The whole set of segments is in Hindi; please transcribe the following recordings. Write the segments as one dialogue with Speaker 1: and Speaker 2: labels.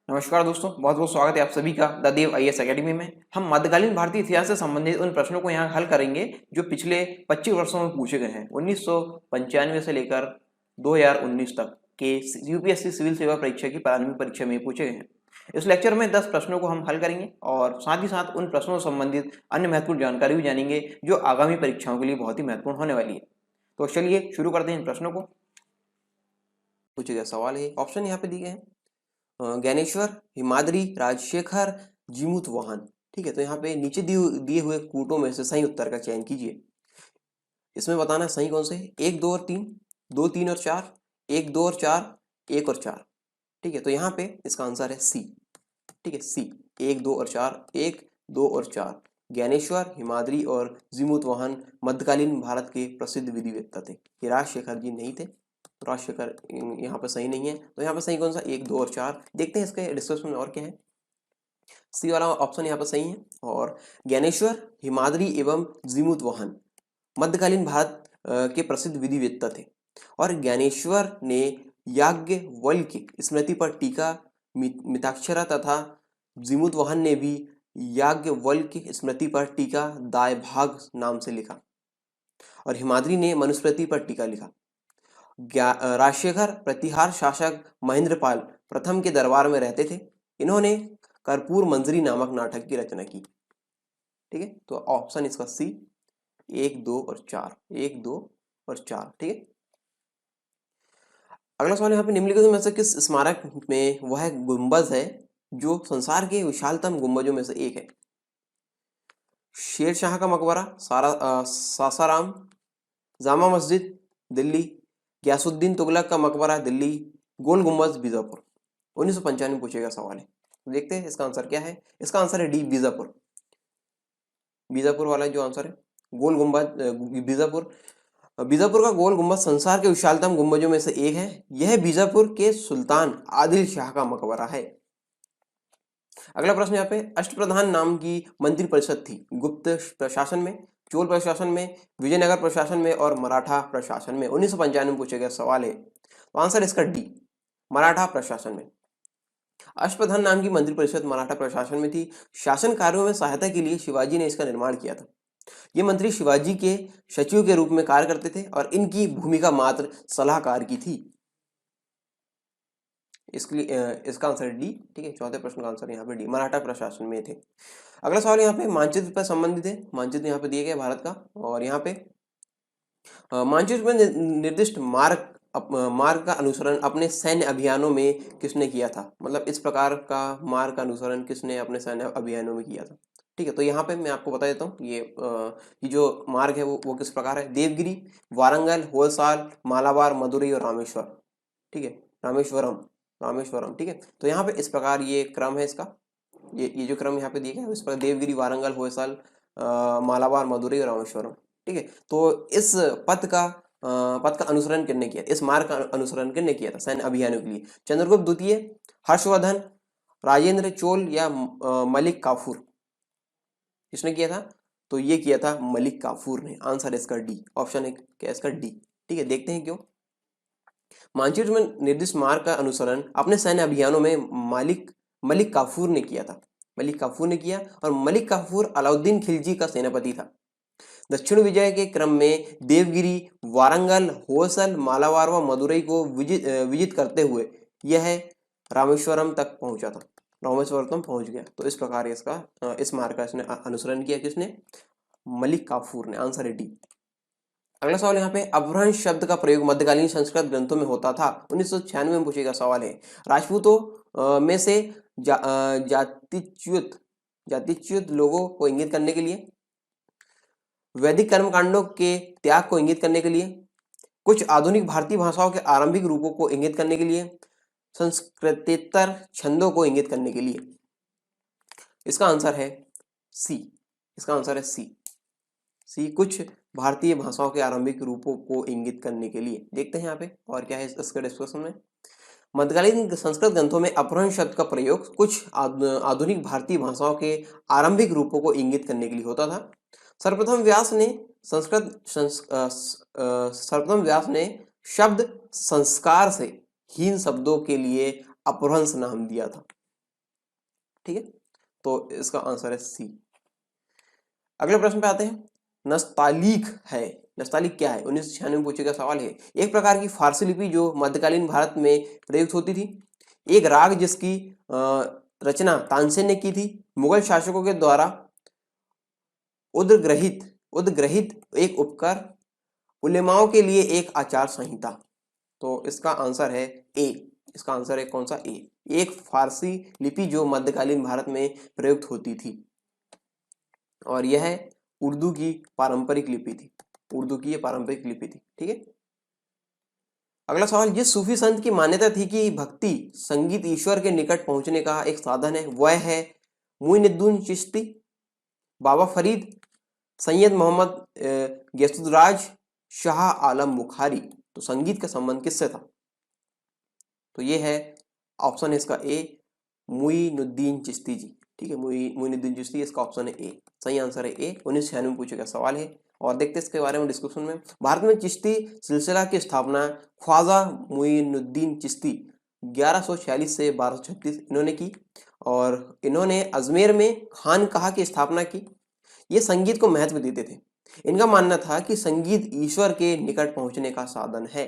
Speaker 1: नमस्कार दोस्तों, बहुत बहुत स्वागत है आप सभी का द देव आईएएस एकेडमी में। हम मध्यकालीन भारतीय इतिहास से संबंधित उन प्रश्नों को यहाँ हल करेंगे जो पिछले 25 वर्षों में पूछे गए हैं। 1995 से लेकर 2019 तक के यूपीएससी सिविल सेवा परीक्षा की प्रारंभिक परीक्षा में पूछे गए हैं। इस लेक्चर में 10 प्रश्नों को हम हल करेंगे और साथ ही साथ उन प्रश्नों से संबंधित अन्य महत्वपूर्ण जानकारी भी जानेंगे जो आगामी परीक्षाओं के लिए बहुत ही महत्वपूर्ण होने वाली है। तो चलिए शुरू करते हैं इन प्रश्नों को। पूछे गए सवाल है, ऑप्शन यहाँ पे दिए गए हैं ज्ञानेश्वर, हिमाद्री, राजशेखर, जीमूतवाहन। ठीक है, तो यहाँ पे नीचे दिए हुए कूटों में से सही उत्तर का चयन कीजिए। इसमें बताना है सही कौन से है, 1, 2 और 3, 2, 3 और 4, 1, 2 और 4, 1 और 4। ठीक है, तो यहाँ पे इसका आंसर है सी। ठीक है, सी 1, 2 और 4, 1, 2 और 4। ज्ञानेश्वर, हिमाद्री और जीमूतवाहन मध्यकालीन भारत के प्रसिद्ध विधिवेत्ता थे। ये राजशेखर जी नहीं थे, राजशेखर यहाँ पे सही नहीं है। तो यहाँ पे सही कौन सा, 1, 2 और 4। देखते हैं इसके डिस्कशन में और क्या है। सी वाला ऑप्शन यहाँ पे सही है। और ज्ञानेश्वर, हिमाद्री एवं जीमूतवाहन मध्यकालीन भारत के प्रसिद्ध विधिवेत्ता थे और ज्ञानेश्वर ने याज्ञवल्क्य स्मृति पर टीका मिताक्षरा तथा जीमूतवाहन ने भी याज्ञवल्क्य स्मृति पर टीका दायभाग नाम से लिखा और हिमाद्री ने मनुस्मृति पर टीका लिखा। राजशेखर प्रतिहार शासक महेंद्रपाल प्रथम के दरबार में रहते थे। इन्होंने कर्पूर मंजरी नामक नाटक की रचना की। ठीक है, तो ऑप्शन इसका सी 1, 2 और 4, 1, 2 और 4। ठीक है, अगला सवाल यहाँ पे निम्नलिखित में से किस स्मारक में वह गुंबद है जो संसार के विशालतम गुंबजों में से एक है। शेर शाह का मकबरा, सासाराम, जामा मस्जिद दिल्ली, गयासुद्दीन तुगलक का मकबरा दिल्ली, गोल गुंबद बीजापुर। 1995 में पूछेगा सवाल है। देखते हैं इसका आंसर क्या है। इसका आंसर है डी, बीजापुर। बीजापुर वाला जो आंसर है, गोल गुंबद बीजापुर। बीजापुर का गोल गुंबद संसार के विशालतम गुंबजों में से एक है। यह बीजापुर के सुल्तान आदिल शाह का मकबरा है। अगला प्रश्न यहाँ पे, अष्टप्रधान नाम की मंत्री परिषद थी गुप्त प्रशासन में, चोल प्रशासन में, विजयनगर प्रशासन में और मराठा प्रशासन में। 1995 में पूछे गया सवाल है। तो आंसर इसका डी, मराठा प्रशासन में। अष्टप्रधान नाम की मंत्रिपरिषद मराठा प्रशासन में थी। शासन कार्यों में सहायता के लिए शिवाजी ने इसका निर्माण किया था। ये मंत्री शिवाजी के सचिव के रूप में कार्य करते थे और इनकी भूमिका मात्र सलाहकार की थी। इसका आंसर डी। ठीक है, चौथे प्रश्न का आंसर यहाँ पे डी, मराठा प्रशासन में थे। अगला सवाल यहाँ पे मानचित्र पर संबंधित है। मानचित्र यहाँ पे दिए गए भारत का और यहाँ पे मानचित्र में निर्दिष्ट मार्ग का अनुसरण अपने सैन्य अभियानों में किसने किया था। मतलब इस प्रकार का मार्ग का अनुसरण किसने अपने सैन्य अभियानों में किया था। ठीक है, तो यहाँ पे मैं आपको बता देता हूँ ये जो मार्ग है वो किस प्रकार है। देवगिरी, वारंगल, होयसाल, मालाबार, मदुरई और रामेश्वर। ठीक है, रामेश्वरम। ठीक है, तो यहाँ पे इस प्रकार ये क्रम है इसका। ये जो क्रम यहाँ पे दिया गया है इस पर देवगिरी, वारंगल, होयसाल, मालाबार, मदुरई और रामेश्वरम। ठीक है, तो इस पथ का अनुसरण किसने किया, इस मार्ग का अनुसरण किसने किया था सैन्य अभियानों के लिए। चंद्रगुप्त द्वितीय, हर्षवर्धन, राजेंद्र चोल या मलिक काफूर। किसने किया था, तो ये किया था मलिक काफूर ने। आंसर इसका डी, ऑप्शन है क्या इसका डी। ठीक है, देखते हैं क्यों। मानचित्र में निर्दिष्ट मार्ग का अनुसरण अपने सैन्य अभियानों में मलिक काफूर ने किया था। मलिक काफूर ने किया और मलिक काफूर अलाउद्दीन खिलजी का सेनापति था। दक्षिण विजय के क्रम में देवगिरी, वारंगल, होयसल, मालाबार व मदुरई को विजित करते हुए यह रामेश्वरम तक पहुंचा था। रामेश्वरम पहुंच गया। तो इस प्रकार इस मार्ग का इसने अनुसरण किया किसने, मलिक काफूर ने। आंसर है डी। अगला सवाल यहाँ पे, अपभ्रंश शब्द का प्रयोग मध्यकालीन संस्कृत ग्रंथों में होता था। 1996 में पूछेगा सवाल है। राजपूतों में से जातिच्युत लोगों को इंगित करने के लिए, वैदिक कर्मकांडों के त्याग को इंगित करने के लिए, कुछ आधुनिक भारतीय भाषाओं के आरंभिक रूपों को इंगित करने के लिए, संस्कृतेतर छंदों को इंगित करने के लिए। इसका आंसर है सी। इसका आंसर है सी, कुछ भारतीय भाषाओं के आरंभिक रूपों को इंगित करने के लिए। देखते हैं यहाँ पे और क्या है इसके डिस्कशन में। मध्यकालीन संस्कृत ग्रंथों में अपभ्रंश शब्द का प्रयोग कुछ आधुनिक भारतीय भाषाओं के आरंभिक रूपों को इंगित करने के लिए होता था। सर्वप्रथम व्यास ने शब्द संस्कार से हीन शब्दों के लिए अपभ्रंश नाम दिया था।
Speaker 2: ठीक है, तो इसका आंसर है सी। अगले प्रश्न पे आते हैं। नस्तालीक है, नस्तालीक क्या है? 1996 में पूछे गया सवाल है। एक प्रकार की फारसी लिपि जो मध्यकालीन भारत में प्रयुक्त होती थी, एक राग जिसकी रचना तानसेन ने की थी, मुगल शासकों के द्वारा उद्ग्रहित एक उपकर, उलेमाओं के लिए एक आचार संहिता। तो इसका आंसर है ए। इसका आंसर है कौन सा? ए। एक फारसी लिपि जो मध्यकालीन भारत में प्रयुक्त होती थी और यह उर्दू की पारंपरिक लिपि थी। उर्दू की यह पारंपरिक लिपि थी। ठीक है, अगला सवाल। जिस सूफी संत की मान्यता थी कि भक्ति संगीत ईश्वर के निकट पहुंचने का एक साधन है, वह है मुइनुद्दीन चिश्ती, बाबा फरीद, सैयद मोहम्मद गैसुद्राज, शाह आलम बुखारी। तो संगीत का संबंध किससे था? तो ये है ऑप्शन है इसका ए, मुइनुद्दीन चिश्ती जी। ठीक है, मुइनुद्दीन चिश्ती, इसका ऑप्शन है ए। सही आंसर है ए। 1996 में पूछा गया सवाल है। और देखते हैं इसके बारे में डिस्क्रिप्शन में। भारत में चिश्ती सिलसिला की स्थापना ख्वाजा मुइनुद्दीन चिश्ती 1146 से 1236 इन्होंने की और इन्होंने अजमेर में खानकाह की स्थापना की। ये संगीत को महत्व देते थे। इनका मानना था कि संगीत ईश्वर के निकट पहुंचने का साधन है।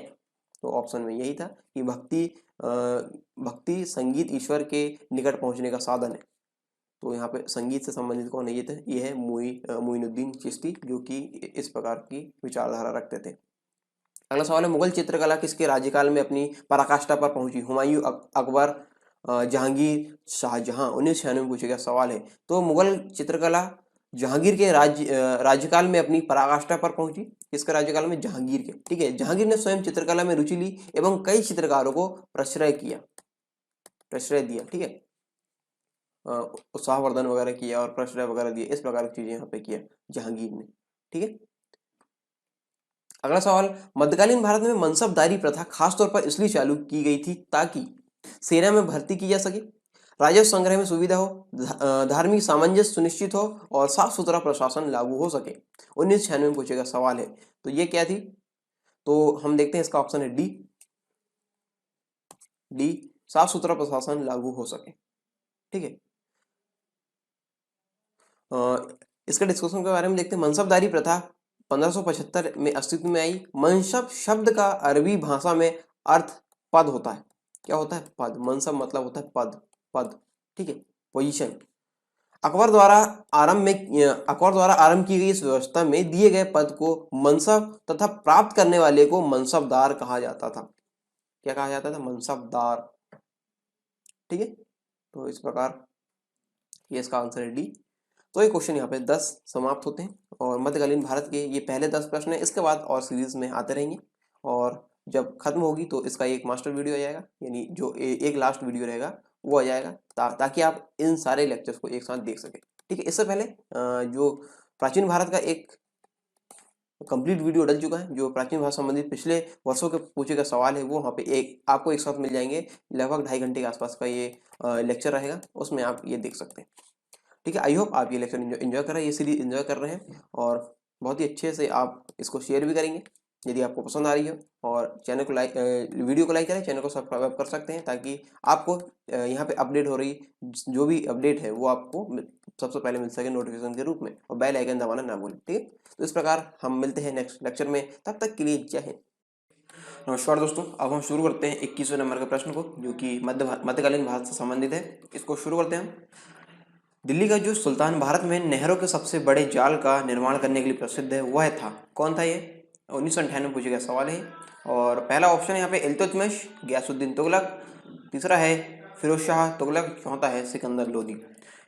Speaker 2: तो ऑप्शन में यही था कि भक्ति संगीत ईश्वर के निकट पहुंचने का साधन है। तो यहाँ पे संगीत से संबंधित कौन है? ये है मुइनुद्दीन चिश्ती, जो कि इस प्रकार की विचारधारा रखते थे। अगला सवाल है। मुगल चित्रकला किसके राज्यकाल में अपनी पराकाष्ठा पर पहुंची? हुमायूं, अकबर, जहांगीर, शाहजहां। 1996 में पूछा गया सवाल है। तो मुगल चित्रकला जहांगीर के राज्यकाल में अपनी पराकाष्ठा पर पहुंची। किसके राज्यकाल में? जहांगीर के। ठीक है, जहांगीर ने स्वयं चित्रकला में रुचि ली एवं कई चित्रकारों को प्रश्रय दिया। ठीक है, उत्साहवर्धन वगैरह किया और प्रश्रय वगैरह दिए, इस प्रकार की चीजें यहाँ पे किया जहांगीर ने। ठीक है, अगला सवाल। मध्यकालीन भारत में मनसबदारी प्रथा खासतौर पर इसलिए चालू की गई थी ताकि सेना में भर्ती की जा सके, राजस्व संग्रह में सुविधा हो, धार्मिक सामंजस्य सुनिश्चित हो और साफ सुथरा प्रशासन लागू हो सके। 1996 में पूछेगा सवाल है। तो ये क्या थी? तो हम देखते हैं, इसका ऑप्शन है डी, साफ सुथरा प्रशासन लागू हो सके। ठीक है, इसके डिस्कशन के बारे में देखते हैं। मनसबदारी प्रथा 1575 में अस्तित्व में आई। मनसब शब्द का अरबी भाषा में अर्थ पद होता है। क्या होता है? पद। मनसब मतलब होता है पद। ठीक है, पोजीशन। अकबर द्वारा आरंभ की गई इस व्यवस्था में दिए गए पद को मनसब तथा प्राप्त करने वाले को मनसबदार कहा जाता था। क्या कहा जाता था? मनसबदार। ठीक है, तो इस प्रकार ये इसका आंसर है डी। तो ये क्वेश्चन यहाँ पे 10 समाप्त होते हैं और मध्यकालीन भारत के ये पहले 10 प्रश्न है। इसके बाद और सीरीज में आते रहेंगे और जब खत्म होगी तो इसका एक मास्टर वीडियो आ जाएगा, यानी जो एक लास्ट वीडियो रहेगा वो आ जाएगा, ताकि आप इन सारे लेक्चर्स को एक साथ देख सकें। ठीक है, इससे पहले जो प्राचीन भारत का एक कंप्लीट वीडियो डल चुका है, जो प्राचीन भारत संबंधित पिछले वर्षों के पूछे गए सवाल है, वो वहाँ पे आपको एक साथ मिल जाएंगे। लगभग 2.5 घंटे के आसपास का ये लेक्चर रहेगा, उसमें आप ये देख सकते हैं। ठीक है, आई होप आप ये लेक्चर एंजॉय कर रहे हैं, ये सीरीज एंजॉय कर रहे हैं और बहुत ही अच्छे से आप इसको शेयर भी करेंगे यदि आपको पसंद आ रही है। और चैनल को वीडियो को लाइक करें, चैनल को सब्सक्राइब कर सकते हैं ताकि आपको यहाँ पे अपडेट हो रही जो भी अपडेट है वो आपको सबसे पहले मिल सके नोटिफिकेशन के रूप में, और बेल आइकन दबाना ना भूलें। ठीक है, तो इस प्रकार हम मिलते हैं नेक्स्ट लेक्चर में, तब तक के लिए जय हिंद। नमस्कार दोस्तों, अब हम शुरू करते हैं 21वें नंबर के प्रश्न को, जो कि मध्यकालीन भारत से संबंधित है। इसको शुरू करते हैं हम। दिल्ली का जो सुल्तान भारत में नहरों के सबसे बड़े जाल का निर्माण करने के लिए प्रसिद्ध है, वह था कौन था? ये 1998 में पूछा गया सवाल है। और पहला ऑप्शन है यहाँ पे इल्तुतमिश, गयासुद्दीन तुगलक, तीसरा है फिरोज शाह तुगलक, चौथा है सिकंदर लोदी।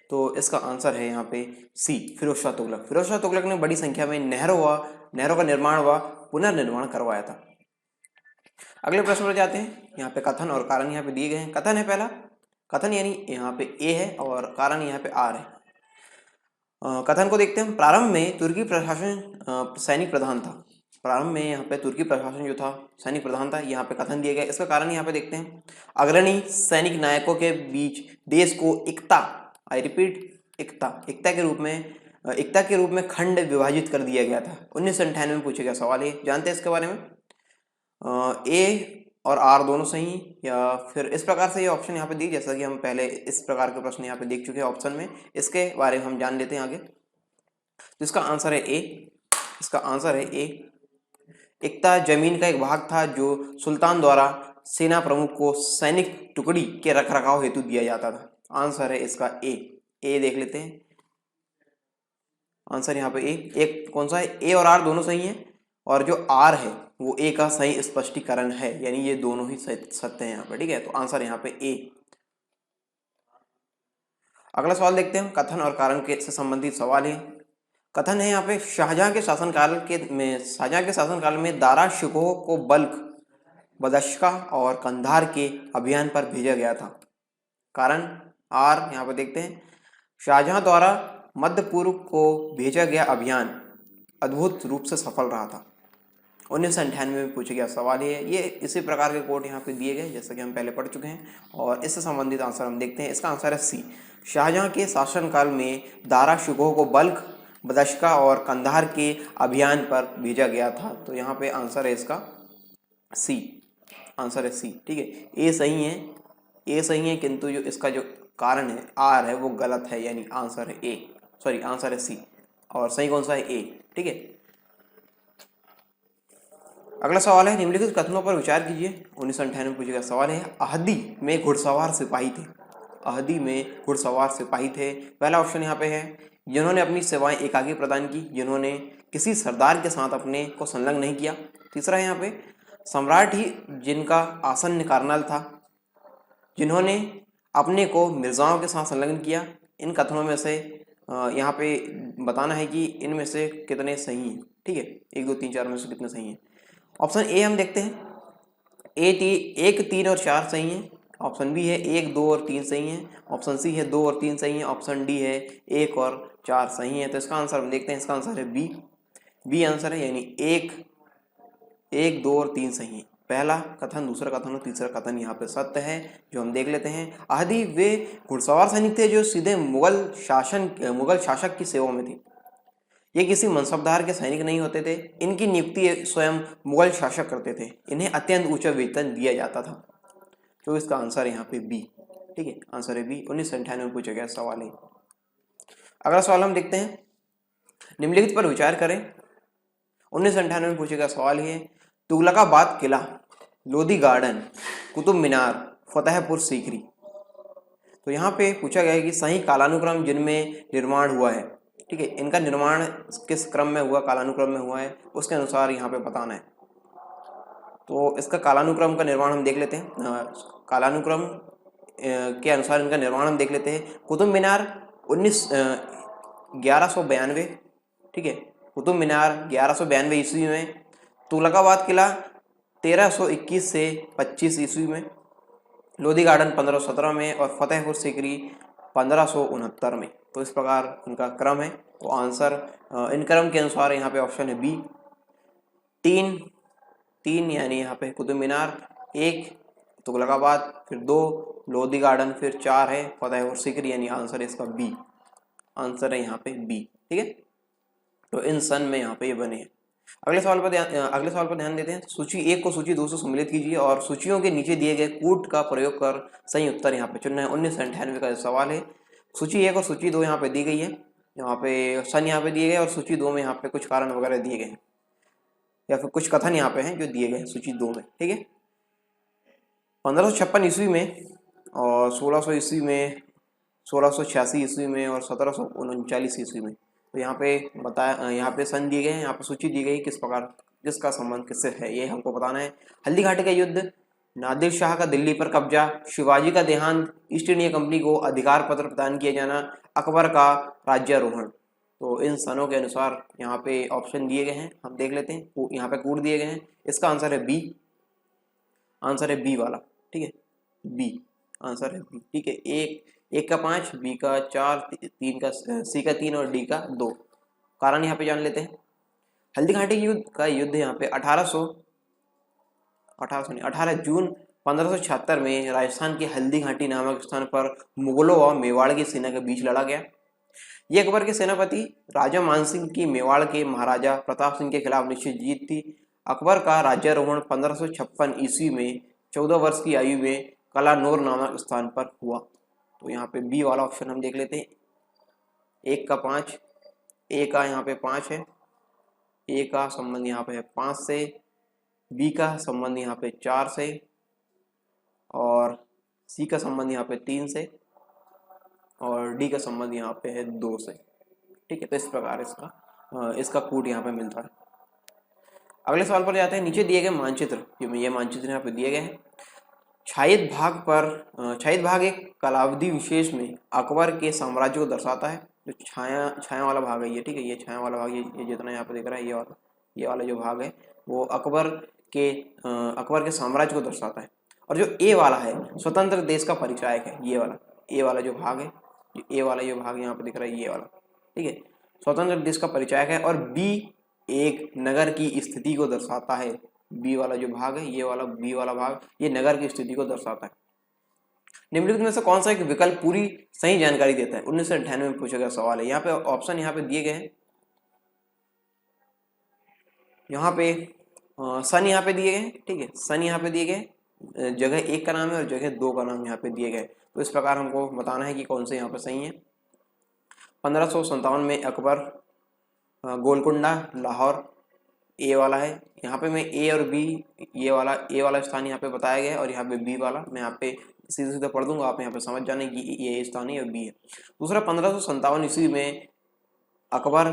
Speaker 2: तो इसका आंसर है यहाँ पे सी, फिरोज शाह तुगलक। फिरोज शाह तुगलक ने बड़ी संख्या में नहरों का निर्माण व पुनर्निर्माण करवाया था। अगले प्रश्न पर जाते हैं। यहाँ पे कथन और कारण यहाँ पे दिए गए हैं। कथन है पहला, कथन यानी यहाँ पे ए है और कारण यहाँ पे आर है। कथन को देखते हैं। प्रारंभ में तुर्की प्रशासन सैनिक प्रधान था। प्रारंभ में यहाँ पे तुर्की प्रशासन जो था सैनिक प्रधान था, यहाँ पे कथन दिया गया। इसका कारण यहाँ पे देखते हैं। अग्रणी सैनिक नायकों के बीच देश को एकता, आई रिपीट एकता के रूप में खंड विभाजित कर दिया गया था। 1998 में पूछा गया सवाल है, जानते हैं इसके बारे में। ए
Speaker 1: और आर दोनों सही, या फिर इस प्रकार से ये ऑप्शन यहाँ पे दी, जैसा कि हम पहले इस प्रकार के प्रश्न यहाँ पे देख चुके हैं ऑप्शन में। इसके बारे में हम जान लेते हैं आगे। तो इसका आंसर है ए, इसका आंसर है ए। इक्ता जमीन का एक भाग था जो सुल्तान द्वारा सेना प्रमुख को सैनिक टुकड़ी के रखरखाव हेतु दिया जाता था। आंसर है इसका ए। ए देख लेते हैं, आंसर यहाँ पे ए। एक कौन सा है? ए और आर दोनों सही हैं, और जो आर है वो ए का सही स्पष्टीकरण है, यानी ये दोनों ही सत्य हैं यहाँ पे, ठीक है। तो आंसर यहाँ पे ए। अगला सवाल देखते हैं, कथन और कारण के से संबंधित सवाल है। कथन है यहाँ पे, शाहजहां के शासनकाल में दारा शिकोह को बल्ख, बदश्का और कंधार के अभियान पर भेजा गया था। कारण आर यहाँ पे देखते हैं, शाहजहां द्वारा मध्य पूर्व को भेजा गया अभियान अद्भुत रूप से सफल रहा था। 1998 में पूछा गया सवाल है। ये इसी प्रकार के कोड यहाँ पे दिए गए जैसा कि हम पहले पढ़ चुके हैं, और इससे संबंधित आंसर हम देखते हैं। इसका आंसर है सी। शाहजहां के शासनकाल में दारा शिकोह को बल्ख, बदश्का और कंधार के अभियान पर भेजा गया था। तो यहाँ पे आंसर है इसका सी, आंसर है सी, ठीक है। ए सही है, ए सही है, किंतु जो इसका जो कारण है आर है वो गलत है, यानी आंसर है ए, सॉरी आंसर है सी, और सही कौन सा है? ए, ठीक है। अगला सवाल है, निम्नलिखित कथनों पर विचार कीजिए। 1998 में पूछा गया सवाल है, अहदी में घुड़सवार सिपाही थे। अहदी में घुड़सवार सिपाही थे। पहला ऑप्शन यहाँ पे है, जिन्होंने अपनी सेवाएं एकाकी प्रदान की, जिन्होंने किसी सरदार के साथ अपने को संलग्न नहीं किया। तीसरा है यहाँ पे, सम्राट ही जिनका आसन्न कर्नल था, जिन्होंने अपने को मिर्जाओं के साथ संलग्न किया। इन कथनों में से यहाँ पे बताना है कि इनमें से कितने सही हैं, ठीक है। 1, 2, 3, 4 में से कितने सही हैं। ऑप्शन ए हम देखते हैं, 1, 3 और 4 सही हैं। ऑप्शन बी है 1, 2 और 3 सही हैं। ऑप्शन सी है 2 और 3 सही हैं। ऑप्शन डी है 1 और 4 सही हैं। तो इसका आंसर हम देखते हैं, इसका आंसर है बी। बी आंसर है, यानी 1, 2 और 3 सही हैं। पहला कथन, दूसरा कथन और तीसरा कथन यहाँ पे सत्य है, जो हम देख लेते हैं। अहदी वे घुड़सवार सैनिक थे जो सीधे मुगल शासक की सेवा में थे। ये किसी मनसबदार के सैनिक नहीं होते थे। इनकी नियुक्ति स्वयं मुगल शासक करते थे। इन्हें अत्यंत ऊंचा वेतन दिया जाता था। तो इसका आंसर यहाँ पे बी, ठीक है, आंसर है बी। 1998 में पूछा गया सवाल है। अगला सवाल हम देखते हैं, निम्नलिखित पर विचार करें। 1998 में पूछा गया सवाल है, तुगलकाबाद किला, लोधी गार्डन, कुतुब मीनार, फतेहपुर सीकरी। तो यहाँ पे पूछा गया है कि सही कालानुक्रम जिनमें निर्माण हुआ है, ठीक है, इनका निर्माण किस क्रम में हुआ, कालानुक्रम में हुआ है, उसके अनुसार यहाँ पे बताना है। तो इसका कालानुक्रम का निर्माण हम देख लेते हैं। कालानुक्रम के अनुसार इनका निर्माण हम देख लेते हैं। कुतुब मीनार 1192, ठीक है, कुतुब मीनार 1192 ईस्वी में। तुगलकाबाद किला 1321 से 25 ईस्वी में। लोधी गार्डन 1517 में, और फतेहपुर सीकरी 1569 में। तो इस प्रकार इनका क्रम है। तो आंसर इन क्रम के अनुसार यहाँ पे ऑप्शन है बी। 3 यानी यहाँ पे कुतुब मीनार, 1 तुगलकाबाद, फिर 2 लोधी गार्डन, फिर 4 है फतेहपुर सीकरी, यानी आंसर है इसका बी, आंसर है यहाँ पे बी, ठीक है। तो इन सन में यहाँ पे ये बने हैं। अगले सवाल पर ध्यान देते हैं। सूची 1 को सूची 2 से सम्मिलित कीजिए और सूचियों के नीचे दिए गए कूट का प्रयोग कर सही उत्तर यहाँ पे चुनना है। 1998 का सवाल है। सूची 1 और सूची 2 यहाँ पे दी गई है, यहाँ पे सन यहाँ पे दिए गए, और सूची 2 में यहाँ पे कुछ कारण वगैरह दिए गए हैं, या फिर कुछ कथन यहाँ पे हैं जो दिए गए हैं सूची 2 में, ठीक है। 1556 ईस्वी में, और 1600 ईस्वी में, 1686 ईस्वी में, और 1739 ईस्वी में। तो यहाँ पे बताया, यहाँ पे सन दिए गए हैं, यहाँ पे सूची दी गई किस प्रकार, किसका संबंध किससे है, ये हमको बताना है। हल्दी घाटी का युद्ध, नादिर शाह का दिल्ली पर कब्जा, शिवाजी का देहांत, ईस्ट इंडिया कंपनी को अधिकार पत्र प्रदान किया जाना, अकबर का राज्यारोहण। तो इन सनों के अनुसार यहाँ पे ऑप्शन दिए गए हैं, हम देख लेते हैं। यहाँ पे कूट दिए गए हैं। इसका आंसर है बी, आंसर है बी वाला, ठीक है, बी, आंसर है बी, ठीक है। 1 का 5, बी का 4, 3 का, सी का 3 और डी का 2। कारण यहाँ पे जान लेते हैं। हल्दी घाटी का युद्ध यहाँ पे 18 जून 1576 में राजस्थान के हल्दी घाटी नामक स्थान पर मुगलों और मेवाड़ की सेना के बीच लड़ा गया। ये अकबर के सेनापति राजा मानसिंह की मेवाड़ के महाराजा प्रताप सिंह के खिलाफ निश्चित जीत थी। अकबर का राज्यारोहण 1556 ईस्वी में 14 वर्ष की आयु में कलानौर नामक स्थान पर हुआ। तो यहाँ पे बी वाला ऑप्शन हम देख लेते हैं। 1 का 5, ए का यहाँ पे 5 है, ए का संबंध यहाँ पे है 5 से, बी का संबंध यहाँ पे 4 से, और सी का संबंध यहाँ पे 3 से, और डी का संबंध यहाँ पे है 2 से। ठीक है, तो इस प्रकार इसका कूट यहाँ पे मिलता है। अगले सवाल पर जाते हैं। नीचे दिए गए मानचित्र, ये मानचित्र यहाँ पे दिए गए हैं। छायित भाग एक कालावधि विशेष में अकबर के साम्राज्य को दर्शाता है। जो छाया वाला भाग है ये, ठीक है, ये छाया वाला भाग, ये जितना यहाँ पे दिख रहा है, ये वाला जो भाग है वो अकबर के साम्राज्य को दर्शाता है। और जो ए वाला है स्वतंत्र देश का परिचायक है। ये वाला ए वाला जो भाग है, ए वाला जो भाग यहाँ पे दिख रहा है, ये वाला, ठीक है, स्वतंत्र देश का परिचायक है। और बी एक नगर की स्थिति को दर्शाता है। बी वाला जो भाग है, ये वाला बी वाला भाग, ये नगर की स्थिति को दर्शाता है। निम्नलिखित में से कौन सा एक विकल्प पूरी सही जानकारी देता है? 1998 में पूछा गया सवाल है। यहाँ पे ऑप्शन यहाँ पे दिए गए हैं। यहाँ पे सन यहाँ पे दिए गए हैं, ठीक है, सन यहाँ पे दिए गए, जगह 1 का नाम है और जगह 2 का नाम यहाँ पे दिए गए। तो इस प्रकार हमको बताना है कि कौन से यहाँ पे सही है। 1557 में अकबर गोलकुंडा लाहौर, ए वाला है। यहाँ पे मैं ए और बी, ये वाला ए वाला स्थान यहाँ पे बताया गया है, और यहाँ पे बी वाला मैं यहाँ पे सीधे सीधे पढ़ दूंगा, आप यहाँ पे समझ जाने की ये स्थान है और बी है। दूसरा 1557 ईस्वी में अकबर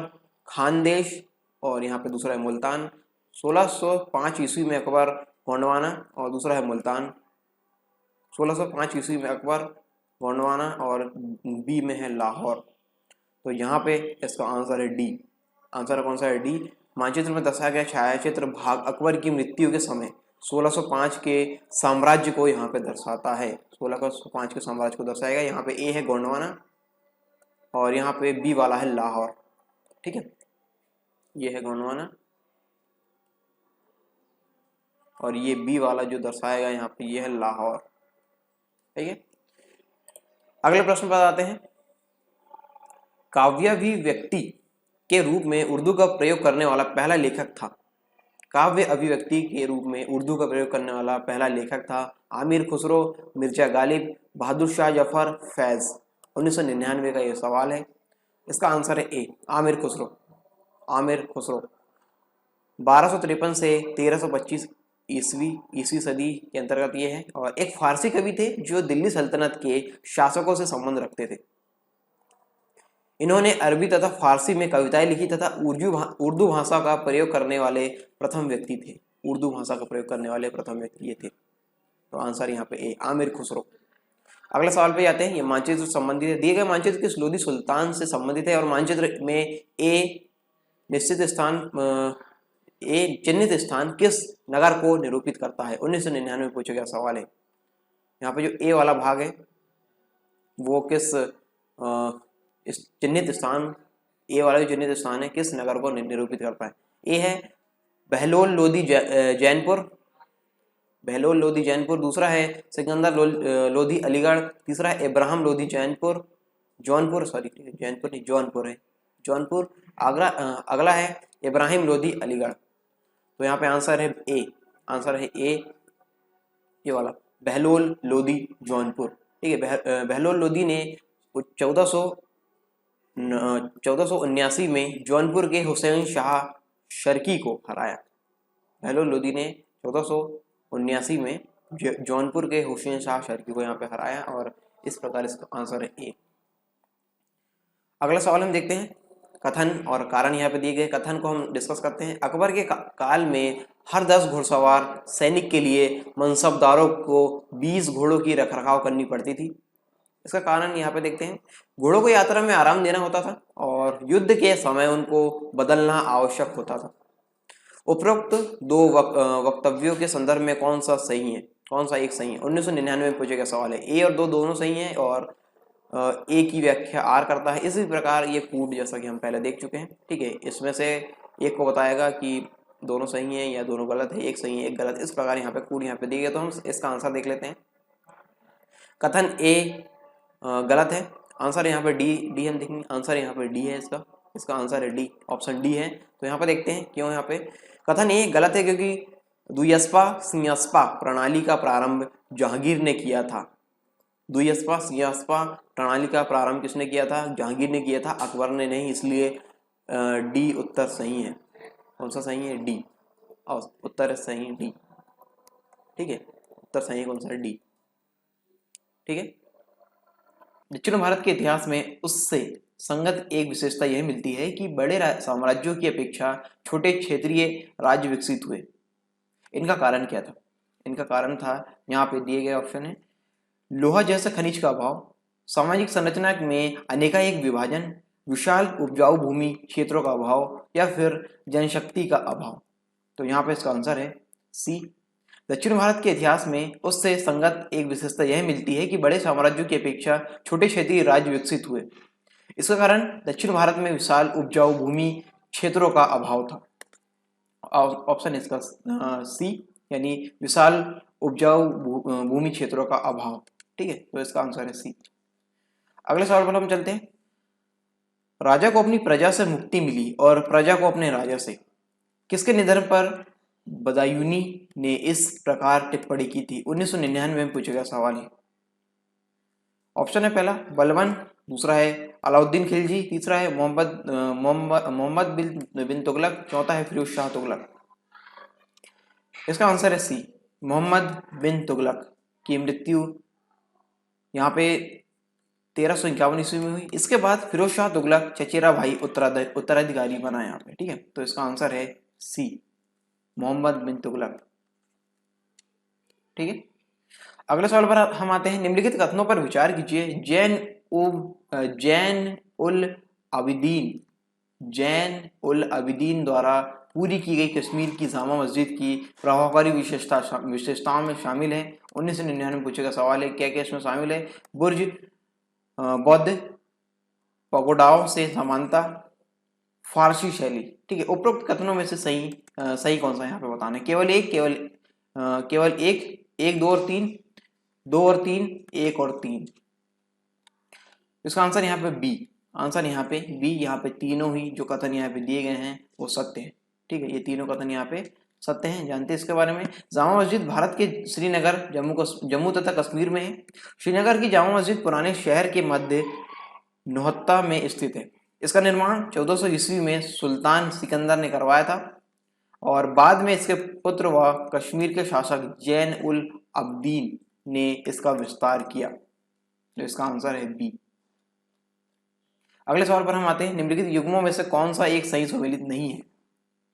Speaker 1: खानदेश, और यहाँ पे दूसरा है मुल्तान। 1605 ईस्वी में अकबर गोंडवाना, और दूसरा है मुल्तान। 1605 ईस्वी में अकबर गोंडवाना, और बी में है लाहौर। तो यहाँ पे इसका आंसर है डी। आंसर कौन सा है? डी। मानचित्र में दर्शाया गया छायाचित्र भाग अकबर की मृत्यु के समय 1605 के साम्राज्य को यहाँ पे दर्शाता है। 1605 के साम्राज्य को दर्शाएगा। यहाँ पे ए है गोंडवाना, और यहाँ पे बी वाला है लाहौर, ठीक है, ये है गोंडवाना, और ये बी वाला जो दर्शाएगा यहाँ पे ये है लाहौर, ठीक है। अगले प्रश्न पर आते हैं। काव्याभिव्यक्ति के रूप में उर्दू का प्रयोग करने वाला पहला लेखक था। काव्य अभिव्यक्ति के रूप में उर्दू का प्रयोग करने वाला पहला लेखक था आमिर खुसरो, मिर्जा गालिब, बहादुर शाह जफर, फैज। 1999 का ये सवाल है। इसका आंसर है ए, आमिर खुसरो। आमिर खुसरो 1253 से 1325 ईसवी सदी के अंतर्गत ये है, और एक फारसी कवि थे जो दिल्ली सल्तनत के शासकों से संबंध रखते थे। इन्होंने अरबी तथा फारसी में कविताएं लिखी तथा उर्दू भाषा का प्रयोग करने वाले प्रथम व्यक्ति थे। उर्दू भाषा का प्रयोग करने वाले प्रथम व्यक्ति ये थे। तो आंसर यहाँ पे ए, आमिर खुसरो। अगले सवाल पे जाते हैं। ये मानचित्र संबंधित है। दिए गए मानचित्र किस लोधी सुल्तान से संबंधित है? और मानचित्र में ए चिन्हित स्थान किस नगर को निरूपित करता है? 1999 में पूछा गया सवाल है। यहाँ पे जो ए वाला भाग है वो किस इस चिन्हित स्थान, ए वाला जो चिन्हित स्थान है किस नगर को निरूपित करता है? ए है बहलोल लोधी जैनपुर, बहलोल लोधी जैनपुर। दूसरा है सिकंदर लोधी अलीगढ़। तीसरा है इब्राहिम लोधी जौनपुर, जैनपुर नहीं, जौनपुर है, जौनपुर। अगला है इब्राहिम लोधी अलीगढ़। तो यहाँ पे आंसर है ए, आंसर है ए, ये वाला बहलोल लोधी जौनपुर, ठीक है। बहलोल लोधी ने 1479 में जौनपुर के हुसैन शाह शर्की को हराया। बहलोल लोधी ने 1479 में जौनपुर के हुसैन शाह शर्की को यहाँ पे हराया, और इस प्रकार इसका आंसर है ए। अगला सवाल हम देखते हैं। कथन और कारण यहाँ पे दिए गए। कथन को हम डिस्कस करते हैं। अकबर के काल में हर 10 घुड़सवार सैनिक के लिए मनसबदारों को 20 घोड़ों की रखरखाव करनी पड़ती थी। इसका कारण यहाँ पे देखते हैं। घोड़ों को यात्रा में आराम देना होता था और युद्ध के समय उनको बदलना आवश्यक होता था। उपरोक्त 2 वक्तव्यों के संदर्भ में कौन सा सही है? कौन सा एक सही है? 1999 में पूछे गया सवाल है। ए और 2 दोनों सही हैं, और ए की व्याख्या आर करता है। इसी प्रकार ये कूट जैसा कि हम पहले देख चुके हैं, ठीक है। इसमें से एक को बताएगा कि दोनों सही हैं या दोनों गलत है, एक सही है एक गलत। इस प्रकार यहाँ पे कूट यहाँ पे दी गई। तो हम इसका आंसर देख लेते हैं। कथन ए गलत है। आंसर यहाँ पे डी हम देखेंगे। आंसर यहाँ पे डी है इसका आंसर है डी, ऑप्शन डी है। तो यहाँ पे देखते हैं क्यों। यहाँ पे कथन ए गलत है क्योंकि दुयस्पा सिंहस्पा प्रणाली का प्रारंभ जहांगीर ने किया था। दुयस्पा सिंहस्पा प्रणाली का प्रारंभ किसने किया था? जहांगीर ने किया था, अकबर ने नहीं, इसलिए डी उत्तर सही है। कौन सा सही है? डी। और उत्तर सही है डी। ठीक है, उत्तर सही है कौन सा? डी। ठीक है। दक्षिण भारत के इतिहास में उससे संगत एक विशेषता यह मिलती है कि बड़े साम्राज्यों की अपेक्षा छोटे क्षेत्रीय राज्य विकसित हुए। इनका कारण क्या था? इनका कारण था, यहाँ पे दिए गए ऑप्शन है, लोहा जैसा खनिज का अभाव, सामाजिक संरचना में अनेकाएक विभाजन, विशाल उपजाऊ भूमि क्षेत्रों का अभाव, या फिर जनशक्ति का अभाव। तो यहाँ पे इसका आंसर है सी। दक्षिण भारत के इतिहास में उससे संगत एक विशेषता यह मिलती है कि बड़े साम्राज्यों की अपेक्षा छोटे क्षेत्रीय राज्य विकसित हुए। इसका कारण दक्षिण भारत में विशाल उपजाऊ भूमि क्षेत्रों का अभाव था। ऑप्शन इसका सी, यानी विशाल उपजाऊ भूमि क्षेत्रों का अभाव। ठीक है, तो इसका आंसर है सी। अगले सवाल पर हम चलते हैं। राजा को अपनी प्रजा से मुक्ति मिली और प्रजा को अपने राजा से। किसके निधन पर बदायूनी ने इस प्रकार टिप्पणी की थी? 1999 में पूछा गया सवाल है। ऑप्शन है पहला बलबन, दूसरा है अलाउद्दीन खिलजी, तीसरा है मोहम्मद बिन तुगलक, चौथा है फिरोज शाह तुगलक। इसका आंसर है सी, मोहम्मद बिन तुगलक की मृत्यु यहाँ पे 1351 ईस्वी में हुई। इसके बाद फिरोज शाह तुगलक चचेरा भाई उत्तराधिकारी बना यहाँ पे। ठीक है, तो इसका आंसर है सी, मोहम्मद बिन तुगलक। ठीक है, अगले सवाल पर हम आते हैं। निम्नलिखित कथनों पर विचार कीजिए। जैन उल अबिदीन द्वारा पूरी की गई कश्मीर की जामा मस्जिद की प्रभावकारी विशेषताओं में शामिल है। 1999 में पूछे गया सवाल है। क्या क्या इसमें शामिल है? बुर्ज, बौद्ध पगोडाओं से समानता, फारसी शैली। ठीक है, उपरोक्त कथनों में से सही कौन सा यहाँ पे बताना है? केवल एक, दो और तीन, दो और तीन, एक और तीन। इसका आंसर यहाँ पे बी। आंसर यहाँ पे बी। यहाँ पे तीनों ही जो कथन यहाँ पे दिए गए हैं वो सत्य है। ठीक है, ये तीनों कथन यहाँ पे सत्य हैं। जानते हैं इसके बारे में? जामा मस्जिद भारत के श्रीनगर, जम्मू तथा कश्मीर में है। श्रीनगर की जामा मस्जिद पुराने शहर के मध्य नोहत्ता में स्थित है। इसका निर्माण 1400 ईस्वी में सुल्तान सिकंदर ने करवाया था और बाद में इसके पुत्र व कश्मीर के शासक जैन उल अब्दीन ने इसका विस्तार किया। तो इसका आंसर है बी। अगले सवाल पर हम आते हैं। निम्नलिखित युग्मों में से कौन सा एक सही सुमेलित नहीं है?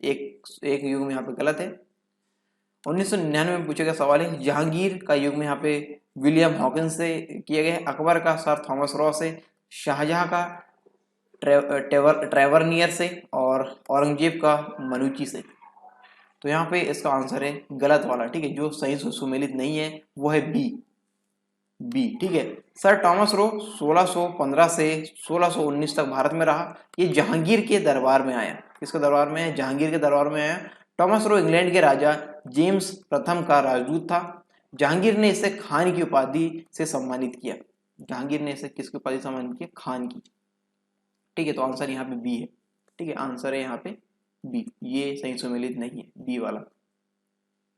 Speaker 1: एक युग्म यहाँ पे गलत है। 1999 में पूछा गया सवाल है। जहांगीर का युग्म यहाँ पे विलियम हॉकिंस से किया गया है, अकबर का सर थॉमस रॉ से, शाहजहां का ट्रेवरनियर से, और औरंगजेब का मनुची से। तो यहाँ पे इसका आंसर है गलत वाला। ठीक है, जो सही सुमेलित नहीं है वो है बी। ठीक है, सर थॉमस रो 1615 से 1619 तक भारत में रहा। ये जहांगीर के दरबार में आया। किसके दरबार में है? जहांगीर के दरबार में आया। थॉमस रो इंग्लैंड के राजा जेम्स प्रथम का राजदूत था। जहांगीर ने इसे खान की उपाधि से सम्मानित किया। जहांगीर ने इसे किसकी उपाधि से सम्मानित किया? खान की। ठीक है, तो आंसर यहाँ पे बी है। ठीक है, आंसर है यहाँ पे बी। ये सही सुमेलित नहीं है, बी वाला।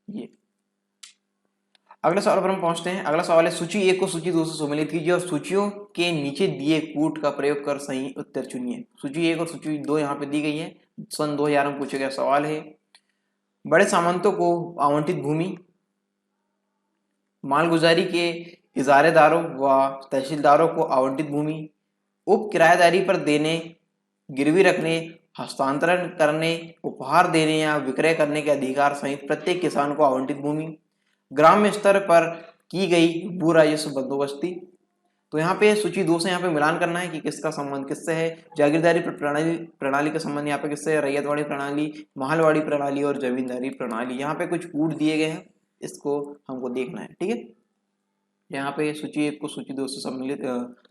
Speaker 1: ये अगले सवाल पर हम पहुंचते हैं। अगला सवाल है, सूची 1 को सूची 2 से सुमेलित कीजिए और सूचियों के नीचे दिए कूट का प्रयोग कर सही उत्तर चुनिए। सूची 1 और सूची 2 यहाँ पे दी गई है। सन 2000 में पूछा गया सवाल है। बड़े सामंतों को आवंटित भूमि, मालगुजारी के इजारेदारों व तहसीलदारों को आवंटित भूमि, उप किराएदारी पर देने, गिरवी रखने, हस्तांतरण करने, उपहार देने या विक्रय करने के अधिकार सहित प्रत्येक किसान को आवंटित भूमि, ग्राम स्तर पर की गई भू राजस्व बंदोबस्ती। तो यहाँ पे सूची 2 से यहाँ पे मिलान करना है कि किसका संबंध किससे है। जागीरदारी प्रणाली का संबंध यहाँ पे किससे है? रैयतवाड़ी प्रणाली, महलवाड़ी प्रणाली और जमींदारी प्रणाली। यहाँ पे कुछ कूट दिए गए हैं, इसको हमको देखना है। ठीक है, यहाँ पे सूची 1 को सूची 2 से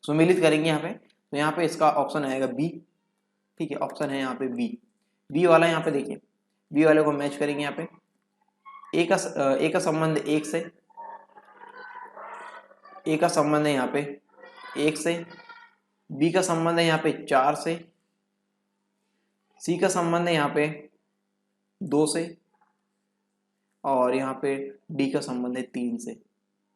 Speaker 1: सुमेलित करेंगे यहाँ पे। तो यहाँ पे इसका ऑप्शन आएगा बी। ठीक है, ऑप्शन है यहाँ पे बी वाला। यहाँ पे देखिए, बी वाले को मैच करेंगे। यहाँ पे ए का संबंध 1 से, ए का संबंध है यहाँ पे 1 से, बी का संबंध है यहाँ पे 4 से, सी का संबंध है यहाँ पे 2 से, और यहाँ पे डी का संबंध है 3 से,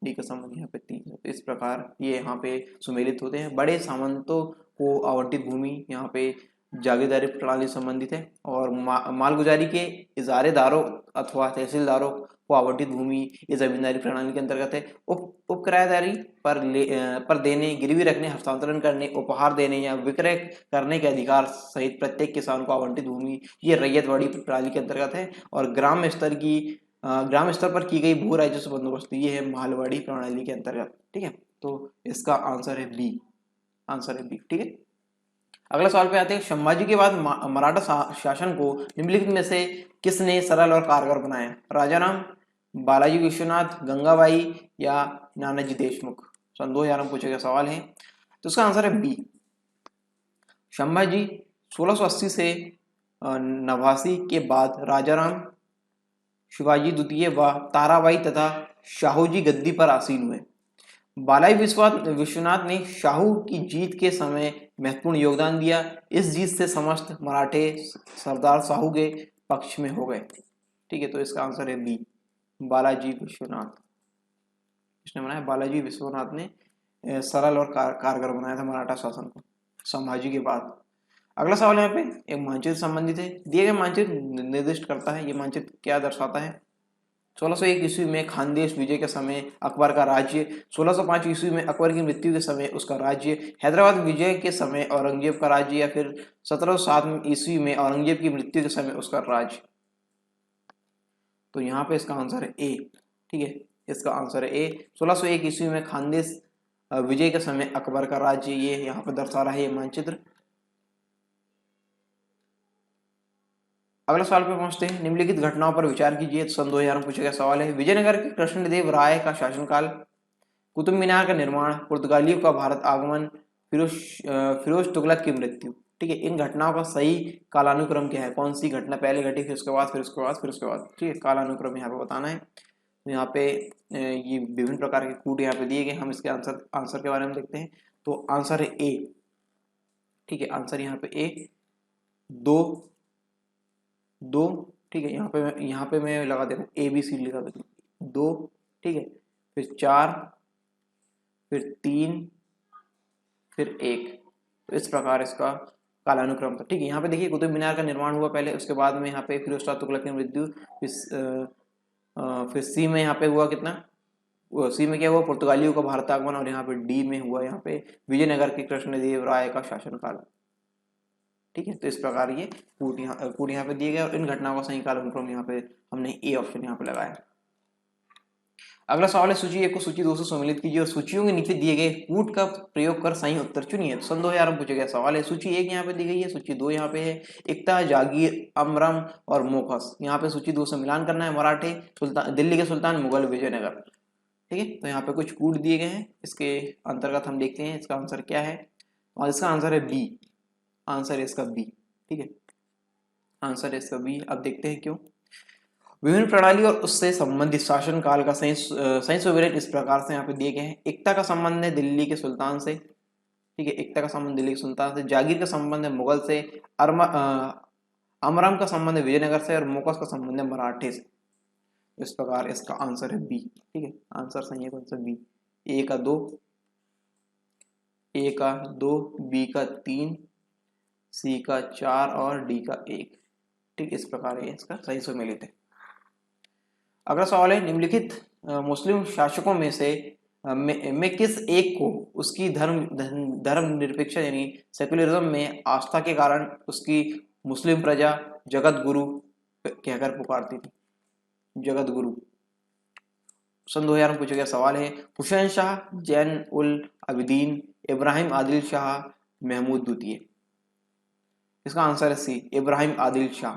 Speaker 1: डी का संबंध यहाँ पे 3 से। तो इस प्रकार ये यहाँ पे सुमेलित होते हैं। बड़े सामंतों को आवंटित भूमि यहाँ पे जागीरदारी प्रणाली से संबंधित है, और मालगुजारी के इजारेदारों अथवा तहसीलदारों को आवंटित भूमि ये जमींदारी प्रणाली के अंतर्गत है। उप किराएदारी पर देने, गिरवी रखने, हस्तांतरण करने, उपहार देने या विक्रय करने के अधिकार सहित प्रत्येक किसान को आवंटित भूमि ये रैयतवाड़ी प्रणाली के अंतर्गत है। और ग्राम स्तर पर की गई भू राजस्व बंदोबस्त ये है मालवाड़ी प्रणाली के अंतर्गत। ठीक है, तो इसका आंसर है बी, आंसर है बी। ठीक है, अगला सवाल पे आते हैं। संभाजी के बाद मराठा शासन को निम्नलिखित में से किसने सरल और कारगर बनाया? राजाराम, बालाजी विश्वनाथ, गंगाबाई या नानाजी देशमुख? सन 2000 में पूछा गया सवाल है, तो इसका आंसर है बी। संभाजी 1680 से नवासी के बाद राजाराम, शिवाजी द्वितीय व ताराबाई तथा शाहू जी गद्दी पर आसीन हुए। बालाई विश्वनाथ ने शाहू की जीत के समय महत्वपूर्ण योगदान दिया। इस जीत से समस्त मराठे सरदार शाहू के पक्ष में हो गए। ठीक है, तो इसका आंसर है बी, बालाजी विश्वनाथ। इसने बनाया, बालाजी विश्वनाथ ने सरल और कारगर बनाया था मराठा शासन को संभाजी के बाद। अगला सवाल यहाँ पे एक मानचित्र संबंधित है। दिए गए मानचित्र निर्दिष्ट करता है, ये मानचित्र क्या दर्शाता है? 1601 ईस्वी में खानदेश विजय के समय अकबर का राज्य, 1605 ईस्वी में अकबर की मृत्यु के समय उसका राज्य, हैदराबाद विजय के समय औरंगजेब का राज्य, या फिर 1707 ईस्वी में औरंगजेब की मृत्यु के समय उसका राज्य। तो यहाँ पे इसका आंसर है ए। ठीक है, इसका आंसर है ए। 1601 ईस्वी में खानदेश विजय के समय अकबर का राज्य, ये यहाँ पे दर्शा रहा है ये मानचित्र। अगला सवाल पे पहुंचते हैं। निम्नलिखित घटनाओं पर विचार कीजिए। सन 2000 में पूछा गया सवाल है। विजयनगर के कृष्णदेव राय का शासनकाल, कुतुब मीनार का निर्माण, पुर्तगालियों का भारत आगमन, फिरोज तुगलक की मृत्यु। ठीक है, इन घटनाओं का सही कालानुक्रम क्या है? कौन सी घटना पहले घटी, फिर उसके बाद, फिर उसके बाद, फिर उसके बाद? ठीक है, कालानुक्रम यहाँ पे बताना है। तो यहाँ पे ये विभिन्न प्रकार के कूट यहाँ पे दिए गए, हम इसके आंसर के बारे में देखते हैं। तो आंसर है ए। ठीक है, आंसर यहाँ पे ए, दो। ठीक है, यहाँ पे मैं लगा देता हूँ ए बी सी लिखा देता हूँ, 2। ठीक है, फिर 4, फिर 3, फिर 1। तो इस प्रकार इसका कालानुक्रम था। ठीक है, यहाँ पे देखिए कुतुब मीनार का निर्माण हुआ पहले, उसके बाद में यहाँ पे फिरोज शाह तुगलक की मृत्यु, फिर सी में यहाँ पे हुआ कितना, सी में क्या हुआ, पुर्तगालियों का भारत आगमन, और यहाँ पे डी में हुआ यहाँ पे विजयनगर के कृष्णदेव राय का शासनकाल। ठीक है, तो इस प्रकार ये कूट यहाँ पे दिए गए, और इन घटनाओं का सही कालानुक्रम यहाँ पे हमने ए ऑप्शन यहाँ पे लगाया। अगला सवाल है, सूची 1 को सूची 2 से सम्मिलित कीजिए और सूचियों के नीचे दिए गए कूट का प्रयोग कर सही उत्तर चुनिए। तो सन 2000 में पूछा गया सवाल है। सूची 1 यहाँ पे दी गई है, सूची 2 यहाँ पे है। एकता, जागीर, अमरम और मोखस। यहाँ पे सूची 2 से मिलान करना है। मराठे, सुल्तान, दिल्ली के सुल्तान, मुगल, विजयनगर। ठीक है, तो यहाँ पे कुछ कूट दिए गए हैं, इसके अंतर्गत हम देखते हैं इसका आंसर क्या है, और इसका आंसर है बी। आंसर है इसका बी। ठीक है, आंसर है इसका बी। अब देखते हैं क्यों। विभिन्न प्रणाली और उससे संबंधित शासन काल का सही सुविरेट इस प्रकार से यहाँ पे दिए गए हैं। एकता का संबंध है दिल्ली के सुल्तान से। ठीक है, एकता का संबंध दिल्ली के सुल्तान से। जागीर का संबंध है मुगल से। अमरम का संबंध है विजयनगर से, और मोकस का संबंध है मराठे से। इस प्रकार इसका आंसर है बी। ठीक है, आंसर सही है कौन सा, बी। ए का 2, बी का 3, सी का 4 और डी का 1। ठीक, इस प्रकार है इसका सही सुमेलित है। अगला सवाल है, निम्नलिखित मुस्लिम शासकों में से में किस एक को उसकी धर्मनिरपेक्ष यानी सेकुलरिज्म में आस्था के कारण उसकी मुस्लिम प्रजा जगत गुरु कहकर पुकारती थी? जगत गुरु। सन 2000 में पूछा गया सवाल है। हुसैन शाह, जैन उल अबिदीन, इब्राहिम आदिल शाह, महमूद द्वितीय। इसका आंसर है सी, इब्राहिम आदिल शाह।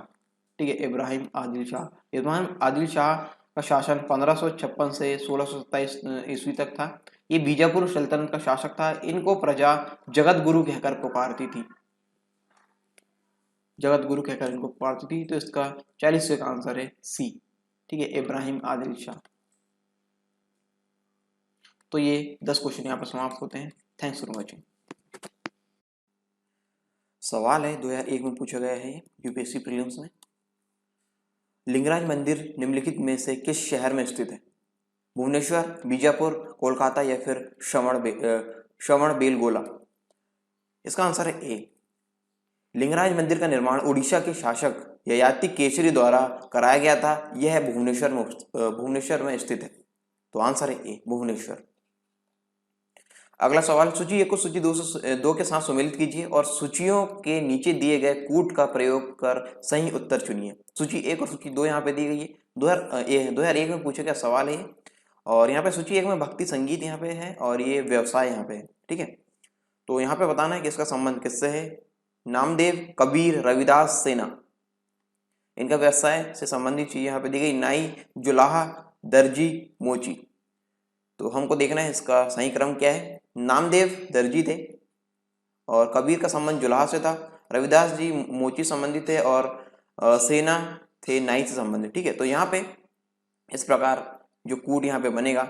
Speaker 1: ठीक है, इब्राहिम आदिल शाह। इब्राहिम आदिल शाह का शासन 1556 से 1627 ईस्वी तक था। ये बीजापुर सल्तनत का शासक था। इनको प्रजा जगत गुरु कहकर पुकारती थी, जगत गुरु कहकर इनको पुकारती थी। तो इसका 40 का आंसर है सी। ठीक है, इब्राहिम आदिल शाह। तो ये 10 क्वेश्चन यहाँ पर समाप्त होते हैं। Thanks for watching. सवाल है 2001 में पूछा गया है यूपीएससी प्रीलिम्स में। लिंगराज मंदिर निम्नलिखित में से किस शहर में स्थित है? भुवनेश्वर, बीजापुर, कोलकाता या फिर श्रवणबेलगोला? इसका आंसर है ए। लिंगराज मंदिर का निर्माण उड़ीसा के शासक ययाति केसरी द्वारा कराया गया था। यह भुवनेश्वर में स्थित है। तो आंसर है ए, भुवनेश्वर। अगला सवाल, सूची 1 को सूची 2 के साथ सम्मिलित कीजिए और सूचियों के नीचे दिए गए कूट का प्रयोग कर सही उत्तर चुनिए। सूची 1 और सूची 2 यहाँ पे दी गई है। 2001 में पूछा गया सवाल है और यहाँ पे सूची 1 में भक्ति संगीत यहाँ पे है और ये व्यवसाय यहाँ पे है। ठीक है, तो यहाँ पे बताना है कि इसका संबंध किससे है। नामदेव, कबीर, रविदास, सेना, इनका व्यवसाय से संबंधित चीज यहाँ पे दी गई। नाई, जुलाहा, दर्जी, मोची। तो हमको देखना है इसका सही क्रम क्या है। नामदेव दर्जी थे और कबीर का संबंध जुलाहा से था। रविदास जी मोची संबंधित थे और सेना थे नाई से संबंधित। ठीक है, तो यहाँ पे इस प्रकार जो कूट यहाँ पे बनेगा,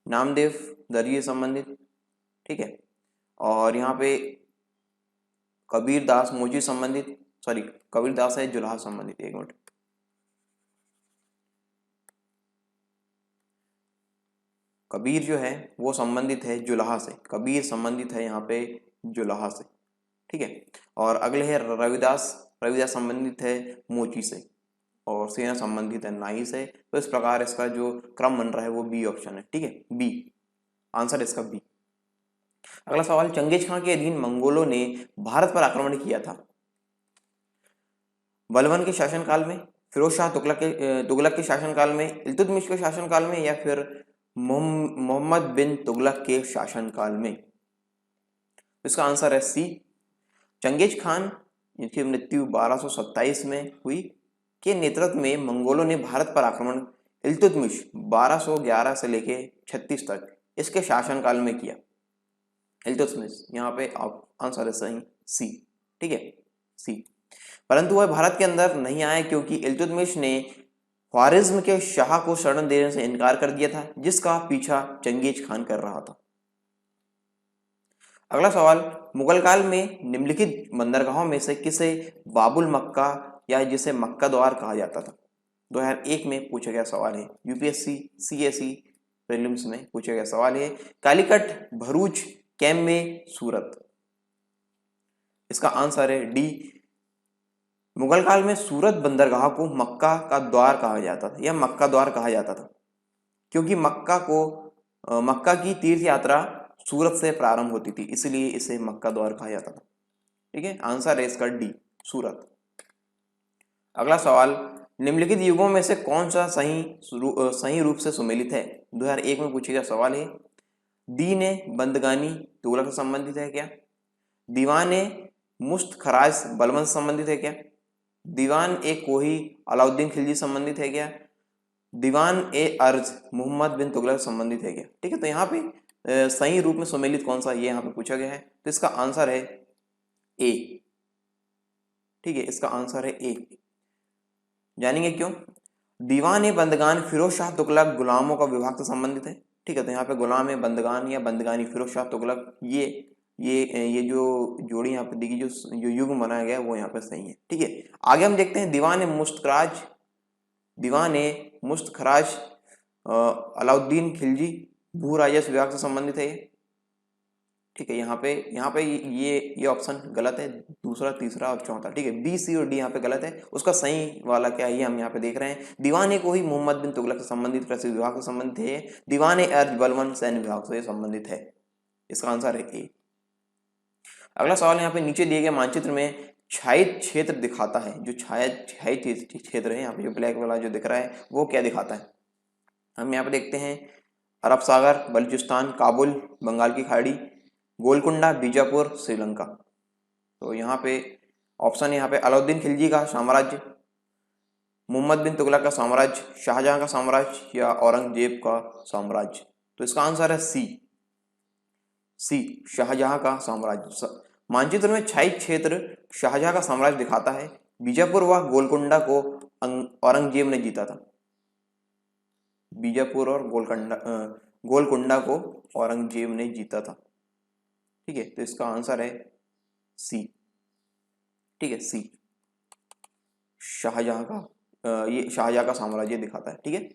Speaker 1: नामदेव दर्जी से संबंधित, ठीक है, और यहाँ पे कबीर दास मोची संबंधित, सॉरी कबीर दास है जुलाहा संबंधित। एक मिनट, कबीर जो है वो संबंधित है जुलाहा से, कबीर संबंधित है यहाँ पे जुलाहा से। ठीक है, और अगले है रविदास, रविदास संबंधित है मोची से और सेना संबंधित है नाई से। तो इस प्रकार इसका जो क्रम बन रहा है वो बी ऑप्शन है। ठीक है, बी आंसर इसका बी। अगला सवाल, चंगेज खान के अधीन मंगोलों ने भारत पर आक्रमण किया था। बलबन के शासनकाल में, फिरोज शाह तुगलक के शासनकाल में, इल्तुतमिश के शासनकाल में या फिर मोहम्मद बिन तुगलक के शासनकाल में? इसका आंसर है सी। चंगेज खान जिनकी मृत्यु 1227 में हुई के नेतृत्व में मंगोलों ने भारत पर आक्रमण इल्तुतमिश 1211 से लेके 36 तक इसके शासनकाल में किया। इल्तुतमिश यहाँ पे आंसर है सही सी। ठीक है, सी। परंतु वह भारत के अंदर नहीं आए क्योंकि इल्तुतमिश ने ख्वारिज्म के शाह को शरण देने से इनकार कर दिया था, जिसका पीछा चंगेज खान कर रहा था। अगला सवाल, मुगल काल में निम्नलिखित बंदरगाहों में से किसे बाबुल मक्का या जिसे मक्का द्वार कहा जाता था? 2001 में पूछा गया सवाल है, यूपीएससी सीएसई प्रीलिम्स में पूछा गया सवाल है। कालीकट, भरूच, कैम्बे, सूरत। इसका आंसर है डी। मुगल काल में सूरत बंदरगाह को मक्का का द्वार कहा जाता था या मक्का द्वार कहा जाता था क्योंकि मक्का की तीर्थ यात्रा सूरत से प्रारंभ होती थी, इसलिए इसे मक्का द्वार कहा जाता था। ठीक है, आंसर है इसका डी, सूरत। अगला सवाल, निम्नलिखित युगों में से कौन सा सही रूप से सुमेलित है? 2001 में पूछा गया सवाल है। दीन बंदगानी तुगलक से संबंधित है क्या? दीवान मुश्त खराज बलबन से संबंधित है क्या? दीवान ए कोही अलाउद्दीन खिलजी संबंधित है क्या? दीवान ए अर्ज मोहम्मद बिन तुगलक संबंधित है क्या? ठीक है, तो यहाँ पे सही रूप में सुमेलित कौन सा ये यहाँ पे पूछा गया है, तो इसका आंसर है ए। ठीक है, इसका आंसर है ए। जानेंगे क्यों? दीवान ए बंदगान फिरोज शाह तुगलक गुलामों का विभाग से संबंधित है। ठीक है, तो यहाँ पे गुलाम ए बंदगान या बंदगानी फिरोज शाह तुगलक ये जो जोड़ी यहाँ पे देखिए, जो युग बनाया गया है वो यहाँ पे सही है। ठीक है, आगे हम देखते हैं दीवान ए मुश्तखराज अलाउद्दीन खिलजी भू राजस्व विभाग से संबंधित है। ठीक है, यहाँ पे ये ऑप्शन गलत है, दूसरा, तीसरा और चौथा। ठीक है, बी, सी और डी यहाँ पे गलत है। उसका सही वाला क्या है ये हम यहाँ पे देख रहे हैं। दीवान ए कोही मोहम्मद बिन तुगलक से संबंधित कृषि विभाग से संबंधित है। दीवान ए अर्ज बलबन सैन्य विभाग से संबंधित है। इसका आंसर है ए। अगला सवाल, यहाँ पे नीचे दिए गए मानचित्र में छायित क्षेत्र दिखाता है। जो छायित क्षेत्र है यहाँ पे जो ब्लैक वाला जो दिख रहा है वो क्या दिखाता है? हम यहाँ पे देखते हैं अरब सागर, बलूचिस्तान, काबुल, बंगाल की खाड़ी, गोलकुंडा, बीजापुर, श्रीलंका। तो यहाँ पे ऑप्शन है यहाँ पे अलाउद्दीन खिलजी का साम्राज्य, मोहम्मद बिन तुगलक का साम्राज्य, शाहजहां का साम्राज्य या औरंगजेब का साम्राज्य। तो इसका आंसर है सी, शाहजहां का साम्राज्य। मानचित्र में छायित क्षेत्र शाहजहां का साम्राज्य दिखाता है। बीजापुर व गोलकुंडा को औरंगजेब ने जीता था। बीजापुर और गोलकुंडा को औरंगजेब ने जीता था। ठीक है, तो इसका आंसर है सी। ठीक है, सी, शाहजहां का ये शाहजहां का साम्राज्य दिखाता है। ठीक है,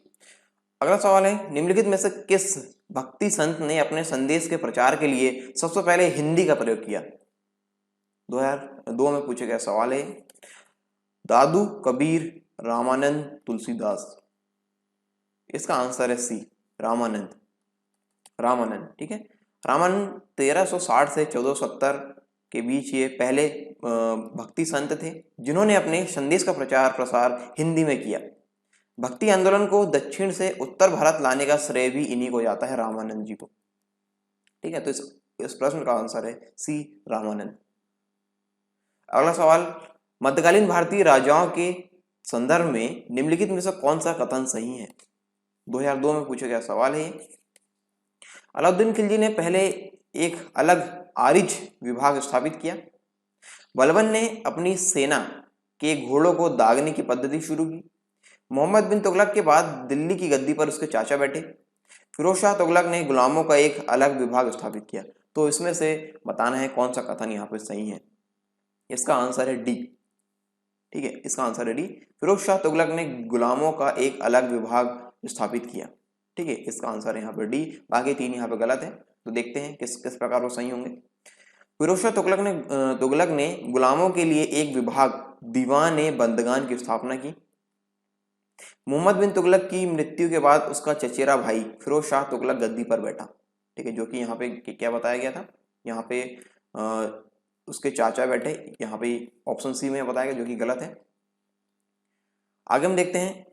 Speaker 1: अगला सवाल है, निम्नलिखित में से किस भक्ति संत ने अपने संदेश के प्रचार के लिए सबसे पहले हिंदी का प्रयोग किया? 2002 में पूछे गया सवाल है। दादू, कबीर, रामानंद, तुलसीदास। इसका आंसर है सी, रामानंद। रामानंद, ठीक है। रामानंद 1360 से 1470 के बीच ये पहले भक्ति संत थे जिन्होंने अपने संदेश का प्रचार प्रसार हिंदी में किया। भक्ति आंदोलन को दक्षिण से उत्तर भारत लाने का श्रेय भी इन्हीं को जाता है, रामानंद जी को। ठीक है, तो इस प्रश्न का आंसर है सी, रामानंद। अगला सवाल, मध्यकालीन भारतीय राजाओं के संदर्भ में निम्नलिखित में से कौन सा कथन सही है? 2002 में पूछा गया सवाल है। अलाउद्दीन खिलजी ने पहले एक अलग आरिज विभाग स्थापित किया। बलबन ने अपनी सेना के घोड़ों को दागने की पद्धति शुरू की। मोहम्मद बिन तुगलक के बाद दिल्ली की गद्दी पर उसके चाचा बैठे। फिरोज शाह तुगलक ने गुलामों का एक अलग विभाग स्थापित किया। तो इसमें से बताना है कौन सा कथन यहाँ पे सही है। इसका आंसर है डी। ठीक है, इसका आंसर है डी, फिरोज शाह तुगलक ने गुलामों का एक अलग विभाग स्थापित किया। ठीक है, इसका आंसर है यहाँ पे डी, बाकी तीन यहाँ पे गलत है। तो देखते हैं किस किस प्रकार वो सही होंगे। फिरोज शाह तुगलक ने गुलामों के लिए एक विभाग दीवान बंदगान की स्थापना की। मोहम्मद बिन तुगलक की मृत्यु के बाद उसका चचेरा भाई फिरोज शाह तुगलक गद्दी पर बैठा। ठीक है, जो कि यहाँ पे क्या बताया गया था, यहाँ पे उसके चाचा बैठे, यहाँ पे ऑप्शन सी में बताया गया, जो कि गलत है। आगे हम देखते हैं।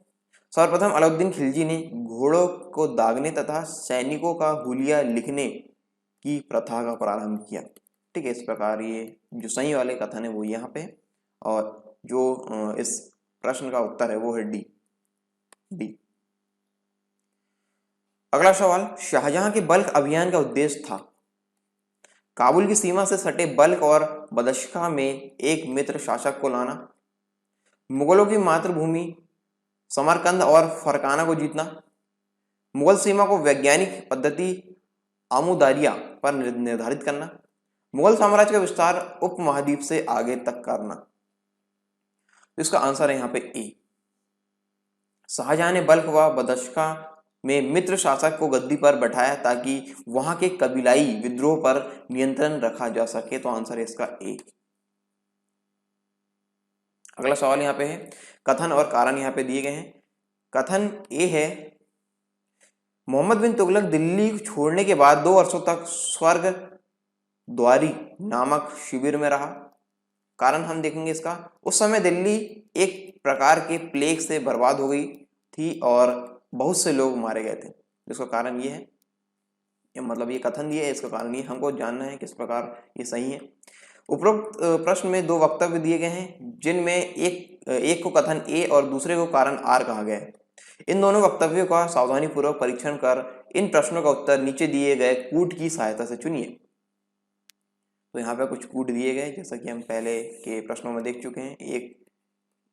Speaker 1: सर्वप्रथम अलाउद्दीन खिलजी ने घोड़ों को दागने तथा सैनिकों का हुलिया लिखने की प्रथा का प्रारंभ किया। ठीक है, इस प्रकार ये जो सही वाले कथन है वो यहाँ पे, और जो इस प्रश्न का उत्तर है वो है डी। अगला सवाल, शाहजहां के बल्ख अभियान का उद्देश्य था काबुल की सीमा से सटे बल्ख और बदख्शां में एक मित्र शासक को लाना, मुगलों की मातृभूमि समरकंद और फरकाना को जीतना, मुगल सीमा को वैज्ञानिक पद्धति आमुदारिया पर निर्धारित करना, मुगल साम्राज्य का विस्तार उपमहाद्वीप से आगे तक करना। तो इसका आंसर है यहाँ पे ए। शाहजहां ने बल्ख व बदख्शां में मित्र शासक को गद्दी पर बैठाया ताकि वहां के कबीलाई विद्रोह पर नियंत्रण रखा जा सके। तो आंसर है इसका ए। अगला सवाल यहाँ पे है, कथन और कारण यहाँ पे दिए गए हैं। कथन ए है, मोहम्मद बिन तुगलक दिल्ली छोड़ने के बाद 2 वर्षों तक स्वर्ग द्वारी नामक शिविर में रहा। कारण हम देखेंगे इसका, उस समय दिल्ली एक प्रकार के प्लेग से बर्बाद हो गई थी और बहुत से लोग मारे गए थे। इसका कारण ये है, मतलब ये कथन दिए, इसका कारण ये हमको जानना है किस प्रकार ये सही है। उपरोक्त प्रश्न में 2 वक्तव्य दिए गए हैं जिनमें एक को कथन ए और दूसरे को कारण आर कहा गया है। इन दोनों वक्तव्यों का सावधानी पूर्वक परीक्षण कर इन प्रश्नों का उत्तर नीचे दिए गए कूट की सहायता से चुनिए। तो यहाँ पे कुछ कूट दिए गए, जैसा कि हम पहले के प्रश्नों में देख चुके हैं। एक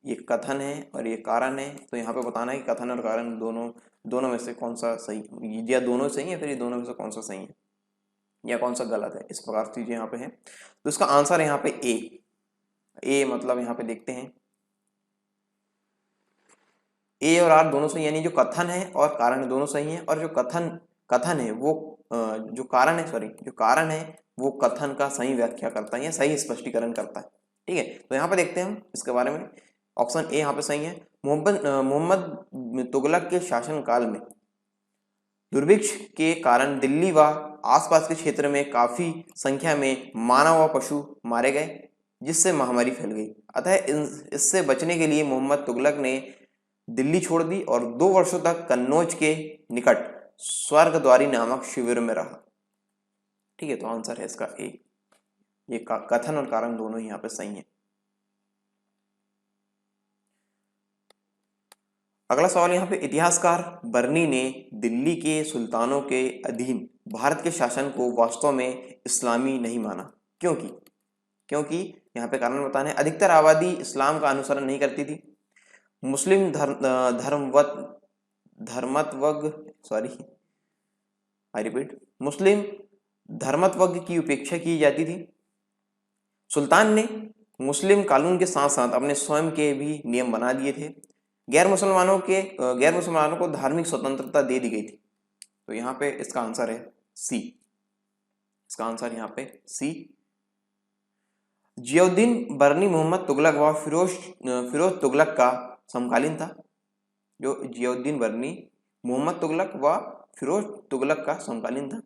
Speaker 1: ये कथन है और ये कारण है। तो यहाँ पे बताना है कि कथन और कारण दोनों में से कौन सा सही, या दोनों सही है, फिर ये दोनों में से कौन सा सही है या कौन सा गलत है, इस प्रकार चीजें यहाँ पे है। तो इसका आंसर है यहाँ पे ए। मतलब यहाँ पे देखते हैं ए और आर दोनों सही, यानी जो कथन है और कारण है दोनों सही है, और जो कथन है वो जो कारण है वो कथन का सही व्याख्या करता है या सही स्पष्टीकरण करता है। ठीक है, तो यहाँ पे देखते हैं हम इसके बारे में। ऑप्शन ए यहाँ पे सही है। मोहम्मद तुगलक के शासन काल में दुर्भिक्ष के कारण दिल्ली व आसपास के क्षेत्र में काफी संख्या में मानव व पशु मारे गए, जिससे महामारी फैल गई। अतः इससे बचने के लिए मोहम्मद तुगलक ने दिल्ली छोड़ दी और 2 वर्षों तक कन्नौज के निकट स्वर्गद्वारी नामक शिविर में रहा। ठीक है, तो आंसर है इसका ए। ये कथन और कारण दोनों ही यहाँ पे सही है। अगला सवाल यहाँ पे, इतिहासकार बर्नी ने दिल्ली के सुल्तानों के अधीन भारत के शासन को वास्तव में इस्लामी नहीं माना। क्योंकि यहाँ पे कारण बताना है। अधिकतर आबादी इस्लाम का अनुसरण नहीं करती थी। मुस्लिम मुस्लिम धर्मत्वज्ञ की उपेक्षा की जाती थी। सुल्तान ने मुस्लिम कानून के साथ साथ अपने स्वयं के भी नियम बना दिए थे। गैर मुसलमानों को धार्मिक स्वतंत्रता दे दी गई थी। तो यहाँ पे इसका आंसर है सी। इसका आंसर यहाँ पे सी। जियाउद्दीन बरनी मोहम्मद तुगलक व फिरोज तुगलक का समकालीन था। जो जियाउद्दीन बरनी मोहम्मद तुगलक व फिरोज तुगलक का समकालीन था।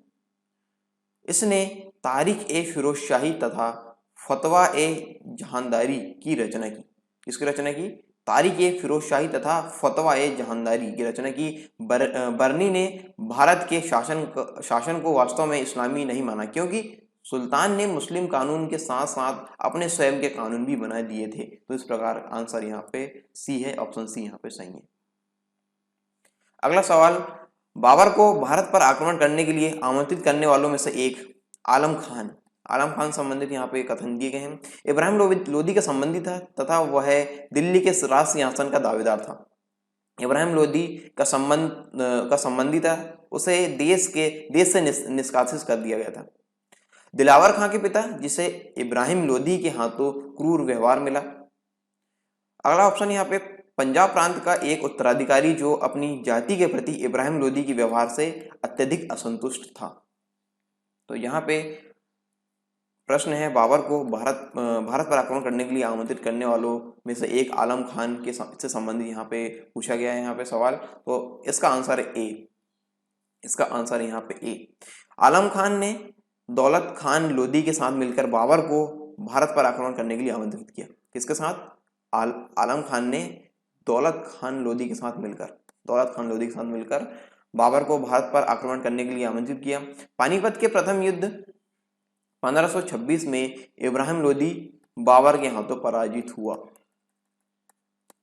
Speaker 1: इसने तारीख ए फिरोजशाही तथा फतवा ए जहानदारी की रचना की। किसकी रचना की? तारीख ए फिरोजशाही तथा फतवा ए जहानदारी की रचना की। बरनी ने भारत के शासन को वास्तव में इस्लामी नहीं माना, क्योंकि सुल्तान ने मुस्लिम कानून के साथ साथ अपने स्वयं के कानून भी बना दिए थे। तो इस प्रकार आंसर यहाँ पे सी है, ऑप्शन सी यहाँ पे सही है। अगला सवाल, बाबर को भारत पर आक्रमण करने के लिए आमंत्रित करने वालों में से एक आलम खान संबंधित यहाँ पे कथन दिए गए हैं। इब्राहिम लोदी का संबंधी था तथा वह दिल्ली के राज सिंहासन का दावेदार था। इब्राहिम लोदी का संबंधी था, उसे देश से निष्कासित कर दिया गया था। दिलावर खां के पिता, जिसे इब्राहिम लोदी के हाथों क्रूर व्यवहार मिला। अगला ऑप्शन यहाँ पे पंजाब प्रांत का एक उत्तराधिकारी जो अपनी जाति के प्रति इब्राहिम लोदी के व्यवहार से अत्यधिक असंतुष्ट था। तो यहाँ पे प्रश्न है, बाबर को भारत पर आक्रमण करने के लिए आमंत्रित करने वालों में से एक आलम खान के से संबंधित यहाँ पे पूछा गया है यहाँ पे सवाल। तो इसका आंसर है ए। इसका आंसर यहाँ पे ए। आलम खान ने दौलत खान लोदी के साथ मिलकर बाबर को भारत पर आक्रमण करने के लिए आमंत्रित किया। किसके साथ? आलम खान ने दौलत खान लोदी के साथ मिलकर बाबर को भारत पर आक्रमण करने के लिए आमंत्रित किया। पानीपत के प्रथम युद्ध 1526 में इब्राहिम लोदी बाबर के हाथों पराजित हुआ।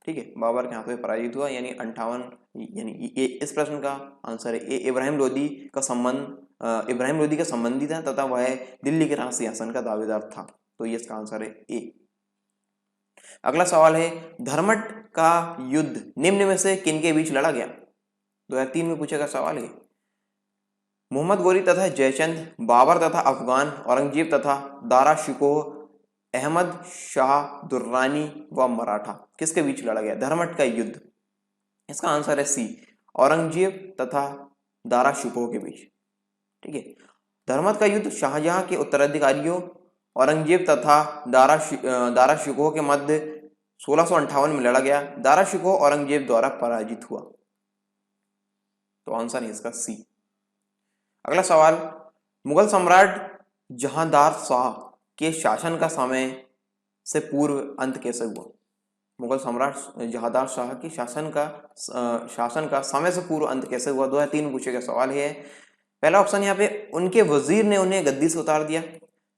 Speaker 1: ठीक है, बाबर के हाथों पराजित हुआ, यानी 58, यानी ये इस प्रश्न का आंसर है ए। इब्राहिम लोदी का संबंधी था तथा वह दिल्ली के राज सिंहासन का दावेदार था। तो ये इसका आंसर है ए। अगला सवाल है, धर्मट का युद्ध निम्न में से किन के बीच लड़ा गया? 2003 में पूछा गया सवाल है। मोहम्मद गोरी तथा जयचंद, बाबर तथा अफगान, औरंगजेब तथा दारा शिकोह, अहमद शाह दुर्रानी व मराठा, किसके बीच लड़ा गया धर्मट का युद्ध? इसका आंसर है सी, औरंगजेब तथा दारा शिकोह के बीच। ठीक है, धर्मट का युद्ध शाहजहां के उत्तराधिकारियों औरंगजेब तथा दारा शिकोह के मध्य 1658 में लड़ा गया। दारा शिकोह औरंगजेब द्वारा पराजित हुआ। तो आंसर है इसका सी। अगला सवाल, मुगल सम्राट जहांदार शाह के शासन का समय से पूर्व अंत कैसे हुआ? मुगल सम्राट जहांदार शाह के शासन का समय से पूर्व अंत कैसे हुआ? 2003 में पूछे गया सवाल है। पहला ऑप्शन यहाँ पे, उनके वजीर ने उन्हें गद्दी से उतार दिया।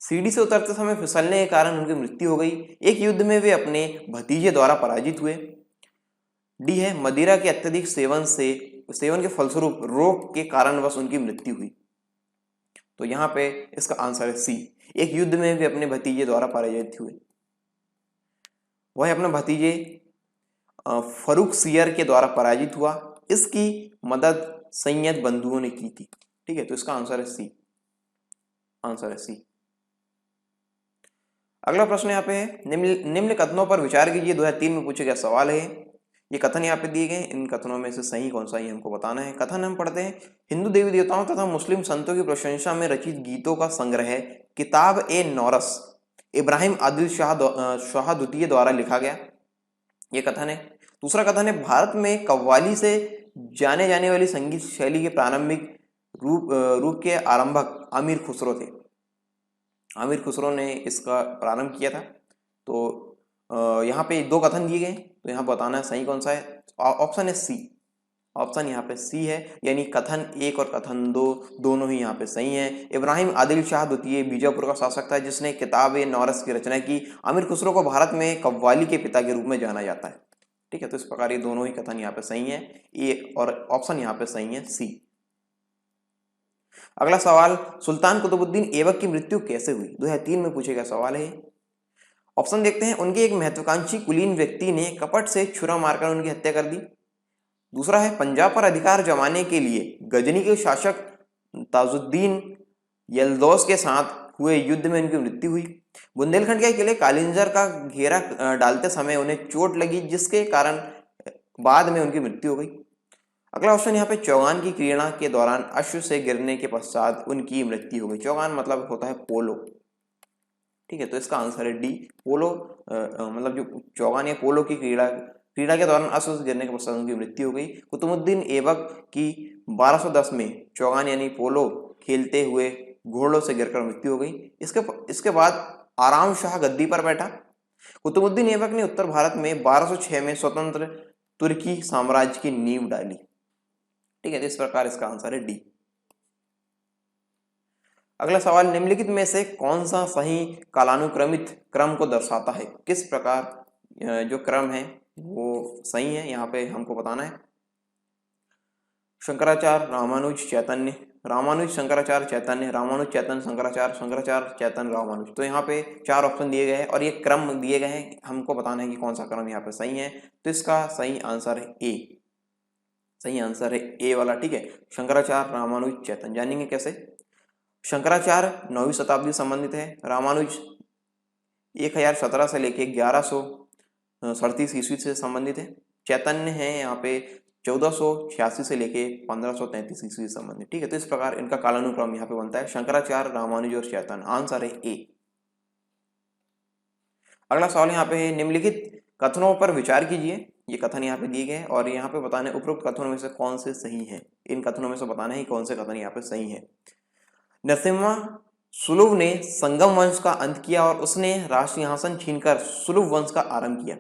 Speaker 1: सीढ़ी से उतरते समय फिसलने के कारण उनकी मृत्यु हो गई। एक युद्ध में वे अपने भतीजे द्वारा पराजित हुए। डी है, मदिरा के अत्यधिक सेवन के फलस्वरूप रोग के कारणवश उनकी मृत्यु हुई। तो यहाँ पे इसका आंसर है सी, एक युद्ध में वे अपने भतीजे द्वारा पराजित हुए। वह अपने भतीजे फरूख सियर के द्वारा पराजित हुआ। इसकी मदद सैयद बंधुओं ने की थी। ठीक है, तो इसका आंसर है सी। आंसर है सी। अगला प्रश्न यहाँ पे है, निम्न कथनों पर विचार कीजिए। 2003 में पूछे गया सवाल है। ये कथन यहाँ पे दिए गए, इन कथनों में से सही कौन सा ही हमको बताना है। कथन हम पढ़ते हैं, हिंदू देवी देवताओं तथा मुस्लिम संतों की प्रशंसा में रचित गीतों का संग्रह किताब ए नौरस इब्राहिम आदिल शाह द्वितीय द्वारा लिखा गया। ये कथन है। दूसरा कथन है, भारत में कव्वाली से जाने जाने वाली संगीत शैली के प्रारंभिक रूप के आरंभक अमीर खुसरो थे। अमीर खुसरो ने इसका प्रारंभ किया था। तो यहाँ पे दो कथन दिए गए, तो यहाँ बताना है सही कौन सा है। ऑप्शन है सी। ऑप्शन यहाँ पे सी है, यानी कथन एक और कथन दो दोनों ही यहाँ पे सही हैं। इब्राहिम आदिल शाह द्वितीय बीजापुर का शासक था जिसने किताब ए नौरस की रचना की। अमीर खुसरो को भारत में कव्वाली के पिता के रूप में जाना जाता है। ठीक है, तो इस प्रकार ये दोनों ही कथन यहाँ पे सही है, ए और ऑप्शन यहाँ पे सही है सी। अगला सवाल, सुल्तान कुतुबुद्दीन ऐबक की मृत्यु कैसे हुई? 2003 में पूछे गया सवाल है। ऑप्शन देखते हैं, उनके एक महत्वाकांक्षी कुलीन व्यक्ति ने कपट से छुरा मारकर उनकी हत्या कर दी। दूसरा है, पंजाब पर अधिकार जमाने के लिए गजनी के शासक ताजुद्दीन यल्दौस के साथ हुए युद्ध में उनकी मृत्यु हुई। बुंदेलखंड के किले कालिंजर का घेरा डालते समय उन्हें चोट लगी, जिसके कारण बाद में उनकी मृत्यु हो गई। अगला ऑप्शन यहाँ पे चौगान की क्रीड़ा के दौरान अश्व से गिरने के पश्चात उनकी मृत्यु हो गई। चौगान मतलब होता है पोलो, ठीक है, तो इसका आंसर है डी पोलो। मतलब जो चौगान या पोलो की क्रीड़ा के दौरान अश्व से गिरने के पश्चात उनकी मृत्यु हो गई। कुतुबुद्दीन ऐबक की 1210 में चौगान यानी पोलो खेलते हुए घोड़ों से गिरकर मृत्यु हो गई। इसके बाद आराम शाह गद्दी पर बैठा। कुतुबुद्दीन ऐबक ने उत्तर भारत में 1206 में स्वतंत्र तुर्की साम्राज्य की नींव डाली, ठीक है, तो इस प्रकार इसका आंसर है डी। अगला सवाल, निम्नलिखित में से कौन सा सही कालानुक्रमित क्रम को दर्शाता है? किस प्रकार जो क्रम है वो सही है, यहाँ पे हमको बताना है। शंकराचार्य, रामानुज, चैतन्य, रामानुज, शंकराचार्य, चैतन्य, रामानुज, चैतन्य, शंकराचार्य, शंकराचार्य, चैतन्य, रामानुज। तो यहाँ पे 4 ऑप्शन दिए गए हैं और ये क्रम दिए गए हैं, हमको बताना है कि कौन सा क्रम यहाँ पे सही है। तो इसका सही आंसर है ए, सही आंसर है ए वाला, ठीक है। शंकराचार्य, रामानुज, चैतन्य। जानेंगे कैसे। शंकराचार्य 9वीं शताब्दी संबंधित है, रामानुज 1017 से लेके 1137 ईस्वी से संबंधित है, चैतन्य है यहाँ पे 1486 से लेके 1533 ईस्वी से संबंधित, ठीक है। तो इस प्रकार इनका कालानुक्रम यहाँ पे बनता है शंकराचार्य, रामानुज और चैतन्य। आंसर है ए। अगला सवाल यहाँ पे है, निम्नलिखित कथनों पर विचार कीजिए। ये कथन यहाँ पे दिए गए हैं और यहाँ पे बताने उपरोक्त कथनों में से कौन से सही है। इन कथनों में से बताना है कौन से कथन यहाँ पे सही है। नरसिम्हा सुलभ ने संगम वंश का अंत किया और उसने राजसिंहासन छीनकर सुलभ वंश का आरंभ किया।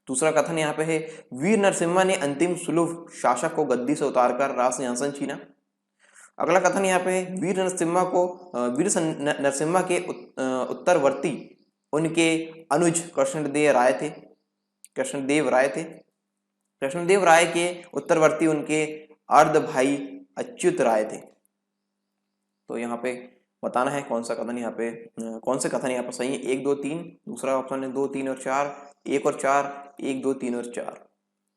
Speaker 1: दूसरा कथन यहाँ पे है, वीर नरसिम्हा ने अंतिम सुलभ शासक को गद्दी से उतारकर राजसिंहासन छीना। अगला कथन यहाँ पे है, वीर नरसिम्हा के उत्तरवर्ती उनके अनुज कृष्णदेव राय थे। कृष्णदेव राय के उत्तरवर्ती उनके अर्ध भाई अच्युत राय थे। तो यहाँ पे बताना है कौन से कथन यहाँ पे सही है। 1, 2, 3, दूसरा ऑप्शन है 2, 3 और 4, 1 और 4, 1, 2, 3 और 4।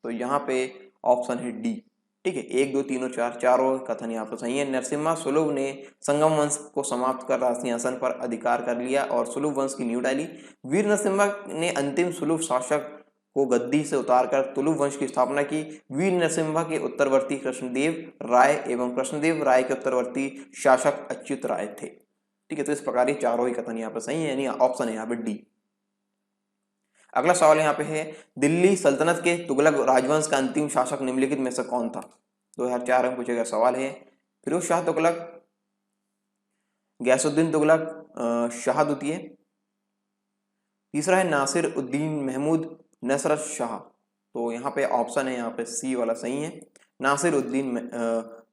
Speaker 1: तो यहाँ पे ऑप्शन है डी, ठीक है। 1, 2, 3 और 4 चारों कथन यहाँ पे सही है। नरसिम्हा सुलभ ने संगम वंश को समाप्त कर राजसिंहासन पर अधिकार कर लिया और सुलभ वंश की नींव डाली। वीर नरसिम्हा ने अंतिम सुलभ शासक को गद्दी से उतारकर तुलुव वंश की स्थापना की। वीर नरसिम्हा के उत्तरवर्ती कृष्णदेव राय एवं कृष्णदेव राय के उत्तरवर्ती शासक अच्युत राय थे, ठीक है। तो इस प्रकार ये चारों ही कथन यहाँ पे सही है, यानी ऑप्शन है यहाँ पे डी। अगला सवाल यहाँ पे है, दिल्ली सल्तनत के तुगलक राजवंश का अंतिम शासक निम्नलिखित में से कौन था? 2004 में पूछा गया सवाल है। फिरोज शाह तुगलक, गयासुद्दीन तुगलक, शाह द्वितीय। तीसरा है नासिर उद्दीन महमूद, नसरत शाह। तो यहाँ पे ऑप्शन है यहाँ पे सी वाला सही है, नासिर उद्दीन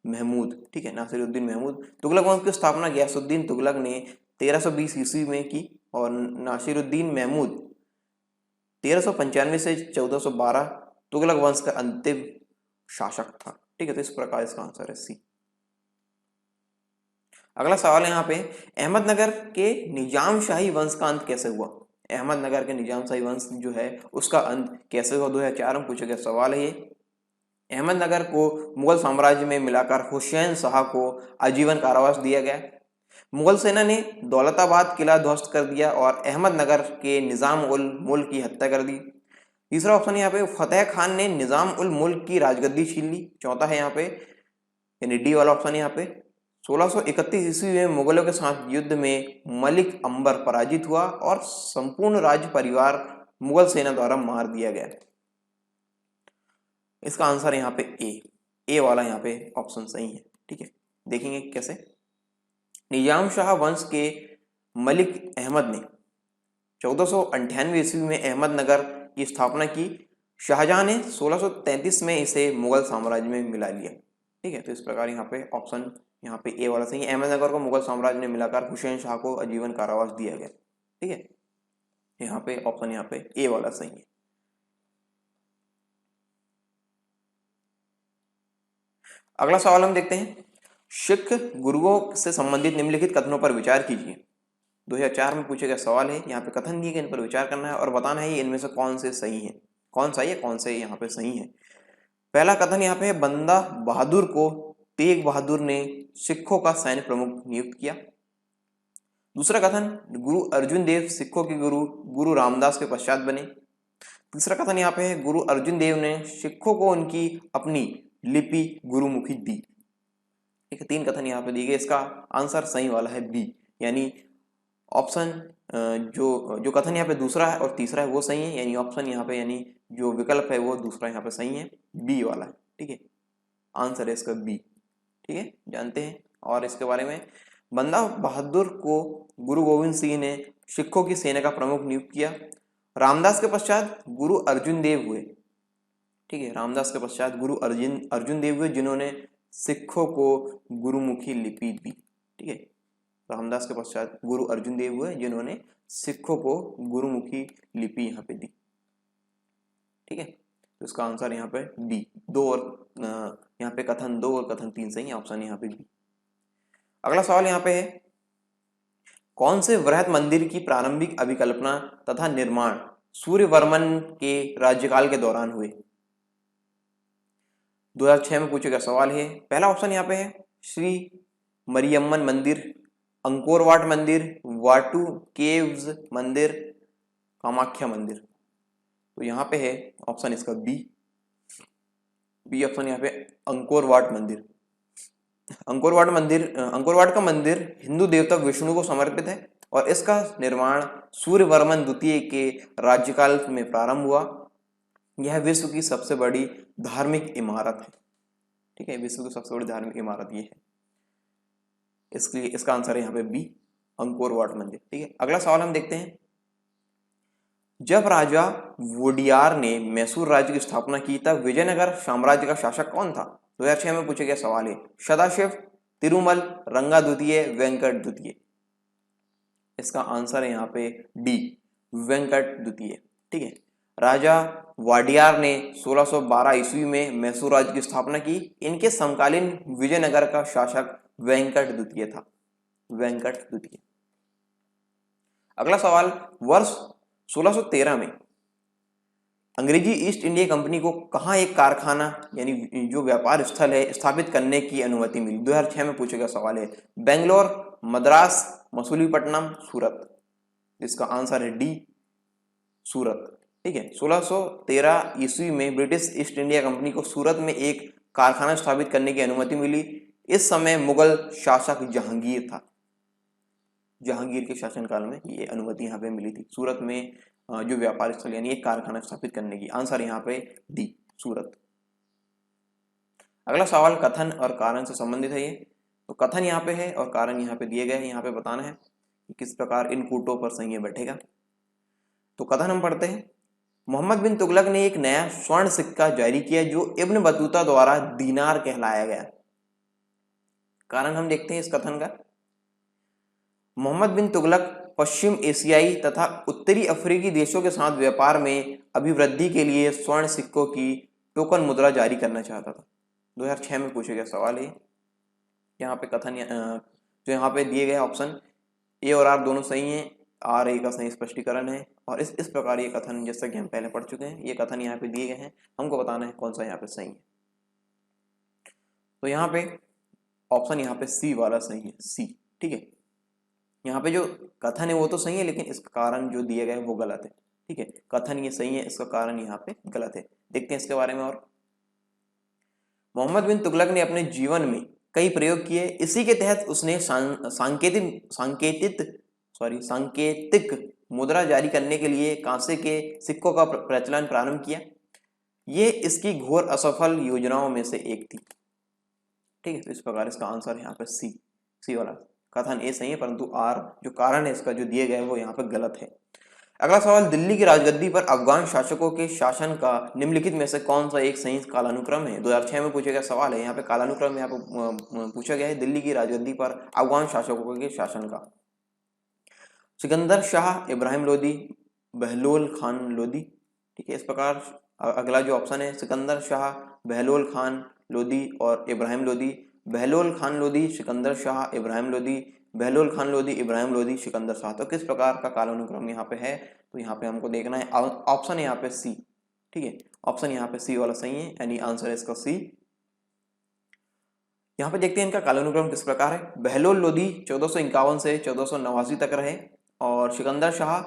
Speaker 1: महमूद, ठीक है, नासिर उद्दीन महमूद। तुगलक वंश की स्थापना गयासुद्दीन तुगलक ने 1320 ईस्वी में की और नासिरुद्दीन महमूद 1395 से 1412 तुगलक वंश का अंतिम शासक था, ठीक है। तो इस प्रकार इसका आंसर है सी। अगला सवाल है यहाँ पे, अहमदनगर के निजाम शाही वंश का अंत कैसे हुआ? अहमदनगर के निजाम शाही वंश जो है उसका अंत कैसे हुआ? 2004 में पूछा गया सवाल है ये। अहमदनगर को मुगल साम्राज्य में मिलाकर हुसैन शाह को आजीवन कारावास दिया गया। मुगल सेना ने दौलताबाद किला ध्वस्त कर दिया और अहमदनगर के निजाम उल मुल्क की हत्या कर दी। तीसरा ऑप्शन यहाँ पे, फतेह खान ने निजाम उल मुल्क की राजगद्दी छीन ली। चौथा है यहाँ पे यानी डी वाला ऑप्शन यहाँ पे 1631 ईस्वी में मुगलों के साथ युद्ध में मलिक अंबर पराजित हुआ और संपूर्ण राज्य परिवार मुगल सेना द्वारा मार दिया गया। इसका आंसर यहाँ पे ए वाला यहाँ पे ऑप्शन सही है, ठीक है। देखेंगे कैसे। निजाम शाह वंश के मलिक अहमद ने 1498 ईस्वी में अहमदनगर की स्थापना की। शाहजहां ने 1633 में इसे मुगल साम्राज्य में मिला लिया, ठीक है। तो इस प्रकार यहाँ पे ऑप्शन यहाँ पे ए वाला सही है। अहमदनगर को मुगल साम्राज्य ने मिलाकर हुसैन शाह को आजीवन कारावास दिया गया, ठीक है। यहाँ पे ऑप्शन यहाँ पे ए वाला सही है। अगला सवाल हम देखते हैं, सिख गुरुओं से संबंधित निम्नलिखित कथनों पर विचार कीजिए। 2004 में पूछे गया सवाल है। यहाँ पे कथन दिए गए, इन पर विचार करना है और बताना है इनमें से कौन से सही है, कौन सा है, कौन से यहाँ पे सही है। पहला कथन यहाँ पे है, बंदा बहादुर को तेग बहादुर ने सिखों का सैन्य प्रमुख नियुक्त किया। दूसरा कथन, गुरु अर्जुन देव सिखों के गुरु गुरु रामदास के पश्चात बने। तीसरा कथन यहाँ पे है, गुरु अर्जुन देव ने सिखों को उनकी अपनी लिपि गुरुमुखी दी। ठीक है, 3 कथन यहाँ पे दिए गए, इसका आंसर सही वाला है बी, यानी ऑप्शन जो कथन यहाँ पे दूसरा है और तीसरा है वो सही है, यानी ऑप्शन यहाँ पे यानी जो विकल्प है वो दूसरा यहाँ पे सही है, बी वाला है। ठीक है, आंसर है इसका बी। ठीक है, जानते हैं और इसके बारे में। बंदा बहादुर को गुरु गोविंद सिंह ने सिखों की सेना का प्रमुख नियुक्त किया। रामदास के पश्चात गुरु अर्जुन देव हुए। ठीक है, रामदास के पश्चात गुरु अर्जुन देव हुए जिन्होंने सिखों को गुरुमुखी लिपि दी। ठीक है, रामदास के पश्चात गुरु अर्जुन देव हुए जिन्होंने सिखों को गुरुमुखी लिपि यहाँ पे दी। ठीक है, तो इसका आंसर यहाँ पे बी। 2 और यहाँ पे कथन 2 और कथन 3 सही है, ऑप्शन यहाँ पे बी। अगला सवाल यहाँ पे है, कौन से वृहत मंदिर की प्रारंभिक अभिकल्पना तथा निर्माण सूर्यवर्मन के राज्यकाल के दौरान हुए? 2006 में पूछे गया सवाल है। पहला ऑप्शन यहाँ पे है श्री मरियम्मन मंदिर, अंकोर वाट मंदिर, वाटू केव्स मंदिर, कामाख्या मंदिर। तो यहाँ पे है ऑप्शन इसका बी ऑप्शन यहाँ पे अंकोर वाट मंदिर। अंकोर वाट का मंदिर हिंदू देवता विष्णु को समर्पित है और इसका निर्माण सूर्यवर्मन द्वितीय के राज्यकाल में प्रारंभ हुआ। यह विश्व की सबसे बड़ी धार्मिक इमारत है। ठीक है, विश्व की सबसे बड़ी धार्मिक इमारत ये है, इसलिए इसका आंसर है यहाँ पे बी, अंकोर वाट मंदिर। ठीक है, अगला सवाल हम देखते हैं। जब राजा वोडियार ने मैसूर राज्य की स्थापना की तब विजयनगर साम्राज्य का शासक कौन था? 2006 में पूछे गया सवाल है। सदाशिव, तिरुमल, रंगा द्वितीय, वेंकट द्वितीय। इसका आंसर है यहाँ पे डी, वेंकट द्वितीय। ठीक है, राजा वाडियार ने 1612 ईस्वी में मैसूर राज्य की स्थापना की। इनके समकालीन विजयनगर का शासक वेंकट द्वितीय था, वेंकट द्वितीय। अगला सवाल, वर्ष 1613 में अंग्रेजी ईस्ट इंडिया कंपनी को कहाँ एक कारखाना यानी जो व्यापार स्थल है स्थापित करने की अनुमति मिली? 2006 में पूछे गया सवाल है। बेंगलोर, मद्रास, मसूलीपट्टनम, सूरत। इसका आंसर है डी, सूरत। ठीक है, 1613 ईस्वी में ब्रिटिश ईस्ट इंडिया कंपनी को सूरत में एक कारखाना स्थापित करने की अनुमति मिली। इस समय मुगल शासक जहांगीर था, जहांगीर के शासनकाल में ये अनुमति यहाँ पे मिली थी, सूरत में जो व्यापार स्थल यानी एक कारखाना स्थापित करने की। आंसर यहाँ पे डी, सूरत। अगला सवाल कथन और कारण से संबंधित है। ये तो कथन यहाँ पे है और कारण यहाँ पे दिए गए हैं। यहाँ पे बताना है कि किस प्रकार इन कूटों पर संज्ञा बैठेगा। तो कथन हम पढ़ते हैं। मोहम्मद बिन तुगलक ने एक नया स्वर्ण सिक्का जारी किया जो इब्न बतूता द्वारा दीनार कहलाया गया। कारण हम देखते हैं इस कथन का। मोहम्मद बिन तुगलक पश्चिम एशियाई तथा उत्तरी अफ्रीकी देशों के साथ व्यापार में अभिवृद्धि के लिए स्वर्ण सिक्कों की टोकन मुद्रा जारी करना चाहता था। 2006 में पूछे गया सवाल है। यहाँ पे कथन जो यहाँ पे दिए गए ऑप्शन ए और आर दोनों सही हैं। आर ए का सही स्पष्टीकरण है और इस प्रकार ये कथन जैसा कि हम पहले पढ़ चुके हैं, ये कथन यहाँ पे दिए गए हैं, हमको बताना है कौन सा यहाँ पे सही है। तो यहाँ पे ऑप्शन यहाँ पे सी वाला सही है, सी। ठीक है, यहाँ पे जो कथन है वो तो सही है लेकिन इसका कारण जो दिया गया है वो गलत है। ठीक है, कथन ये सही है, इसका कारण यहाँ पे गलत है। देखते हैं इसके बारे में और। मोहम्मद बिन तुगलक ने अपने जीवन में कई प्रयोग किए। इसी के तहत उसने सांकेतिक मुद्रा जारी करने के लिए कांसे के सिक्कों का प्रचलन प्रारंभ किया। ये इसकी घोर असफल योजनाओं में से एक थी। ठीक है, तो इस प्रकार इसका आंसर यहाँ पे सी वाला कथन ए सही है, परंतु आर जो कारण है इसका जो दिए गए वो यहाँ पे गलत है। अगला सवाल, दिल्ली की राजगद्दी पर अफगान शासकों के शासन का निम्नलिखित में से कौन सा एक सही कालानुक्रम है? 2006 में पूछा गया सवाल है। यहाँ पे कालानुक्रम यहाँ पे पूछा गया है दिल्ली की राजगद्दी पर अफगान शासकों के शासन का। सिकंदर शाह, इब्राहिम लोदी, बहलोल खान लोदी। ठीक है, इस प्रकार अगला जो ऑप्शन है सिकंदर शाह, बहलोल खान लोदी और इब्राहिम लोदी। बहलोल खान लोदी, सिकंदर शाह, इब्राहिम लोदी, बहलोल खान लोदी, इब्राहिम लोदी, सिकंदर शाह। तो किस प्रकार का कालानुक्रम यहाँ पे है? तो यहाँ पे हमको देखना है ऑप्शन यहाँ पे सी। ठीक है, ऑप्शन यहाँ पे सी वाला सही है, यानी आंसर है इसका सी। यहाँ पे देखते हैं इनका कालानुक्रम किस प्रकार है। बहलोल लोदी 1451 से 1489 तक रहे और सिकंदर शाह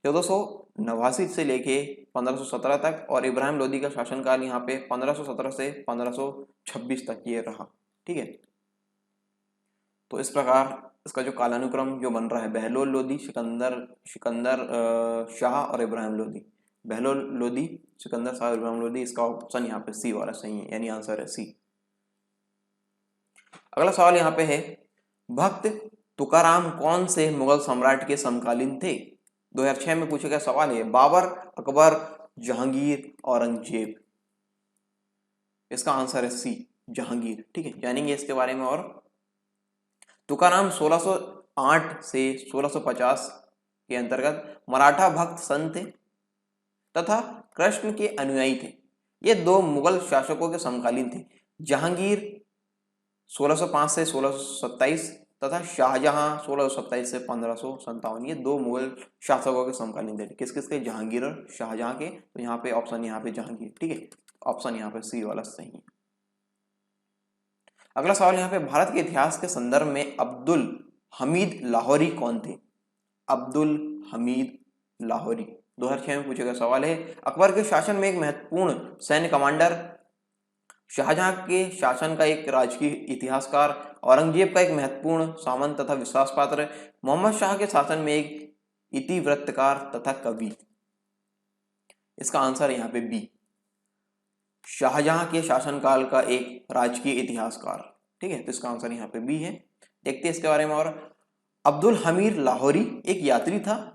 Speaker 1: 1489 से लेके 1517 तक, और इब्राहिम लोदी का शासनकाल यहाँ पे 1517 से 1526 तक ये रहा। ठीक है, तो इस प्रकार इसका जो कालानुक्रम जो बन रहा है, बहलोल लोदी, सिकंदर शाह और इब्राहिम लोदी। बहलोल लोदी, सिकंदर शाह, इब्राहिम लोदी, इसका ऑप्शन यहाँ पे सी वाला सही है, यानी आंसर है सी। अगला सवाल यहाँ पे है, भक्त तुकाराम कौन से मुगल सम्राट के समकालीन थे? 2006 में पूछा गया सवाल है। बाबर, अकबर, जहांगीर, औरंगजेब। इसका आंसर है सी, जहांगीर। ठीक है, जानेंगे इसके बारे में। और तुकाराम 1608 से 1650 के अंतर्गत मराठा भक्त संत थे तथा कृष्ण के अनुयायी थे। ये दो मुगल शासकों के समकालीन थे। जहांगीर 1605 से 1627 तथा शाहजहां 1627 से 1557, ये दो मुगल शासकों के समकालीन थे। किस किस के? जहांगीर और शाहजहां के। तो यहाँ पे ऑप्शन यहाँ पे जहांगीर। ठीक है, ऑप्शन यहाँ पे सी वाला सही है। अगला सवाल यहाँ पे, भारत के इतिहास के संदर्भ में अब्दुल हमीद लाहौरी कौन थे? अब्दुल हमीद लाहौरी 2006 में पूछा गया सवाल है। अकबर के शासन में एक महत्वपूर्ण सैन्य कमांडर, शाहजहां के शासन का एक राजकीय इतिहासकार, औरंगजेब का एक महत्वपूर्ण सामंत तथा विश्वास पात्र, मोहम्मद शाह के शासन में एक इतिवृत्तकार तथा कवि। इसका आंसर यहाँ पे बी, शाहजहां के शासनकाल का एक राजकीय इतिहासकार। ठीक है, तो इसका आंसर यहाँ पे बी है। देखते हैं इसके बारे में। और अब्दुल हमीद लाहौरी एक यात्री था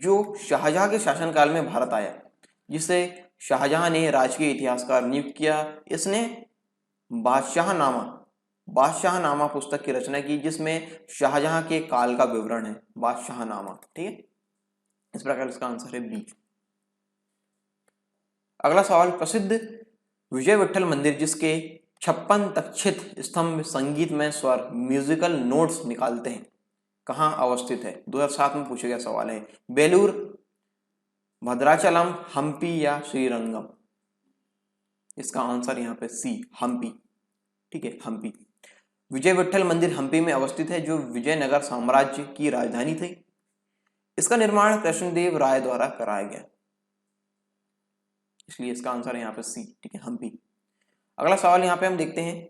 Speaker 1: जो शाहजहां के शासनकाल में भारत आया, जिसे शाहजहां ने राजकीय इतिहासकार नियुक्त किया। इसने बादशाहनामा पुस्तक की रचना की, जिसमें शाहजहां के काल का विवरण है, बादशाहनामा। ठीक है, इस प्रकार इसका आंसर है बी। अगला सवाल, प्रसिद्ध विजय विठल मंदिर जिसके 56 तक्षित स्तंभ संगीतमय स्वर म्यूजिकल नोट्स निकालते हैं, कहाँ अवस्थित है? 2007 में पूछा गया सवाल है। बेलूर, भद्राचलम, हम्पी या श्रीरंगम। इसका आंसर यहाँ पे सी, हम्पी। ठीक है, हम्पी। विजय विठल मंदिर हम्पी में अवस्थित है, जो विजयनगर साम्राज्य की राजधानी थी। इसका निर्माण कृष्णदेव राय द्वारा कराया गया, इसलिए इसका आंसर है यहाँ पे सी। ठीक है, हम्पी। अगला सवाल यहाँ पे हम देखते हैं,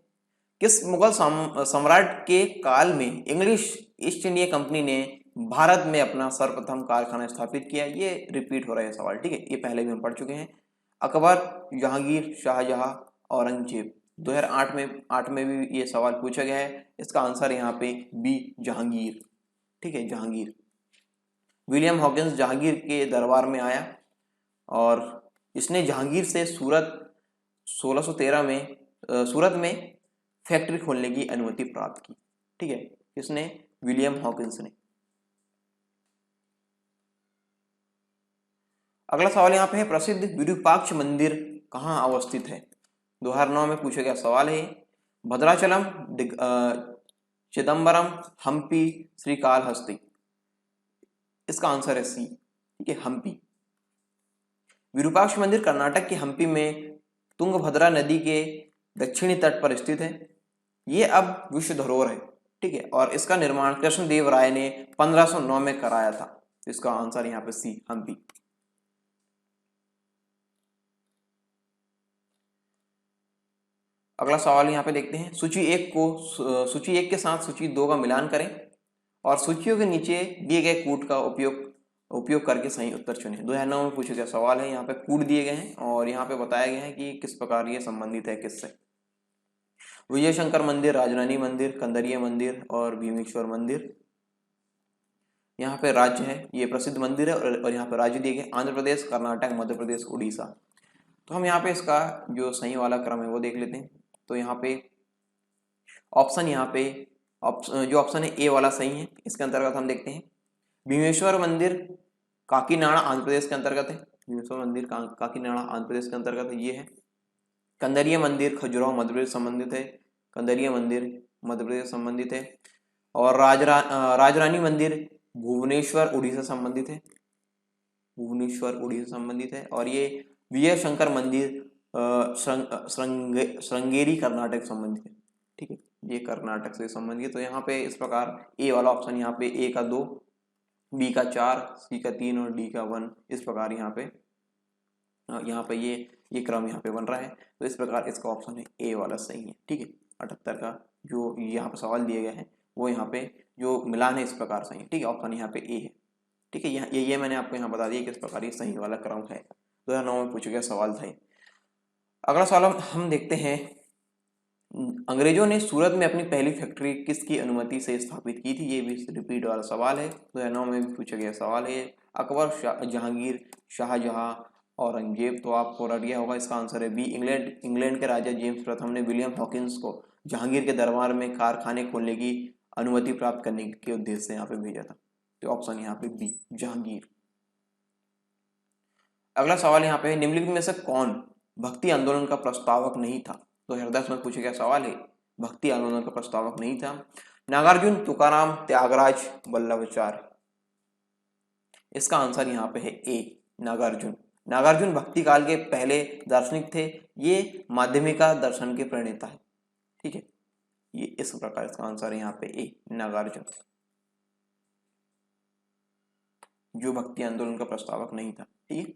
Speaker 1: किस मुगल सम्राट के काल में इंग्लिश ईस्ट इंडिया कंपनी ने भारत में अपना सर्वप्रथम कारखाना स्थापित किया? ये रिपीट हो रहा है सवाल। ठीक है, ये पहले भी हम पढ़ चुके हैं। अकबर, जहांगीर, शाहजहां, औरंगजेब। 2008 में भी ये सवाल पूछा गया है। इसका आंसर यहाँ पे बी, जहांगीर। ठीक है, जहांगीर। विलियम हॉकिंस जहांगीर के दरबार में आया और इसने जहांगीर से सूरत 1613 में सूरत में फैक्ट्री खोलने की अनुमति प्राप्त की। ठीक है, इसने विलियम हॉकिंस ने। अगला सवाल यहाँ पे है, प्रसिद्ध विरूपाक्ष मंदिर कहाँ अवस्थित है? 2009 में पूछा गया सवाल है। भद्राचलम, चिदम्बरम, हम्पी, श्रीकालहस्ती। इसका आंसर है सी। ठीक है, हम्पी। विरूपाक्ष मंदिर कर्नाटक के हम्पी में तुंगभद्रा नदी के दक्षिणी तट पर स्थित है। ये अब विश्व धरोहर है। ठीक है, और इसका निर्माण कृष्णदेव राय ने 1509 में कराया था। इसका आंसर यहाँ पे सी, हम्पी। अगला सवाल यहाँ पे देखते हैं, सूची 1 के साथ सूची 2 का मिलान करें और सूचियों के नीचे दिए गए कूट का उपयोग करके सही उत्तर चुनें। 2009 में पूछा गया सवाल है। यहाँ पे कूट दिए गए हैं और यहाँ पे बताया गया है कि किस प्रकार ये संबंधित है किससे। विजय शंकर मंदिर, राजरानी मंदिर, कंदरिया मंदिर और भीमेश्वर मंदिर। यहाँ पे राज्य है, ये प्रसिद्ध मंदिर है और यहाँ पे राज्य दिए गए आंध्र प्रदेश, कर्नाटक, मध्य प्रदेश, उड़ीसा। तो हम यहाँ पे इसका जो सही वाला क्रम है वो देख लेते हैं। तो यहाँ पे ऑप्शन जो ऑप्शन है ए वाला सही है। इसके अंतर्गत हम देखते हैं, भीमेश्वर मंदिर काकीनाड़ा आंध्र प्रदेश के अंतर्गत है। भीमेश्वर मंदिर काकीनाड़ा आंध्र प्रदेश के अंतर्गत है, ये है। कंदरिया मंदिर खजुराहो मध्य प्रदेश संबंधित है। कंदरिया मंदिर मध्य प्रदेश संबंधित है। और राजरानी मंदिर भुवनेश्वर उड़ीसा संबंधित है। भुवनेश्वर उड़ीसा संबंधित है। और ये विजय शंकर मंदिर श्रृंगेरी कर्नाटक संबंधित है। ठीक है, ये कर्नाटक से संबंधित। तो यहाँ पे इस प्रकार ए वाला ऑप्शन यहाँ पे ए का 2, बी का 4, सी का 3 और डी का 1, इस प्रकार यहाँ पे ये क्रम यहाँ पे बन रहा है। तो इस प्रकार इसका ऑप्शन है ए वाला सही है। ठीक है, 78 का जो यहाँ पे सवाल दिए गए हैं वो यहाँ पे जो मिलान है इस प्रकार सही है। ठीक है, ऑप्शन यहाँ पे ए है। ठीक है, ये मैंने आपको यहाँ बता दिया कि इस प्रकार ये सही वाला क्रम है। 2009 में पूछा गया सवाल था। अगला सवाल हम देखते हैं, अंग्रेजों ने सूरत में अपनी पहली फैक्ट्री किसकी अनुमति से स्थापित की थी? ये भी रिपीट वाला सवाल है, 2009 में भी पूछा गया सवाल है। अकबर, जहांगीर, शाहजहां, औरंगजेब। तो आपको रट गया होगा, इसका आंसर है बी, इंग्लैंड के राजा जेम्स प्रथम ने विलियम हॉकिंस को जहांगीर के दरबार में कारखाने खोलने की अनुमति प्राप्त करने के उद्देश्य से यहाँ पे भेजा था। तो ऑप्शन यहाँ पे बी, जहांगीर। अगला सवाल यहाँ पे, निम्नलिखित में से कौन भक्ति आंदोलन का प्रस्तावक नहीं था? 2010 में पूछा गया सवाल है, भक्ति आंदोलन का प्रस्तावक नहीं था। नागार्जुन, तुकाराम, त्यागराज, वल्लभाचार्य। इसका आंसर यहाँ पे है ए, नागार्जुन। नागार्जुन भक्ति काल के पहले दार्शनिक थे। ये माध्यमिका दर्शन के प्रणेता है। ठीक है, ये इस प्रकार इसका आंसर है यहाँ पे ए, नागार्जुन, जो भक्ति आंदोलन का प्रस्तावक नहीं था। ठीक है,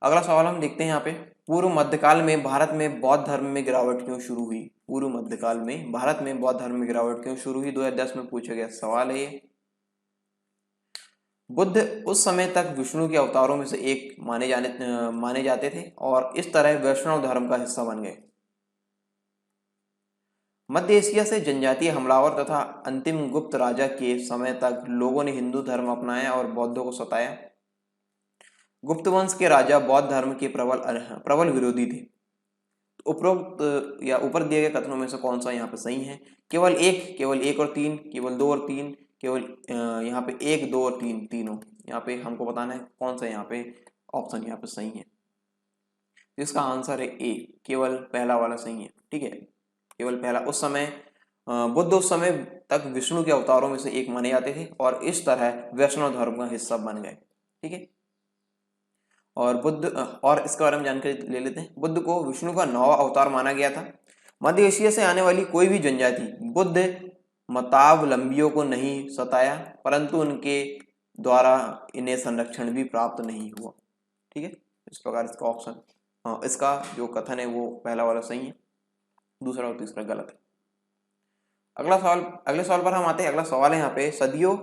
Speaker 1: अगला सवाल हम देखते हैं यहाँ पे, पूर्व मध्यकाल में भारत में बौद्ध धर्म में गिरावट क्यों शुरू हुई? पूर्व मध्यकाल में भारत में बौद्ध धर्म में गिरावट क्यों शुरू हुई? 2010 में पूछा गया सवाल है ये। बुद्ध उस समय तक विष्णु के अवतारों में से एक माने जाते थे और इस तरह वैष्णव धर्म का हिस्सा बन गए। मध्य एशिया से जनजातीय हमलावर तथा अंतिम गुप्त राजा के समय तक लोगों ने हिंदू धर्म अपनाया और बौद्धों को सताया। गुप्त वंश के राजा बौद्ध धर्म के प्रबल विरोधी थे। उपरोक्त या ऊपर दिए गए कथनों में से कौन सा यहाँ पे सही है? केवल एक और 3, केवल 2 और 3, केवल यहाँ पे 1, 2 और 3 तीनों। यहाँ पे हमको बताना है कौन सा यहाँ पे ऑप्शन यहाँ पे सही है। इसका आंसर है ए, केवल पहला वाला सही है। ठीक है, केवल पहला। उस समय बुद्ध उस समय तक विष्णु के अवतारों में से एक माने जाते थे और इस तरह वैष्णव धर्म का हिस्सा बन गए। ठीक है, और बुद्ध और इसके बारे में जानकारी ले लेते हैं। बुद्ध को विष्णु का 9वां अवतार माना गया था। मध्य एशिया से आने वाली कोई भी जनजाति बुद्ध मतावलंबियों को नहीं सताया, परंतु उनके द्वारा इन्हें संरक्षण भी प्राप्त नहीं हुआ। ठीक है, इस प्रकार इसका ऑप्शन इसका जो कथन है वो पहला वाला सही है, दूसरा और तीसरा गलत है। अगले सवाल पर हम आते हैं। अगला सवाल है यहाँ पे, सदियों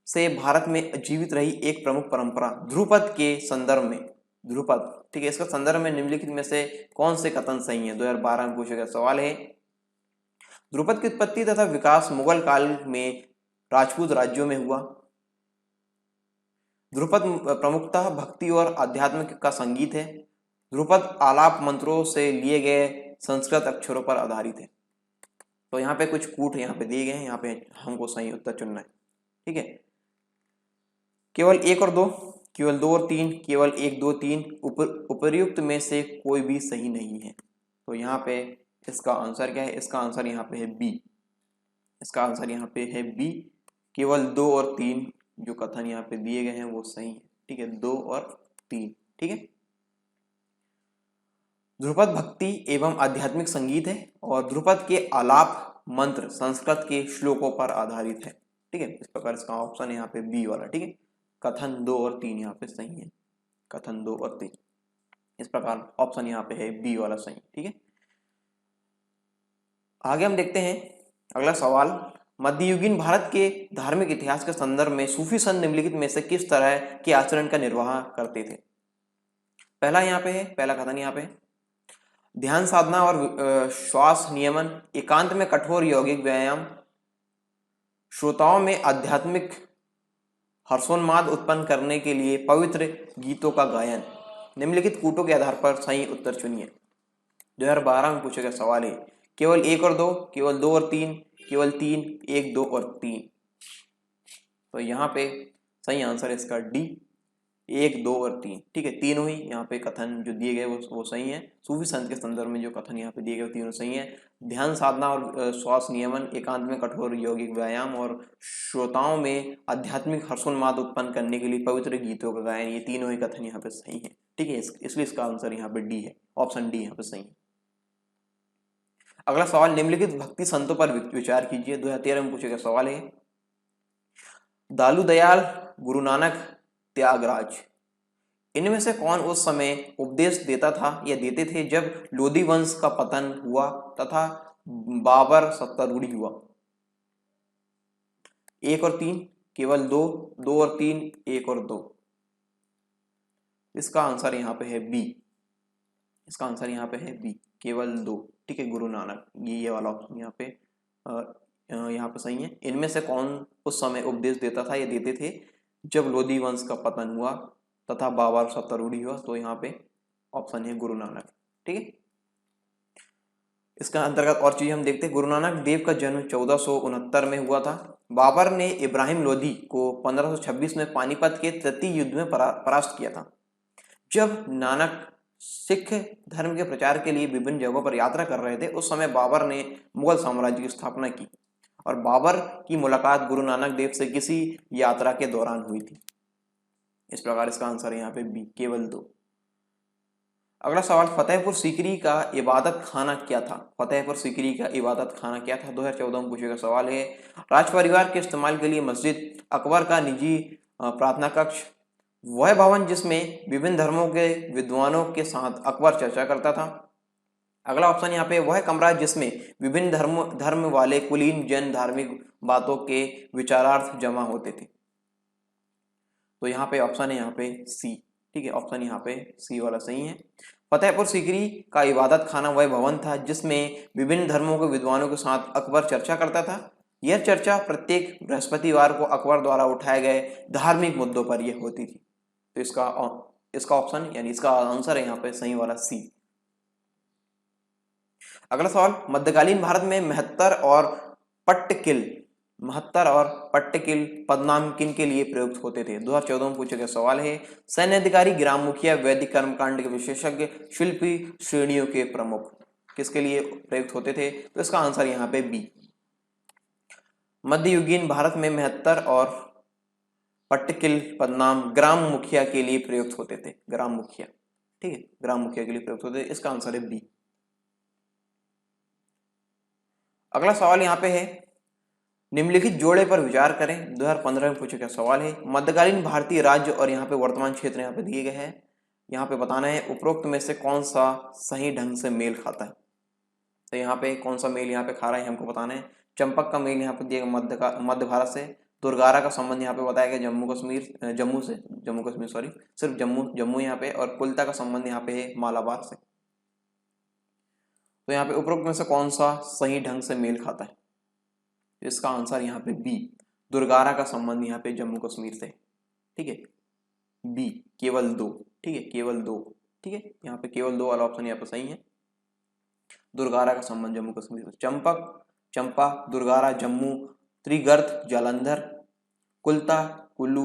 Speaker 1: से भारत में जीवित रही एक प्रमुख परंपरा ध्रुपद के संदर्भ में, ध्रुपद, ठीक है, इसका संदर्भ में निम्नलिखित में से कौन से कथन सही है? 2012 में पूछा गया सवाल है। ध्रुपद की उत्पत्ति तथा विकास मुगल काल में राजपूत राज्यों में हुआ। ध्रुपद प्रमुखतः भक्ति और आध्यात्म का संगीत है। ध्रुपद आलाप मंत्रों से लिए गए संस्कृत अक्षरों पर आधारित है। तो यहाँ पे कुछ कूट यहाँ पे दिए गए हैं, यहाँ पे हमको सही उत्तर चुनना है। ठीक है, केवल 1 और 2, केवल 2 और 3, केवल 1, 2, 3 उपर्युक्त में से कोई भी सही नहीं है। तो यहाँ पे इसका आंसर क्या है? इसका आंसर यहाँ पे है बी, इसका आंसर यहाँ पे है बी, केवल 2 और 3 जो कथन यहाँ पे दिए गए हैं वो सही है। ठीक है, 2 और 3। ठीक है, ध्रुपद भक्ति एवं आध्यात्मिक संगीत है और ध्रुपद के आलाप मंत्र संस्कृत के श्लोकों पर आधारित है। ठीक है, इस प्रकार इसका ऑप्शन यहाँ पे बी वाला। ठीक है, कथन 2 और 3 यहाँ पे सही है, कथन 2 और 3, इस प्रकार ऑप्शन यहाँ पे है बी वाला सही। ठीक है, आगे हम देखते हैं अगला सवाल, मध्ययुगीन भारत के धार्मिक इतिहास के संदर्भ में सूफी संत निम्नलिखित में से किस तरह के आचरण का निर्वाह करते थे? पहला यहाँ पे है, पहला कथन यहाँ पे, ध्यान साधना और श्वास नियमन, एकांत में कठोर यौगिक व्यायाम, श्रोताओं में आध्यात्मिक हर्षोन्माद उत्पन्न करने के लिए पवित्र गीतों का गायन। निम्नलिखित कूटों के आधार पर सही उत्तर चुनिए। 2012 में पूछा गया सवाल है, केवल 1 और 2, केवल 2 और 3, केवल 3, 1, 2 और 3। तो यहाँ पे सही आंसर है इसका डी, 1, 2 और 3। ठीक है, तीनों ही यहाँ पे कथन जो दिए गए वो सही है। सूफी संत के संदर्भ में जो कथन यहाँ पे दिए गए तीनों सही है। ध्यान साधना और श्वास नियमन, एकांत में कठोर यौगिक व्यायाम और श्रोताओं में आध्यात्मिक हर्षोन्माद उत्पन्न करने के लिए पवित्र गीतों का गायन, ये तीनों ही कथन यहाँ पे सही है। ठीक है, इसलिए इसका आंसर यहाँ पे डी है, ऑप्शन डी यहाँ पे सही है। अगला सवाल, निम्नलिखित भक्ति संतों पर विचार कीजिए। 2013 में पूछा गया सवाल है। दालू दयाल, गुरु नानक, त्यागराज, इनमें से कौन उस समय उपदेश देता था या देते थे जब लोधी वंश का पतन हुआ तथा बाबर सत्तारूढ़ हुआ? 1 और 3, केवल 2, 2 और 3, 1 और 2। इसका आंसर यहाँ पे है बी। इसका आंसर यहाँ पे है बी, केवल 2। ठीक है, गुरु नानक, ये वाला ऑप्शन यहाँ पे सही है। इनमें से कौन उस समय उपदेश देता था या देते थे जब लोधी वंश का पतन हुआ तथा बाबर सत्तारूढ़ हुआ? तो यहाँ पे ऑप्शन है गुरु नानक। ठीक है, इसका अंतर्गत और चीज हम देखते हैं। गुरु नानक देव का जन्म 1469 में हुआ था। बाबर ने इब्राहिम लोधी को 1526 में पानीपत के तृतीय युद्ध में परास्त किया था। जब नानक सिख धर्म के प्रचार के लिए विभिन्न जगहों पर यात्रा कर रहे थे, उस समय बाबर ने मुगल साम्राज्य की स्थापना की और बाबर की मुलाकात गुरु नानक देव से किसी यात्रा के दौरान हुई थी। इस प्रकार इसका आंसर है यहाँ पे बी, केवल 2। अगला सवाल, फतेहपुर सीकरी का इबादत खाना क्या था? फतेहपुर सीकरी का इबादत खाना क्या था? 2014 में पूछे गया सवाल है। राज परिवार के इस्तेमाल के लिए मस्जिद, अकबर का निजी प्रार्थना कक्ष, वह भवन जिसमें विभिन्न धर्मों के विद्वानों के साथ अकबर चर्चा करता था। अगला ऑप्शन यहाँ पे, वह कमरा जिसमें विभिन्न धर्म वाले कुलीन जन धार्मिक बातों के विचारार्थ जमा होते थे। तो यहाँ पे ऑप्शन है यहाँ पे सी। ठीक है, ऑप्शन यहाँ पे सी वाला सही है। फतेहपुर सीकरी का इबादत खाना वह भवन था जिसमें विभिन्न धर्मों के विद्वानों के साथ अकबर चर्चा करता था। यह चर्चा प्रत्येक बृहस्पतिवार को अकबर द्वारा उठाए गए धार्मिक मुद्दों पर यह होती थी। तो इसका ऑप्शन यानी इसका आंसर है यहाँ पे सही वाला सी। अगला सवाल, मध्यकालीन भारत में महत्तर और पट्टकिल पदनाम किन के लिए प्रयुक्त होते थे? 2014 में पूछा गया सवाल है। सैन्य अधिकारी, ग्राम मुखिया, वैदिक कर्मकांड के विशेषज्ञ, शिल्पी श्रेणियों के प्रमुख, किसके लिए प्रयुक्त होते थे? तो इसका आंसर यहाँ पे बी। मध्ययुगीन भारत में महत्तर और पट्टकिल पदनाम ग्राम मुखिया के लिए प्रयुक्त होते थे। ग्राम मुखिया, ठीक है, ग्राम मुखिया के लिए प्रयुक्त होते थे। इसका आंसर है बी। अगला सवाल यहाँ पे है, निम्नलिखित जोड़े पर विचार करें। 2015 में पूछा गया सवाल है। मध्यकालीन भारतीय राज्य और यहाँ पे वर्तमान क्षेत्र यहाँ पे दिए गए हैं। यहाँ पे बताना है उपरोक्त में से कौन सा सही ढंग से मेल खाता है। तो यहाँ पे कौन सा मेल यहाँ पे खा रहा है हमको बताना है। चंपक का मेल यहाँ पे दिया मध्य भारत से। दुर्गारा का संबंध यहाँ पे बताया गया जम्मू कश्मीर सॉरी सिर्फ जम्मू यहाँ पे। और कुलता का संबंध यहाँ पे है मालाबार से। तो यहाँ पे उपरोक्त में से कौन सा सही ढंग से मेल खाता है? इसका आंसर यहाँ पे बी। दुर्गारा का संबंध यहाँ पे जम्मू कश्मीर से। ठीक है, बी, केवल 2। ठीक है, केवल 2। ठीक है, यहाँ पे केवल 2 वाला ऑप्शन यहाँ पे सही है। दुर्गारा का संबंध जम्मू कश्मीर से। चंपा, दुर्गारा जम्मू, त्रिगर्त जालंधर, कुलता, कुल्लू,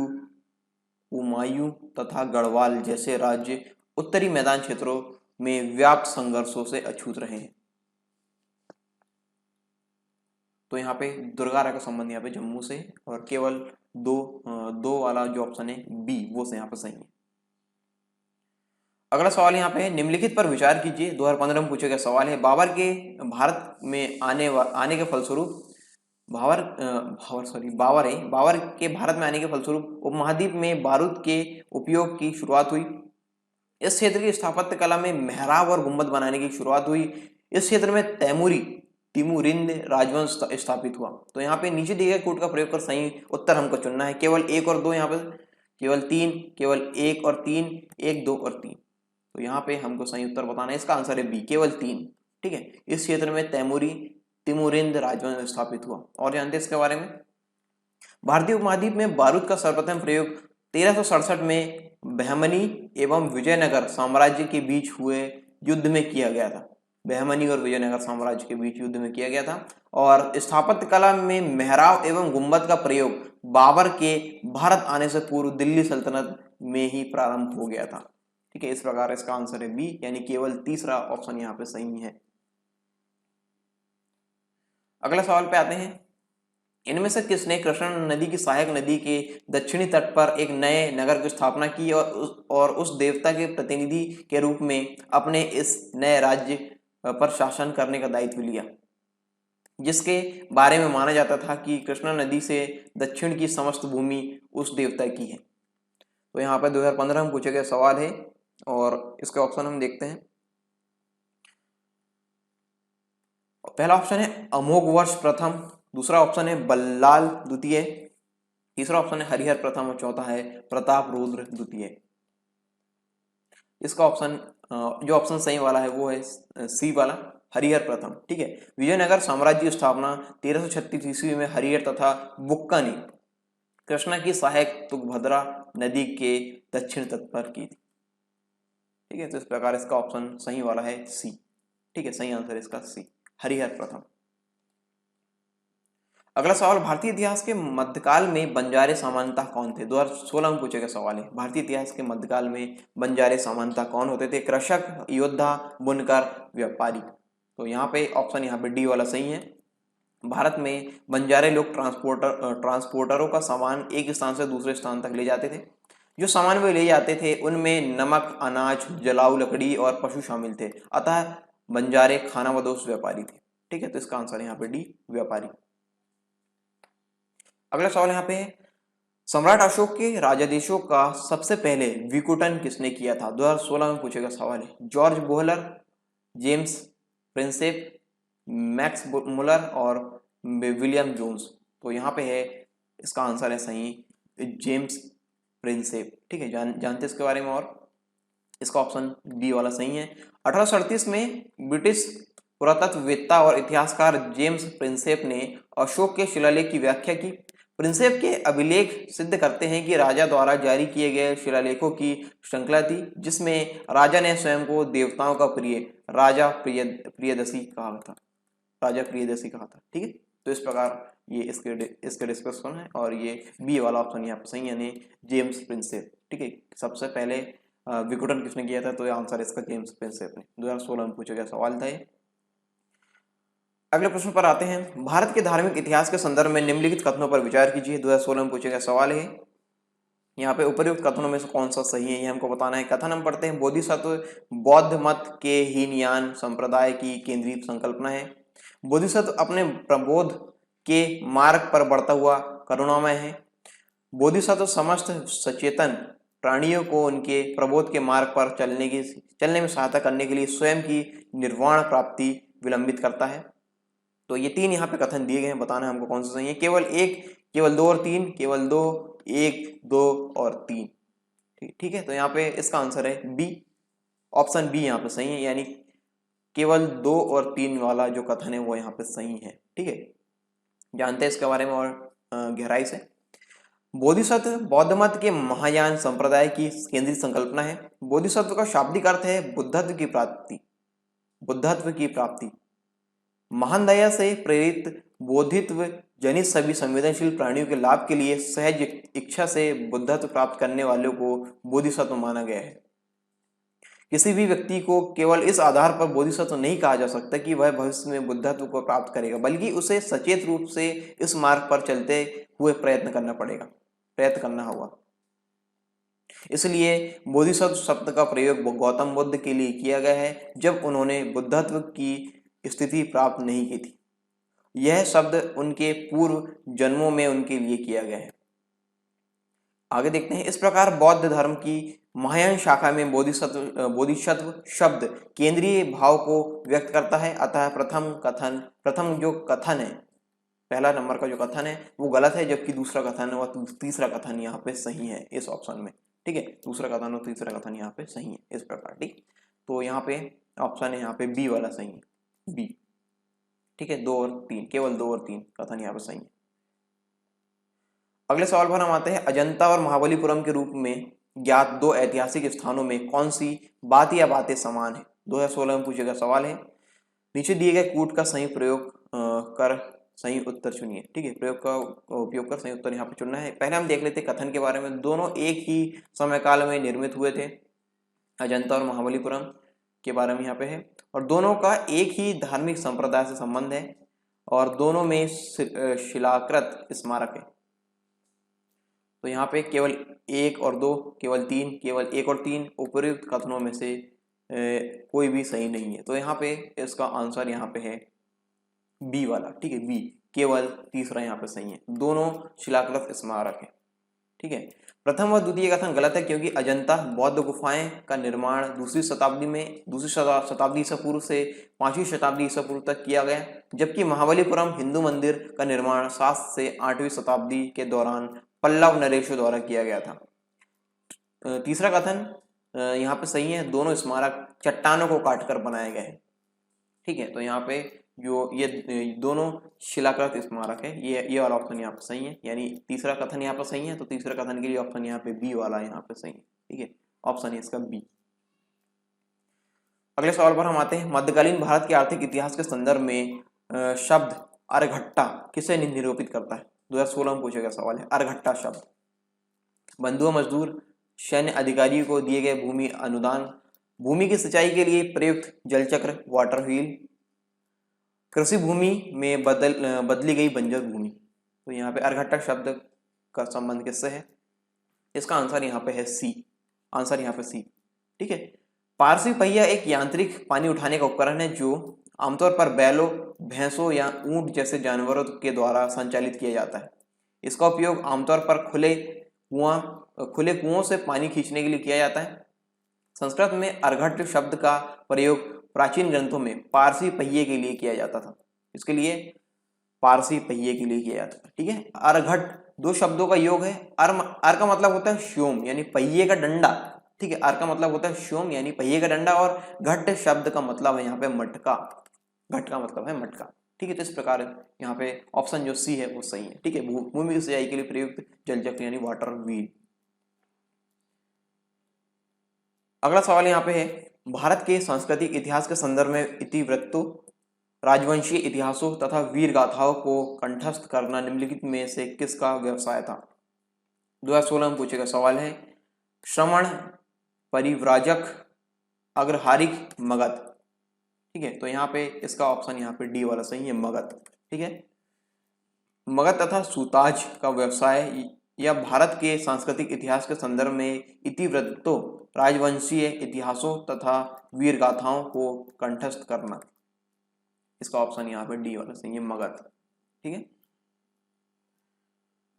Speaker 1: उमायूं तथा गढ़वाल जैसे राज्य उत्तरी मैदान क्षेत्रों में व्याप्त संघर्षों से अछूत रहे हैं। तो यहाँ पे दुर्गारा का संबंध यहाँ पे जम्मू से और केवल 2 वाला जो ऑप्शन है बी वो से यहाँ पे सही है। अगला सवाल यहाँ पे है, निम्नलिखित पर विचार कीजिए। 2015 में पूछा गया सवाल है। बाबर के भारत में आने के फलस्वरूप बाबर के भारत में आने के फलस्वरूप उपमहाद्वीप में बारूद के उपयोग की शुरुआत हुई। इस क्षेत्र की स्थापत्य कला में मेहराब और गुंबद बनाने की शुरुआत हुई। इस क्षेत्र में तिमुरिंद राजवंश स्थापित हुआ। तो यहाँ पे नीचे दिए गए कोड का प्रयोग कर सही उत्तर हमको चुनना है। केवल 1 और 2, यहाँ पे केवल 3, केवल 1 और 3, 1, 2 और 3। तो यहाँ पे हमको सही उत्तर बताना है। इसका आंसर है बी, केवल 3। ठीक है, इस क्षेत्र में तिमुरिंद राजवंश स्थापित हुआ। और जानते हैं इसके बारे में, भारतीय उपमहाद्वीप में बारूद का सर्वप्रथम प्रयोग 1367 में बहमनी एवं विजयनगर साम्राज्य के बीच हुए युद्ध में किया गया था। बहमनी और विजयनगर साम्राज्य के बीच युद्ध में किया गया था। और स्थापत्य कला में मेहराब एवं गुंबद का प्रयोग बाबर के भारत आने से पूर्व दिल्ली सल्तनत में ही प्रारंभ हो गया था। ठीक है, इस प्रकार इसका आंसर है बी, यानी केवल तीसरा ऑप्शन यहाँ पे सही है। अगला सवाल पे आते हैं। इनमें से किसने कृष्णा नदी की सहायक नदी के दक्षिणी तट पर एक नए नगर की स्थापना की और उस देवता के प्रतिनिधि के रूप में अपने इस नए राज्य पर शासन करने का दायित्व लिया, जिसके बारे में माना जाता था कि कृष्णा नदी से दक्षिण की समस्त भूमि उस देवता की है। तो यहाँ पर 2015 में पूछे गए सवाल है और इसके ऑप्शन हम देखते हैं। पहला ऑप्शन है अमोघ वर्ष प्रथम, दूसरा ऑप्शन है बल्लाल द्वितीय, तीसरा ऑप्शन है हरिहर प्रथम और चौथा है प्रताप रुद्र द्वितीय। इसका ऑप्शन जो ऑप्शन सही वाला है वो है सी वाला, हरिहर प्रथम। ठीक है, विजयनगर साम्राज्य की स्थापना 1336 ईस्वी में हरिहर तथा बुक्का ने कृष्णा की सहायक तुंगभद्रा नदी के दक्षिण तट पर की थी। ठीक है, तो इस प्रकार इसका ऑप्शन सही वाला है सी। ठीक है, सही आंसर इसका सी, हरिहर प्रथम। अगला सवाल, भारतीय इतिहास के मध्यकाल में बंजारे सामान्यतः कौन थे? 2016 में पूछे गए सवाल है। भारतीय इतिहास के मध्यकाल में बंजारे सामान्यतः कौन होते थे? कृषक, योद्धा, बुनकर, व्यापारी। तो यहाँ पे ऑप्शन यहाँ पे डी वाला सही है। भारत में बंजारे लोग ट्रांसपोर्टरों का सामान एक स्थान से दूसरे स्थान तक ले जाते थे। जो सामान वे ले जाते थे उनमें नमक, अनाज, जलाऊ लकड़ी और पशु शामिल थे, अतः बंजारे खानाबदोश व्यापारी थे। ठीक है, तो इसका आंसर यहाँ पे डी, व्यापारी। अगला सवाल यहाँ पे है, सम्राट अशोक के राजादेशों का सबसे पहले विकुटन किसने किया था? 2016 में पूछेगा सवाल है। George Buhler, James Prinsep, Max Muller और विलियम जोन्स। तो यहाँ पे है, इसका आंसर है सही जेम्स प्रिंसेप। ठीक है, जानते इसके बारे में और इसका ऑप्शन बी वाला सही है। 1838 में ब्रिटिश पुरातत्ववेत्ता और इतिहासकार जेम्स प्रिंसेप ने अशोक के शिलालेख की व्याख्या की। प्रिंसेप के अभिलेख सिद्ध करते हैं कि राजा द्वारा जारी किए गए शिलालेखों की श्रृंखला थी, जिसमें राजा ने स्वयं को देवताओं का प्रियदर्शी कहा था, राजा प्रियदर्शी कहा था। ठीक है, तो इस प्रकार ये इसके डिस्कशन है और ये बी वाला ऑप्शन यहाँ पे सही, यानी जेम्स प्रिंसेप। ठीक है, सबसे पहले विकुटन किसने किया था? तो ये आंसर इसका जेम्स प्रिंसेप ने 2016 में पूछा गया सवाल था ये। अगले प्रश्न पर आते हैं। भारत के धार्मिक इतिहास के संदर्भ में निम्नलिखित कथनों पर विचार कीजिए। 2016 में पूछा गया सवाल है। यहाँ पे उपर्युक्त कथनों में से कौन सा सही है ये हमको बताना है। कथन हम पढ़ते हैं। बोधिसत्व बौद्ध मत के हीनयान संप्रदाय की केंद्रीय संकल्पना है। बोधिसत्व अपने प्रबोध के मार्ग पर बढ़ता हुआ करुणामय है। बोधिसत्व समस्त सचेतन प्राणियों को उनके प्रबोध के मार्ग पर चलने में सहायता करने के लिए स्वयं की निर्वाण प्राप्ति विलंबित करता है। तो ये तीन यहाँ पे कथन दिए गए हैं, बताना है हमको कौन सा सही है। केवल एक, केवल दो और तीन, केवल दो, एक, दो और तीन। ठीक है, तो यहाँ पे इसका आंसर है बी, ऑप्शन बी यहाँ पे सही है, यानी केवल दो और तीन वाला जो कथन है वो यहाँ पे सही है। ठीक है, जानते हैं इसके बारे में और गहराई से। बोधिसत्व बौद्ध मत के महायान संप्रदाय की केंद्रीय संकल्पना है। बोधिसत्व का शाब्दिक अर्थ है बुद्धत्व की प्राप्ति, बुद्धत्व की प्राप्ति। महान दया से प्रेरित बोधित्व जनित सभी संवेदनशील प्राणियों के लाभ के लिए सहज इच्छा से बुद्धत्व प्राप्त करने वालों को बोधिसत्व माना गया है। किसी भी व्यक्ति को केवल इस आधार पर बोधिसत्व नहीं कहा जा सकता कि वह भविष्य में बुद्धत्व को प्राप्त करेगा, बल्कि उसे सचेत रूप से इस मार्ग पर चलते हुए प्रयत्न करना होगा। इसलिए बोधिसत्व शब्द का प्रयोग गौतम बुद्ध के लिए किया गया है जब उन्होंने बुद्धत्व की स्थिति प्राप्त नहीं की थी। यह शब्द उनके पूर्व जन्मों में उनके लिए किया गया है। आगे देखते हैं। इस प्रकार बौद्ध धर्म की महायान शाखा में बोधिसत्व शब्द केंद्रीय भाव को व्यक्त करता है। अतः प्रथम जो कथन है, पहला नंबर का जो कथन है वो गलत है, जबकि दूसरा कथन है और तीसरा कथन यहाँ पे सही है इस ऑप्शन में। ठीक है, दूसरा कथन और तीसरा कथन यहाँ पे सही है इस प्रकार। ठीक, तो यहाँ पे ऑप्शन है यहाँ पे बी वाला सही है, बी। ठीक है, दो और तीन, केवल दो और तीन कथन यहाँ पे सही है। अगले सवाल पर हम आते हैं। अजंता और महाबलीपुरम के रूप में ज्ञात दो ऐतिहासिक स्थानों में कौन सी बात या बातें समान है? 2016 में पूछे गया सवाल है। नीचे दिए गए कूट का सही प्रयोग कर सही उत्तर चुनिए। ठीक है, प्रयोग का उपयोग कर सही उत्तर यहाँ पे चुनना है। पहले हम देख लेते हैं कथन के बारे में। दोनों एक ही समय काल में निर्मित हुए थे, अजंता और महाबलीपुरम के बारे में यहाँ पे है, और दोनों का एक ही धार्मिक संप्रदाय से संबंध है, और दोनों में शिलाकृत स्मारक है। तो यहाँ पे केवल एक और दो, केवल तीन, केवल एक और तीन उपर्युक्त कथनों में से कोई भी सही नहीं है। तो यहाँ पे इसका आंसर यहाँ पे है बी वाला, ठीक है, बी, केवल तीसरा यहाँ पे सही है। दोनों शिलाकृत स्मारक है, ठीक है। प्रथम व द्वितीय कथन गलत है क्योंकि अजंता बौद्ध गुफाएं का निर्माण दूसरी शताब्दी ईसा पूर्व से 5वीं शताब्दी ईसा पूर्व तक किया गया, जबकि महाबलीपुरम हिंदू मंदिर का निर्माण 7 से 8वीं शताब्दी के दौरान पल्लव नरेशों द्वारा किया गया था। तीसरा कथन यहाँ पे सही है, दोनों स्मारक चट्टानों को काटकर बनाए गए हैं, ठीक है। तो यहाँ पे जो ये दोनों शिलाकृत स्मारक है, ये वाला ऑप्शन यहाँ पे सही है, यानी तीसरा कथन यहाँ पे सही है। तो तीसरा कथन के लिए ऑप्शन यहाँ पे बी वाला यहाँ पे सही है, ठीक है, ऑप्शन है इसका बी। अगले सवाल पर हम आते हैं। मध्यकालीन भारत के आर्थिक इतिहास के संदर्भ में शब्द अर्घट्टा किसे निरूपित करता है? 2016 में पूछा गया सवाल है। अर्घट्टा शब्द बंधुआ मजदूर, सैन्य अधिकारियों को दिए गए भूमि अनुदान, भूमि की सिंचाई के लिए प्रयुक्त जलचक्र वाटर व्हील, कृषि भूमि में बदली गई बंजर भूमि। तो यहाँ पे अर्घट्टा शब्द का संबंध किससे है? इसका आंसर यहाँ पे है सी, आंसर यहाँ पे सी, ठीक है। पारसी पहिया एक यांत्रिक पानी उठाने का उपकरण है जो आमतौर पर बैलों, भैंसों या ऊंट जैसे जानवरों के द्वारा संचालित किया जाता है। इसका उपयोग आमतौर पर खुले कुओं से पानी खींचने के लिए किया जाता है। संस्कृत में अर्घट शब्द का प्रयोग प्राचीन ग्रंथों में पारसी पहिए के लिए किया जाता था। इसके लिए पारसी पहिए के लिए किया जाता था, ठीक है। अर्घट दो शब्दों का योग है। अर का मतलब होता है श्योम यानी पहिए का डंडा, ठीक है। अर का मतलब होता है श्योम यानी पहिए का डंडा, और घट शब्द का मतलब है यहाँ पे मटका, घट का मतलब है मटका, ठीक है। तो इस प्रकार यहाँ पे ऑप्शन जो सी है वो सही है, ठीक है। भूमि की सिंचाई के लिए प्रयुक्त जलचक्र यानी वाटर व्हील। अगला सवाल यहाँ पे है, भारत के सांस्कृतिक इतिहास के संदर्भ में इतिवृत्तों, राजवंशीय इतिहासों तथा वीर गाथाओं को कंठस्थ करना निम्नलिखित में से किसका व्यवसाय था? 2016 में पूछे गया सवाल है। श्रमण, परिव्राजक, अग्रहारिक, मगध, ठीक है। तो यहाँ पे इसका ऑप्शन यहाँ पे डी वाला सही है, मगध, ठीक है। मगध तथा सूताज का व्यवसाय या भारत के सांस्कृतिक इतिहास के संदर्भ में इतिवृत्तों, राजवंशीय इतिहासों तथा वीर गाथाओं को कंठस्थ करना, इसका ऑप्शन यहाँ पे डी वाला सही है, मगध, ठीक है।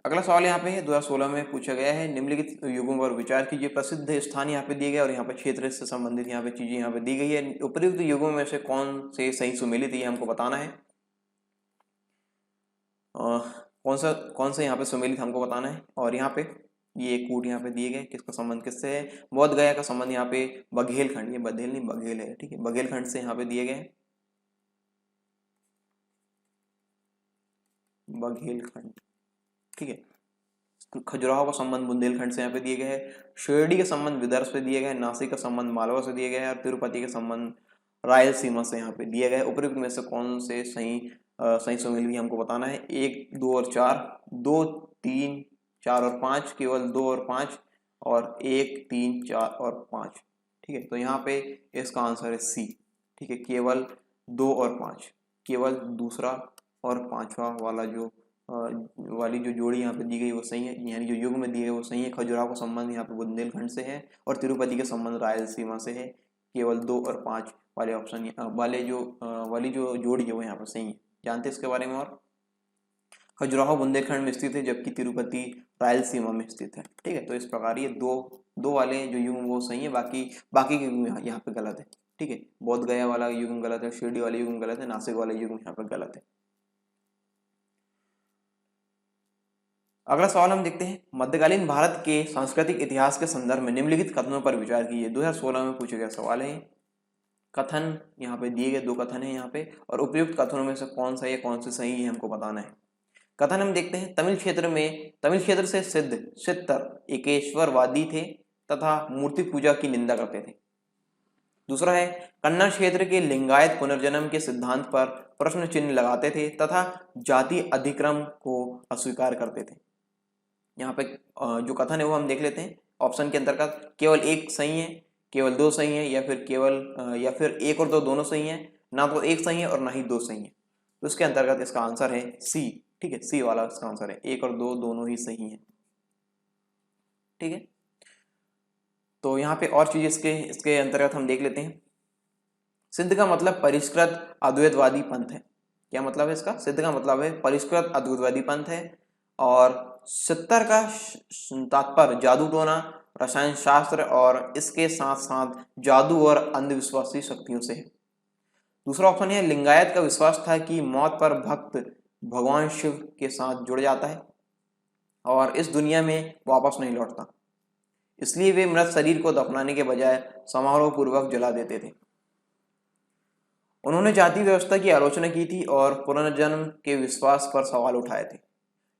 Speaker 1: अगला सवाल यहाँ पे है 2016 में पूछा गया है, निम्नलिखित युगों पर विचार कीजिए। प्रसिद्ध स्थान यहाँ पे दिए गए और यहाँ पे क्षेत्र से संबंधित यहाँ पे चीजें यहाँ पे दी गई है। उपयुक्त युगों में से कौन से सही सुमेलित है, ये हमको बताना है। कौन सा यहाँ पे सुमेलित हमको बताना है। और यहाँ पे ये कूट यहाँ पे दिए गए, किसका संबंध किससे है? बोध गया का संबंध यहाँ पे बघेलखंड, ये बघेल नहीं बघेल है, ठीक है, बघेलखंड से यहाँ पे दिए गए, बघेलखंड, ठीक है। खजुराहो का संबंध बुंदेलखंड से यहाँ पे दिए गए हैं। शिरडी के संबंध विदर्भ से दिए गए हैं। नासिक का संबंध मालवा से दिए गए हैं। और तिरुपति के संबंध रायलसीमा से यहाँ पे दिए गए। उपयुक्त में से कौन से सही सुमेलित हमको बताना है। 1, 2 और 4, 2, 3, 4 और 5, केवल 2 और 5, और 1, 3, 4 और 5, ठीक है। तो यहाँ पे इसका आंसर है सी, ठीक है, केवल 2 और 5, केवल दूसरा और पांचवा वाला वाली जो जोड़ी यहाँ पे दी गई वो सही है, यानी जो युग में दी गई वो सही है। खजुराहो का संबंध यहाँ पे बुंदेलखंड से है और तिरुपति के संबंध रायलसीमा से है। केवल 2 और 5 वाले ऑप्शन वाली जो जोड़ी है वो यहाँ पे सही है। जानते हैं इसके बारे में। और खजुराहो बुंदेलखंड में स्थित है जबकि तिरुपति रायलसीमा में स्थित है, ठीक है। तो इस प्रकार ये दो वाले जो युग वो सही है, बाकी के युग यहाँ पे गलत है, ठीक है। बोध गया वाला युग गलत है, शिरडी वाले युग गलत है, नासिक वाले युग यहाँ पे गलत है। अगला सवाल हम देखते हैं। मध्यकालीन भारत के सांस्कृतिक इतिहास के संदर्भ में निम्नलिखित कथनों पर विचार कीजिए। 2016 में पूछा गया सवाल है। कथन यहाँ पे दिए गए 2 कथन है यहाँ पे, और उपयुक्त कथनों में से कौन सा है कौन से सही है हमको बताना है। कथन हम देखते हैं। तमिल क्षेत्र से सिद्ध चित्तर एकेश्वरवादी थे तथा मूर्ति पूजा की निंदा करते थे। दूसरा है, कन्नड़ क्षेत्र के लिंगायत पुनर्जन्म के सिद्धांत पर प्रश्न चिन्ह लगाते थे तथा जाति अधिक्रम को अस्वीकार करते थे। यहाँ पे जो कथन है वो हम देख लेते हैं। ऑप्शन के अंतर्गत केवल 1 सही है, केवल 2 सही है, या फिर 1 और 2 दोनों सही है, ना तो 1 सही है और ना ही 2 सही है। तो इसके अंतर्गत इसका आंसर है सी, ठीक है, सी वाला इसका आंसर है। 1 और 2 दोनों ही सही है, ठीक है। तो यहाँ पे और चीज़ इसके इसके अंतर्गत हम देख लेते हैं। सिद्ध का मतलब परिष्कृत अद्वैतवादी पंथ है। क्या मतलब है इसका? सिद्ध का मतलब है परिष्कृत अद्वैतवादी पंथ है। और 70 का तात्पर्य जादू टोना, रसायन शास्त्र और इसके साथ साथ जादू और अंधविश्वासी शक्तियों से है। दूसरा ऑप्शन है लिंगायत का विश्वास था कि मौत पर भक्त भगवान शिव के साथ जुड़ जाता है और इस दुनिया में वापस नहीं लौटता, इसलिए वे मृत शरीर को दफनाने के बजाय समारोह पूर्वक जला देते थे। उन्होंने जाति व्यवस्था की आलोचना की थी और पुनर्जन्म के विश्वास पर सवाल उठाए थे।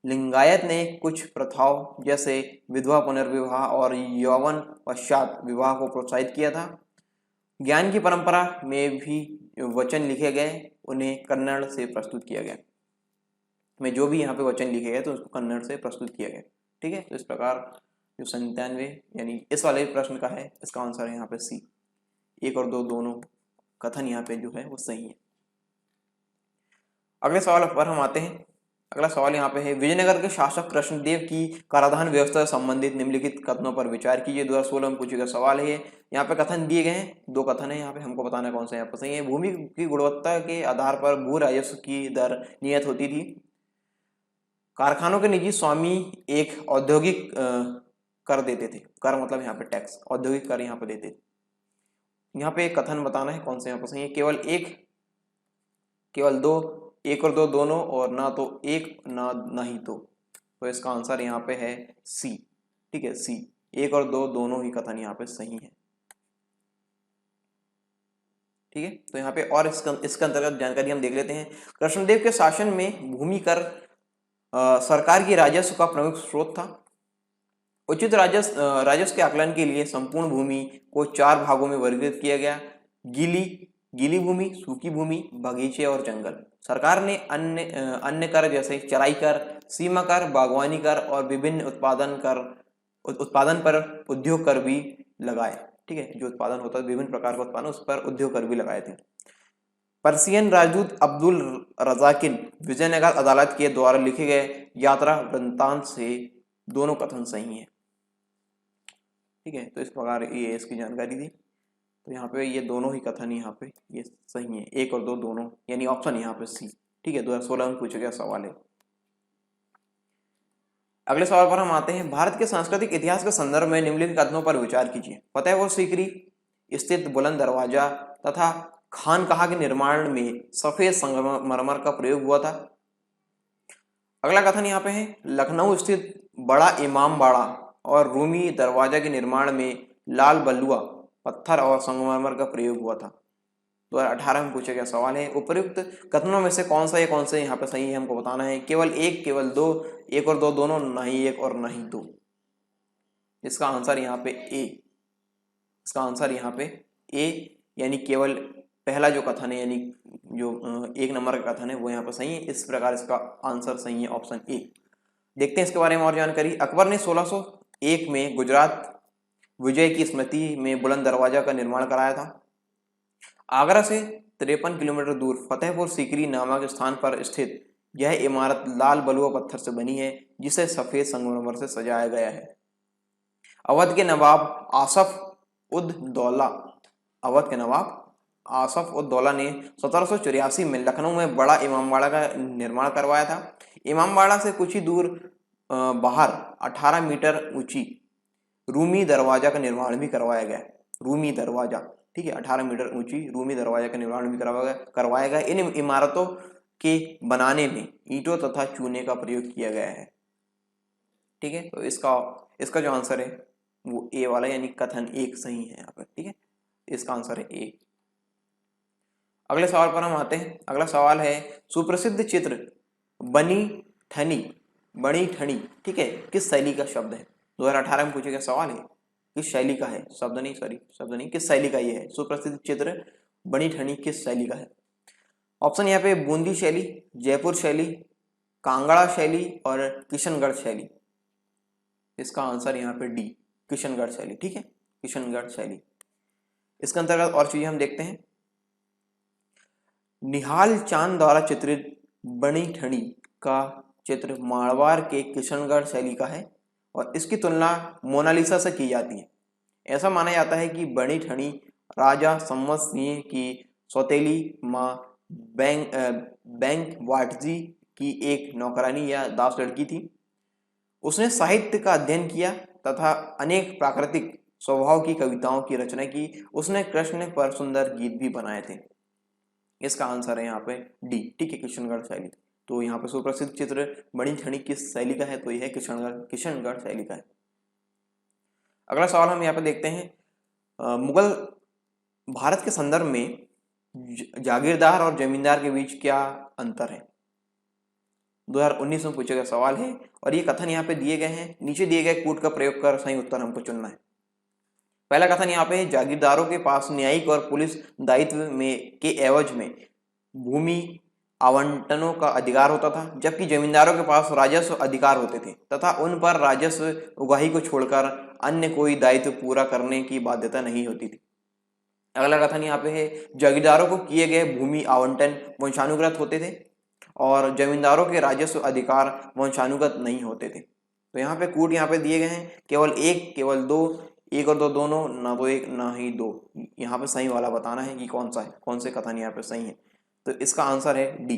Speaker 1: लिंगायत ने कुछ प्रथाओं जैसे विधवा पुनर्विवाह और यौवन पश्चात विवाह को प्रोत्साहित किया था। ज्ञान की परंपरा में भी वचन लिखे गए, उन्हें कन्नड़ से प्रस्तुत किया गया। में जो भी यहाँ पे वचन लिखे गए तो उसको कन्नड़ से प्रस्तुत किया गया। ठीक है, तो इस प्रकार जो 97 यानी इस वाले प्रश्न का है, इसका आंसर है यहाँ पे सी। 1 और 2 दोनों कथन यहाँ पे जो है वो सही है। अगले सवाल पर हम आते हैं। अगला सवाल यहाँ पे है विजयनगर के शासक कृष्णदेव की कराधान व्यवस्था से संबंधित निम्नलिखित कथनों पर विचार कीजिए। 2016 में पूछे गए सवाल है। यहाँ पे कथन दिए गए हैं, 2 कथन है यहाँ पे, हमको बताना है कौन सा यहाँ पे सही है। भूमि की गुणवत्ता के आधार पर भू राजस्व की दर नियत होती थी। कारखानों के निजी स्वामी एक औद्योगिक कर देते थे। कर मतलब यहाँ पे टैक्स, औद्योगिक कर यहाँ पे देते थे। यहाँ पे एक कथन बताना है कौन सा यहाँ पे सही है। केवल 2, 1 और 2 दोनों, और ना तो 1 ना ही 2। तो इसका आंसर यहाँ पे है सी। ठीक है, सी। 1 और 2 दोनों ही कथन यहाँ पे सही है। ठीक है, तो यहाँ पे और इसके अंतर्गत जानकारी हम देख लेते हैं। कृष्णदेव के शासन में भूमि कर सरकार की राजस्व का प्रमुख स्रोत था। उचित राजस्व के आकलन के लिए संपूर्ण भूमि को 4 भागों में वर्गीकृत किया गया। गीली भूमि, सूखी भूमि, बगीचे और जंगल। सरकार ने अन्य कर जैसे चराई कर, सीमा कर, बागवानी कर और विभिन्न उत्पादन पर उद्योग कर भी लगाए। ठीक है, जो उत्पादन होता है विभिन्न प्रकार का उत्पादन, उस पर उद्योग कर भी लगाए थे। पर्सियन राजदूत अब्दुल रजाकिन विजयनगर अदालत के द्वारा लिखे गए यात्रा वृत्तांत से दोनों कथन सही हैं। ठीक है, तो इस प्रकार ये इसकी जानकारी दी। तो यहाँ पे ये दोनों ही कथन यहाँ पे ये सही है। 1 और 2 दोनों, यानी ऑप्शन यहाँ पे सी। ठीक है, 2016 में पूछा गया सवाल है। अगले सवाल पर हम आते हैं। भारत के सांस्कृतिक इतिहास के संदर्भ में निम्नलिखित कथनों पर विचार कीजिए। फतेहपुर सीकरी स्थित बुलंद दरवाजा तथा खानकाह के निर्माण में सफेद संगमरमर का प्रयोग हुआ था। अगला कथन यहाँ पे है लखनऊ स्थित बड़ा इमाम बाड़ा और रूमी दरवाजा के निर्माण में लाल बलुआ पत्थर और संगमरमर का प्रयोग हुआ था। 2018 में पूछा गया सवाल है। उपर्युक्त कथनों में से कौन सा यहाँ पे सही है, हमको बताना है। केवल 1, केवल 2, 1 और 2 दोनों, ना ही 1 और ना ही 2। इसका आंसर यहाँ पे ए। इसका आंसर यहाँ पे ए, यानी केवल पहला जो कथन है, यानी जो 1 नंबर का कथन है वो यहाँ पे सही है। इस प्रकार इसका आंसर सही है, ऑप्शन ए। देखते हैं इसके बारे में और जानकारी। अकबर ने 1601 में गुजरात विजय की स्मृति में बुलंद दरवाजा का निर्माण कराया था। आगरा से 53 किलोमीटर दूर फतेहपुर सीकरी नामक स्थान पर स्थित यह इमारत लाल बलुआ पत्थर से बनी है, जिसे सफेद संगमरमर से सजाया गया है। अवध के नवाब आसफ उद दौला ने 1784 में लखनऊ में बड़ा इमामबाड़ा का निर्माण करवाया था। इमामबाड़ा से कुछ ही दूर बाहर 18 मीटर ऊंची रूमी दरवाजा का निर्माण भी करवाया गया। रूमी दरवाजा, ठीक है, 18 मीटर ऊंची रूमी दरवाजा का निर्माण भी करवाया गया। इन इमारतों के बनाने में ईंटों तथा चूने का प्रयोग किया गया है। ठीक है, तो इसका जो आंसर है वो ए वाला, यानी कथन 1 सही है यहाँ पर। ठीक है, इसका आंसर है ए। अगले सवाल पर हम आते हैं। अगला सवाल है सुप्रसिद्ध चित्र बनी ठनी, ठीक है, किस शैली का शब्द है? 2018 में पूछे गया सवाल है, किस शैली का है? शब्द नहीं, किस शैली का ये है? सुप्रसिद्ध चित्र बनी ठनी किस शैली का है? ऑप्शन यहाँ पे बूंदी शैली, जयपुर शैली, कांगड़ा शैली और किशनगढ़ शैली। इसका आंसर यहाँ पे डी, किशनगढ़ शैली। ठीक है, किशनगढ़ शैली। इसके अंतर्गत और चीजें हम देखते हैं। निहाल चांद द्वारा चित्रित बनी ठनी का चित्र मारवाड़ के किशनगढ़ शैली का है और इसकी तुलना मोनालिसा से की जाती है। ऐसा माना जाता है कि बड़ी ठणी राजा सम्मत सिंह की सौतेली माँ बैंक वाटजी की एक नौकरानी या दास लड़की थी। उसने साहित्य का अध्ययन किया तथा अनेक प्राकृतिक स्वभाव की कविताओं की रचना की। उसने कृष्ण पर सुंदर गीत भी बनाए थे। इसका आंसर है यहाँ पे डी, ठीक है, किशनगढ़ शैली। तो यहाँ पे सुप्रसिद्ध चित्र बड़ी ठणी किस शैली का है, तो यह है किशनगढ़ शैली का है। अगला सवाल हम यहाँ पे देखते हैं, मुगल भारत के संदर्भ में जागीरदार और जमींदार के बीच क्या अंतर है। 2019 में पूछा गया सवाल है और ये कथन यहाँ पे दिए गए हैं। नीचे दिए गए कूट का प्रयोग कर सही उत्तर हमको चुनना है। पहला कथन यहाँ पे है, जागीरदारों के पास न्यायिक और पुलिस दायित्व में के एवज में भूमि आवंटनों का अधिकार होता था, जबकि जमींदारों के पास राजस्व अधिकार होते थे तथा उन पर राजस्व उगाही को छोड़कर अन्य कोई दायित्व पूरा करने की बाध्यता नहीं होती थी। अगला कथन यहाँ पे है, जागीरदारों को किए गए भूमि आवंटन वंशानुगत होते थे और जमींदारों के राजस्व अधिकार वंशानुगत नहीं होते थे। तो यहाँ पे कूट यहाँ पे दिए गए हैं, केवल एक, केवल दो, एक और दो दोनों, ना तो एक ना ही दो। यहाँ पे सही वाला बताना है कि कौन सा है, कौन से कथन यहाँ पे सही है। तो इसका आंसर है डी,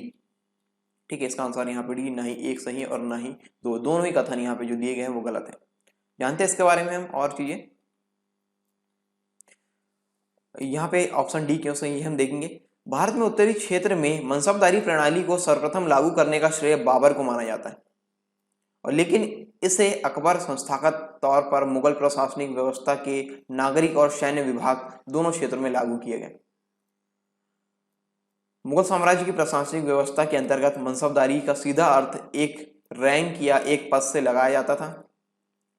Speaker 1: ठीक है, इसका आंसर यहाँ पे डी, ना ही एक सही और ना ही दो, दोनों ही कथन यहाँ पे जो दिए गए हैं वो गलत है। जानते हैं इसके बारे में हम और चीजें। यहाँ पे ऑप्शन डी क्यों सही है हम देखेंगे। भारत में उत्तरी क्षेत्र में मनसबदारी प्रणाली को सर्वप्रथम लागू करने का श्रेय बाबर को माना जाता है, और लेकिन इसे अकबर संस्थागत तौर पर मुगल प्रशासनिक व्यवस्था के नागरिक और सैन्य विभाग दोनों क्षेत्रों में लागू किए गए। मुगल साम्राज्य की प्रशासनिक व्यवस्था के अंतर्गत मनसबदारी का सीधा अर्थ एक रैंक या एक पद से लगाया जाता था।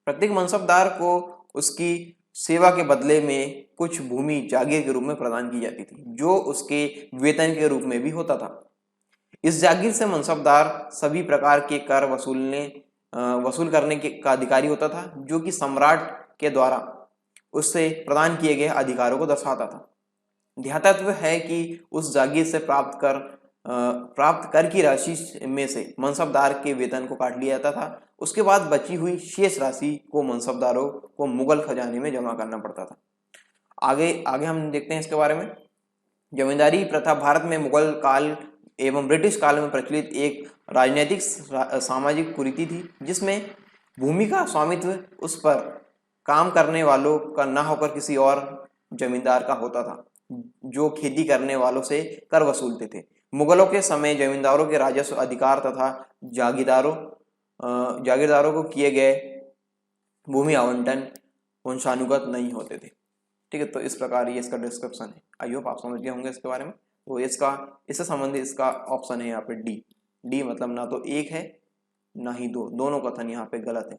Speaker 1: प्रत्येक मनसबदार को उसकी सेवा के बदले में कुछ भूमि जागीर के रूप में प्रदान की जाती थी, जो उसके वेतन के रूप में भी होता था। इस जागीर से मनसबदार सभी प्रकार के कर वसूल करने का अधिकारी होता था, जो कि सम्राट के द्वारा उससे प्रदान किए गए अधिकारों को दर्शाता था। ध्यातव्य है कि उस जागीर से प्राप्त कर की राशि में से मनसबदार के वेतन को काट लिया जाता था। उसके बाद बची हुई शेष राशि को मनसबदारों को मुगल खजाने में जमा करना पड़ता था। आगे हम देखते हैं इसके बारे में। जमींदारी प्रथा भारत में मुगल काल एवं ब्रिटिश काल में प्रचलित एक राजनीतिक सामाजिक कुरीति थी, जिसमें भूमि का स्वामित्व उस पर काम करने वालों का न होकर किसी और जमींदार का होता था, जो खेती करने वालों से कर वसूलते थे। मुगलों के समय जमींदारों के राजस्व अधिकार तथा जागीरदारों को किए गए भूमि आवंटन वंशानुगत नहीं होते थे। ठीक है, तो इस प्रकार ये इसका डिस्क्रिप्शन है। आई होप आप समझ गए होंगे इसके बारे में। तो इससे संबंधित इसका ऑप्शन है यहाँ पे डी, मतलब ना तो एक है ना ही दो, दोनों कथन यहाँ पे गलत है।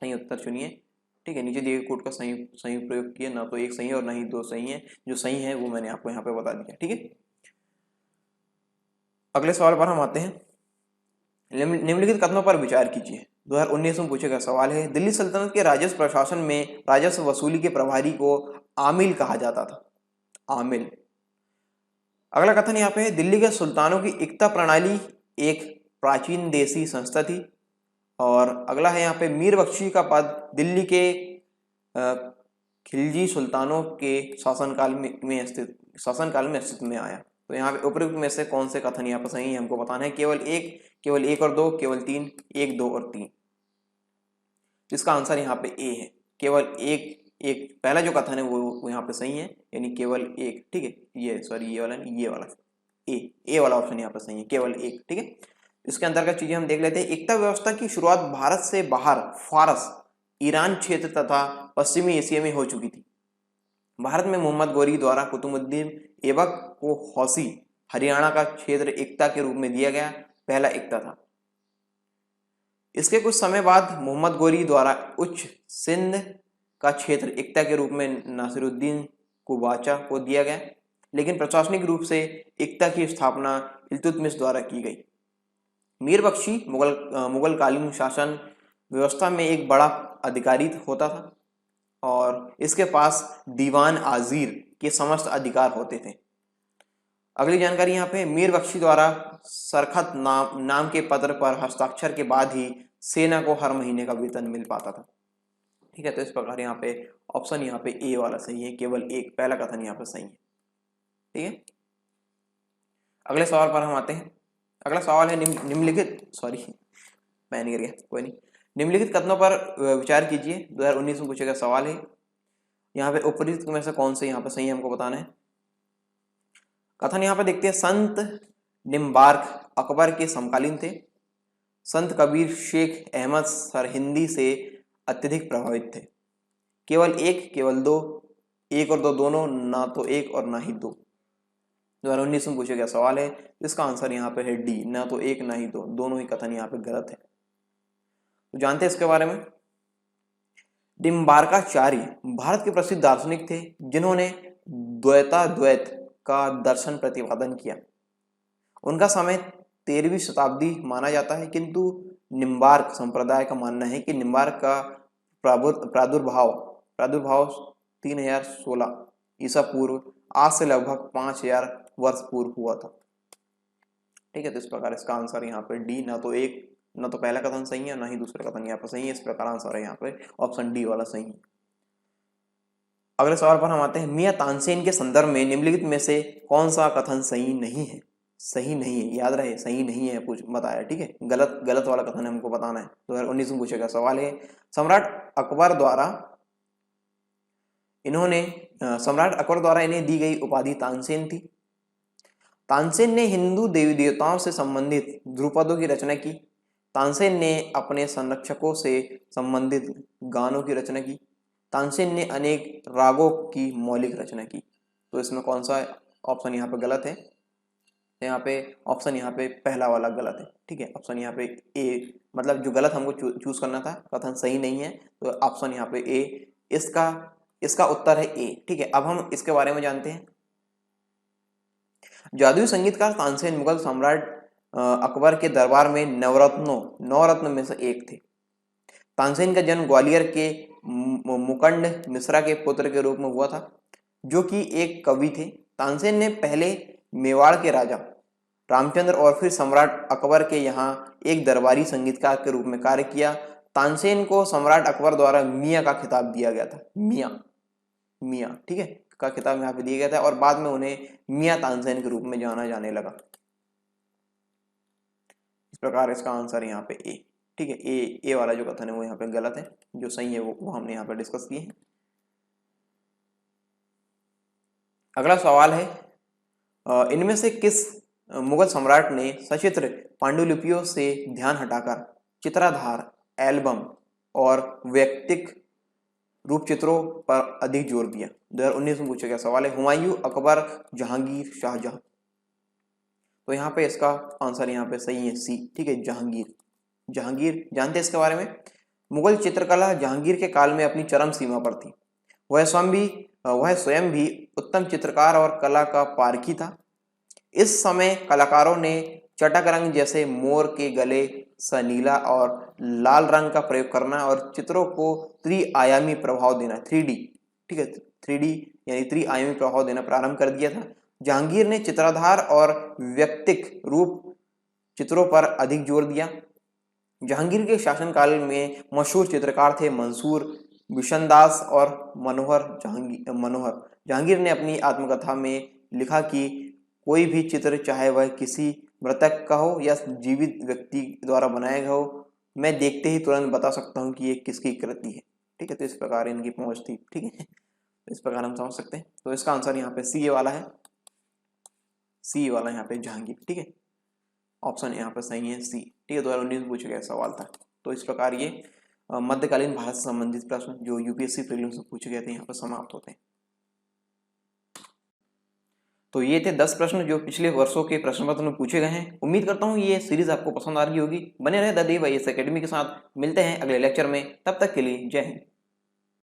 Speaker 1: सही उत्तर चुनिए। ठीक है, नीचे दिए गए कोड का सही प्रयोग किया, ना तो एक सही है और ना ही दो सही है। जो सही है वो मैंने आपको यहाँ पे बता दिया। ठीक है, अगले सवाल पर हम आते हैं। निम्नलिखित कथनों पर विचार कीजिए। 2019 में पूछे गया सवाल है, दिल्ली सल्तनत के राजस्व प्रशासन में राजस्व वसूली के प्रभारी को आमिल कहा जाता था। आमिल। अगला कथन यहाँ पे है, दिल्ली के सुल्तानों की इक्ता प्रणाली एक प्राचीन देसी संस्था थी। और अगला है यहाँ पे, मीर बख्शी का पद दिल्ली के खिलजी सुल्तानों के शासनकाल में अस्तित्व में आया। तो यहाँ पे उपयुक्त में से कौन से कथन यहाँ पर सही है हमको बताना है। केवल एक और दो, केवल तीन, एक, दो और तीन। इसका आंसर यहाँ पे ए है, केवल एक। पहला जो कथन है वो यहाँ पे सही है, यानी केवल एक। ठीक है, ये वाला ए वाला ऑप्शन यहाँ पे सही है, केवल एक। ठीक है, इसके अंतर्गत चीजें हम देख लेते हैं। एकता व्यवस्था की शुरुआत भारत से बाहर फारस, ईरान क्षेत्र तथा पश्चिमी एशिया में हो चुकी थी। भारत में मोहम्मद गोरी द्वारा कुतुबुद्दीन ऐबक को हौसी, हरियाणा का क्षेत्र एकता के रूप में दिया गया, पहला एकता था। इसके कुछ समय बाद मोहम्मद गोरी द्वारा उच्च सिंध का क्षेत्र एकता के रूप में नासिरुद्दीन कुबाचा को दिया गया, लेकिन प्रशासनिक रूप से एकता की स्थापना इल्तुतमिश द्वारा की गई। मीर बख्शी मुगल कालीन शासन व्यवस्था में एक बड़ा अधिकारी होता था और इसके पास दीवान आजीर के समस्त अधिकार होते थे। अगली जानकारी यहाँ पे, मीर बख्शी द्वारा सरखत नाम के पत्र पर हस्ताक्षर के बाद ही सेना को हर महीने का वेतन मिल पाता था। ठीक है, तो इस प्रकार यहाँ पे ऑप्शन यहाँ पे ए वाला सही है, केवल एक, पहला कथन यहाँ पे सही है। ठीक है, अगले सवाल पर हम आते हैं। अगला सवाल है निम्नलिखित, सॉरी मैंने गिर गया, कोई नहीं। निम्नलिखित कथनों पर विचार कीजिए। 2019 में पूछा गया सवाल है। यहाँ पे उपरोक्त में से कौन से यहाँ पे सही है हमको बताना है। कथन यहाँ पे देखते हैं, संत निम्बार्क अकबर के समकालीन थे। संत कबीर शेख अहमद सरहिंदी से अत्यधिक प्रभावित थे। केवल एक, केवल दो, एक और दो दोनों, ना तो एक और ना ही दो। 2019 में पूछा गया सवाल है। इसका आंसर यहाँ पे है डी, ना तो एक ना ही दो, दोनों ही कथन यहाँ पे गलत है। तो जानते हैं इसके बारे में। निम्बार्काचार्य भारत के प्रसिद्ध दार्शनिक थे जिन्होंने द्वैताद्वैत का दर्शन प्रतिपादन किया। उनका समय 13वीं शताब्दी माना जाता है, किंतु निम्बार्क संप्रदाय का मानना है कि निम्बार्क का प्रादुर्भाव 3016 ईसा पूर्व, आज से लगभग 5000 वर्ष पूर्व हुआ था। ठीक है, तो इस प्रकार इसका आंसर यहाँ पे डी, ना तो एक, ना तो पहला कथन सही है, ना ही दूसरा कथन यहाँ पे सही है। इस प्रकार आंसर है यहाँ पे ऑप्शन डी वाला सही है। अगले सवाल पर हम आते हैं। मियां तानसेन के संदर्भ में निम्नलिखित में से कौन सा कथन सही नहीं है। सही नहीं है, याद रहे, सही नहीं है पूछ बताया। ठीक है, गलत वाला कथन हमको बताना है। 2019 में पूछेगा सवाल है। सम्राट अकबर द्वारा इन्हें दी गई उपाधि तानसेन थी। तानसेन ने हिंदू देवी देवताओं से संबंधित ध्रुपदों की रचना की। तानसेन ने अपने संरक्षकों से संबंधित गानों की रचना की। तानसेन ने अनेक रागों की मौलिक रचना की। तो इसमें कौन सा ऑप्शन यहाँ पे गलत है। यहाँ पे ऑप्शन यहाँ पे पहला वाला गलत है। ठीक है, ऑप्शन यहाँ पे ए, मतलब जो गलत हमको चूज करना था, कथन सही नहीं है, तो ऑप्शन यहाँ पे ए, इसका उत्तर है ए। ठीक है, अब हम इसके बारे में जानते हैं। जादुई संगीतकार तानसेन मुगल सम्राट अकबर के दरबार में नौ रत्न में से एक थे। तानसेन का जन्म ग्वालियर के मुकंद मिश्रा के पुत्र के रूप में हुआ था, जो कि एक कवि थे। तानसेन ने पहले मेवाड़ के राजा रामचंद्र और फिर सम्राट अकबर के यहाँ एक दरबारी संगीतकार के रूप में कार्य किया। तानसेन को सम्राट अकबर द्वारा मियाँ का खिताब दिया गया था। मियाँ, ठीक है, का खिताब यहाँ पे दिया गया था और बाद में उन्हें मियाँ तानसेन के रूप में जाना जाने लगा। इस प्रकार इसका आंसर यहाँ पे ए। ठीक है, ए वाला जो कथन है वो यहाँ पे गलत है, जो सही है वो हमने यहाँ पे डिस्कस किए हैं। अगला सवाल है, इनमें से किस मुगल सम्राट ने सचित्र पांडुलिपियों से ध्यान हटाकर चित्राधार, एल्बम और वैयक्तिक रूप चित्रों पर अधिक जोर दिया। 2019 में पूछा गया सवाल है। हुमायूं, अकबर, जहांगीर, शाहजहां। तो यहाँ पे इसका आंसर यहाँ पे सही है सी। ठीक है, जहांगीर जानते हैं इसके बारे में। मुगल चित्रकला जहांगीर के काल में अपनी चरम सीमा पर थी। वह स्वयं भी उत्तम चित्रकार और कला का पारखी था। इस समय कलाकारों ने चटक रंग जैसे मोर के गले, सनीला और लाल रंग का प्रयोग करना और चित्रों को त्रिआयामी प्रभाव देना, 3D, ठीक है, 3D यानी त्रिआयामी प्रभाव देना प्रारंभ कर दिया था। जहांगीर ने चित्राधार और व्यक्तिक रूप चित्रों पर अधिक जोर दिया। जहांगीर के शासनकाल में मशहूर चित्रकार थे मंसूर, बिशनदास और मनोहर। जहांगीर ने अपनी आत्मकथा में लिखा कि कोई भी चित्र, चाहे वह किसी मृतक का हो या जीवित व्यक्ति द्वारा बनाया गया हो, मैं देखते ही तुरंत बता सकता हूँ कि ये किसकी कृति है। ठीक है, तो इस प्रकार इनकी पहुंच थी। ठीक है, तो इस प्रकार हम समझ सकते हैं। तो इसका आंसर यहाँ पे सी वाला है, सी वाला यहाँ पे जहांगीर। ठीक है, ऑप्शन यहाँ पे सही है सी। ठीक है, 2019 में पूछा गया सवाल था। तो इस प्रकार ये मध्यकालीन भारत से संबंधित प्रश्न जो यूपीएससी प्रीलिम्स में पूछे गए थे यहाँ पर समाप्त होते हैं। तो ये थे 10 प्रश्न जो पिछले वर्षों के प्रश्न पत्र में पूछे गए हैं। उम्मीद करता हूँ ये सीरीज आपको पसंद आ रही होगी। बने रहे द देव आईएएस एकेडमी के साथ। मिलते हैं अगले लेक्चर में, तब तक के लिए जय हिंद।